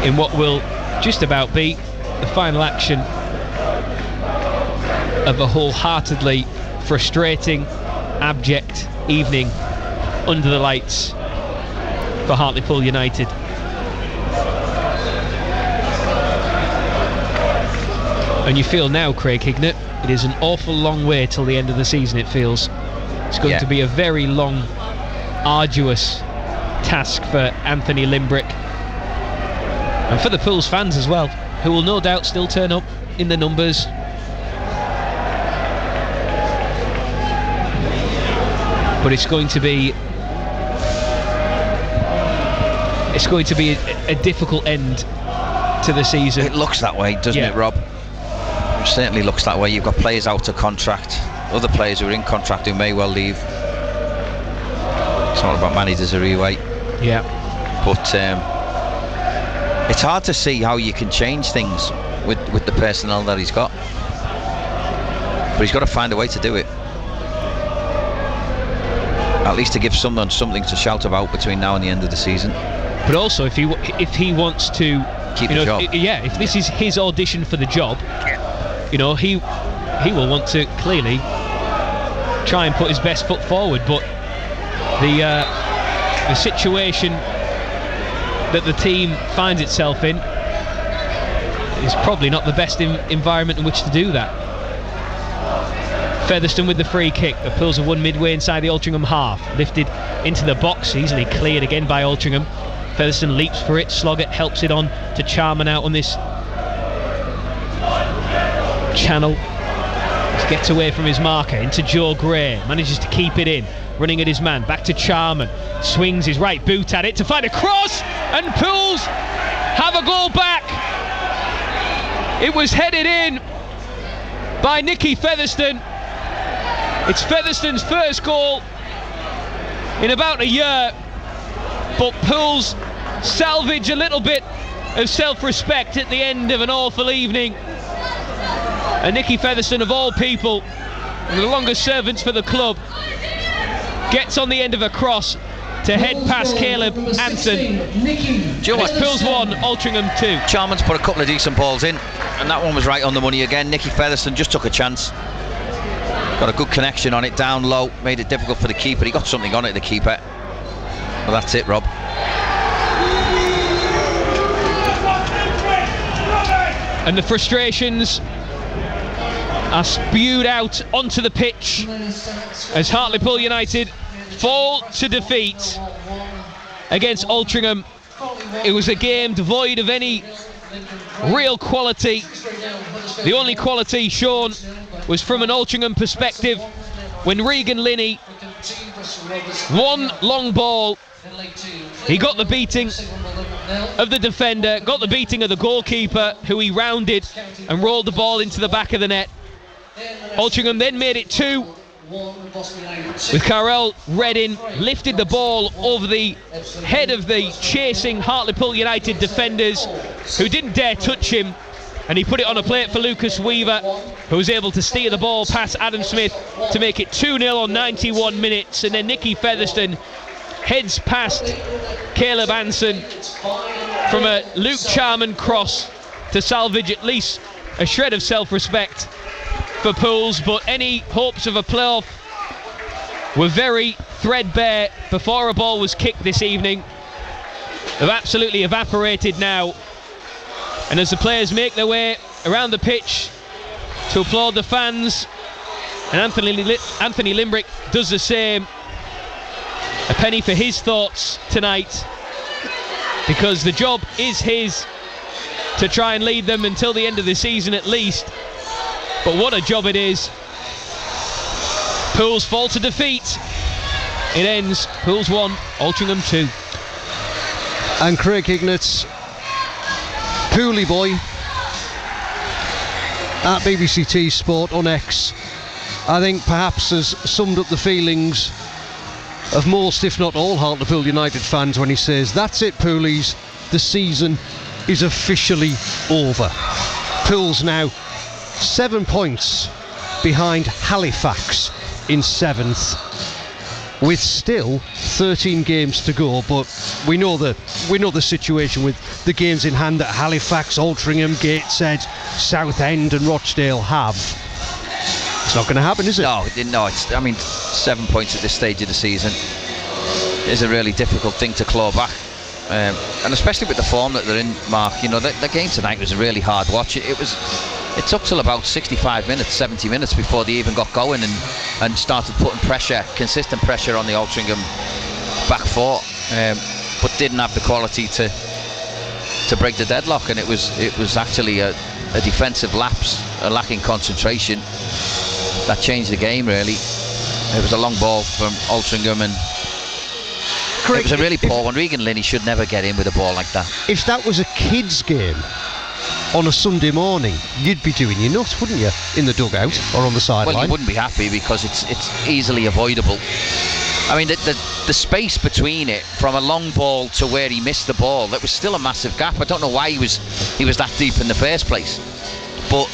in what will just about be the final action of a wholeheartedly frustrating, abject evening under the lights for Hartlepool United. And you feel now, Craig Hignett, it is an awful long way till the end of the season, it feels. It's going to be a very long, arduous task for Anthony Limbrick. And for the Pools fans as well, who will no doubt still turn up in the numbers. But it's going to be a difficult end to the season.
It looks that way, doesn't it, Rob? It certainly looks that way. You've got players out of contract, other players who are in contract who may well leave. It's not about Manny Desiree.
Yeah.
But it's hard to see how you can change things with the personnel that he's got. But he's got to find a way to do it. At least to give someone something to shout about between now and the end of the season.
But also, if he wants to
keep the job,
if this is his audition for the job, he will want to clearly try and put his best foot forward. But the situation that the team finds itself in is probably not the best environment in which to do that. Featherstone with the free kick. The Pools have won midway inside the Altrincham half. Lifted into the box, easily cleared again by Altrincham. Featherstone leaps for it. Sloggett helps it on to Charman out on this channel. Gets away from his marker into Joe Gray. Manages to keep it in. Running at his man. Back to Charman. Swings his right boot at it to find a cross. And Pools have a goal back. It was headed in by Nicky Featherstone. It's Featherstone's first goal in about a year, but Pools salvage a little bit of self-respect at the end of an awful evening. And Nicky Featherstone, of all people, and the longest servants for the club, gets on the end of a cross to head past Caleb Anson. It's Pools 1, Altrincham 2.
Charman's put a couple of decent balls in, and that one was right on the money again. Nicky Featherstone just took a chance. Got a good connection on it, down low, made it difficult for the keeper. He got something on it, the keeper. Well, that's it, Rob.
And the frustrations are spewed out onto the pitch as Hartlepool United fall to defeat against Altrincham. It was a game devoid of any real quality. The only quality shown was from an Altrincham perspective when Regan Linney, one long ball, he got the beating of the defender, got the beating of the goalkeeper, who he rounded and rolled the ball into the back of the net. Altrincham then made it 2 with Carell Reddin, lifted the ball over the head of the chasing Hartlepool United defenders, who didn't dare touch him, and he put it on a plate for Lucas Weaver, who was able to steer the ball past Adam Smith to make it 2-0 on 91 minutes. And then Nicky Featherstone heads past Caleb Anson from a Luke Charman cross to salvage at least a shred of self-respect for Pools. But any hopes of a playoff were very threadbare before a ball was kicked this evening. They've absolutely evaporated now. And as the players make their way around the pitch to applaud the fans, and Anthony Limbrick does the same, a penny for his thoughts tonight, because the job is his to try and lead them until the end of the season at least. But what a job it is. Pools fall to defeat. It ends Pools 1, Altrincham 2.
And Craig Hignett, Poolie Boy at BBCT Sport on X, I think perhaps has summed up the feelings of most, if not all, Hartlepool United fans when he says, "That's it, Poolies, the season is officially over. Pool's now 7 points behind Halifax in 7th, with still 13 games to go, but we know the situation with the games in hand that Halifax, Altrincham, Gateshead, Southend and Rochdale have. It's not going to happen, is it?
No. I mean, 7 points at this stage of the season is a really difficult thing to claw back, and especially with the form that they're in, Mark. You know, the game tonight was a really hard watch. It took till about 65 minutes, 70 minutes before they even got going and started putting consistent pressure on the Altrincham back four, but didn't have the quality to break the deadlock. And it was actually a defensive lapse, a lacking concentration that changed the game, really. It was a long ball from Altrincham, and Craig, it was a really poor one. Regan Linney should never get in with a ball like that.
If that was a kids' game on a Sunday morning, you'd be doing your nuts, wouldn't you, in the dugout or on the sideline?
Well, you wouldn't be happy because it's easily avoidable. I mean, the space between it, from a long ball to where he missed the ball, that was still a massive gap. I don't know why he was that deep in the first place. But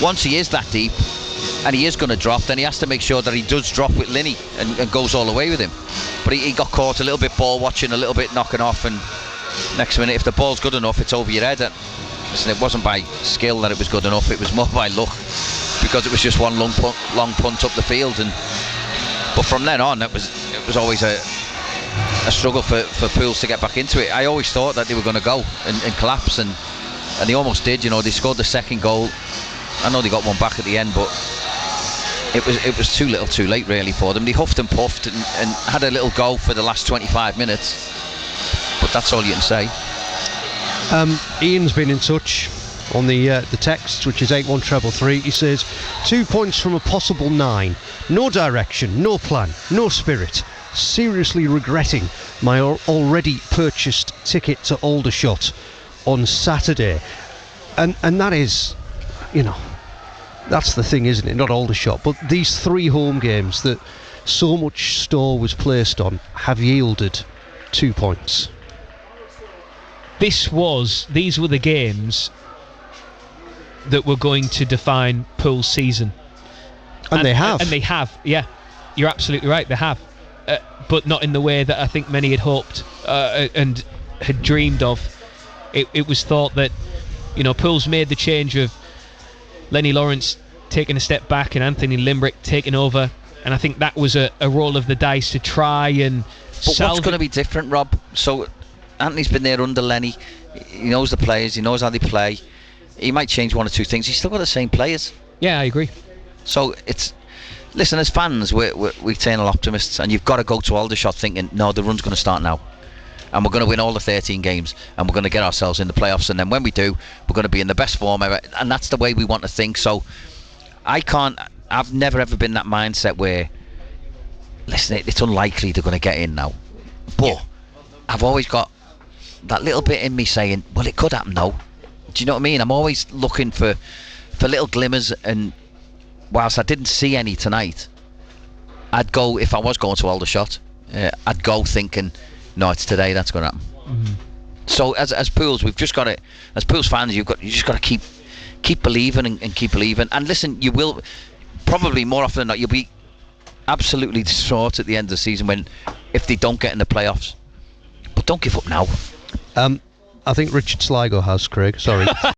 once he is that deep, and he is going to drop, then he has to make sure that he does drop with Linney and goes all the way with him. But he got caught a little bit ball watching, a little bit knocking off, and next minute, if the ball's good enough, it's over your head. And listen, it wasn't by skill that it was good enough, it was more by luck, because it was just one long punt up the field. But from then on, it was always a struggle for Pools to get back into it. I always thought that they were going to go and collapse, and they almost did. You know, they scored the second goal. I know they got one back at the end, but it was too little too late, really, for them. They huffed and puffed and had a little go for the last 25 minutes, but that's all you can say.
Ian's been in touch on the text, which is 81333. He says 2 points from a possible 9. No direction, no plan, no spirit. Seriously regretting my already purchased ticket to Aldershot on Saturday. And that is, you know, that's the thing, isn't it? Not Aldershot, but these 3 home games that so much store was placed on have yielded 2 points.
These were the games that were going to define Pool's season.
And they have.
And they have, yeah. You're absolutely right, they have. But not in the way that I think many had hoped and had dreamed of. It was thought that, you know, Pool's made the change of Lenny Lawrence taking a step back and Anthony Limbrick taking over, and I think that was a roll of the dice to try and
But what's going to be different, Rob? So Anthony's been there under Lenny. He knows the players, he knows how they play. He might change one or two things. He's still got the same players.
Yeah, I agree.
So listen, as fans, we're eternal optimists, and you've got to go to Aldershot thinking, no, the run's going to start now, and we're going to win all the 13 games, and we're going to get ourselves in the playoffs, and then when we do, we're going to be in the best form ever, and that's the way we want to think. So I've never ever been that mindset where, listen, it's unlikely they're going to get in now, but I've always got that little bit in me saying, well, it could happen though. Do you know what I mean? I'm always looking for little glimmers, and whilst I didn't see any tonight, I'd go, if I was going to Aldershot, I'd go thinking, no, it's today that's going to happen. Mm-hmm. So as Pools, we've just got to, as Pools fans, you just got to keep believing and keep believing. And listen, you will probably more often than not, you'll be absolutely distraught at the end of the season if they don't get in the playoffs. But don't give up now.
I think Richard Sligo has, Craig. Sorry.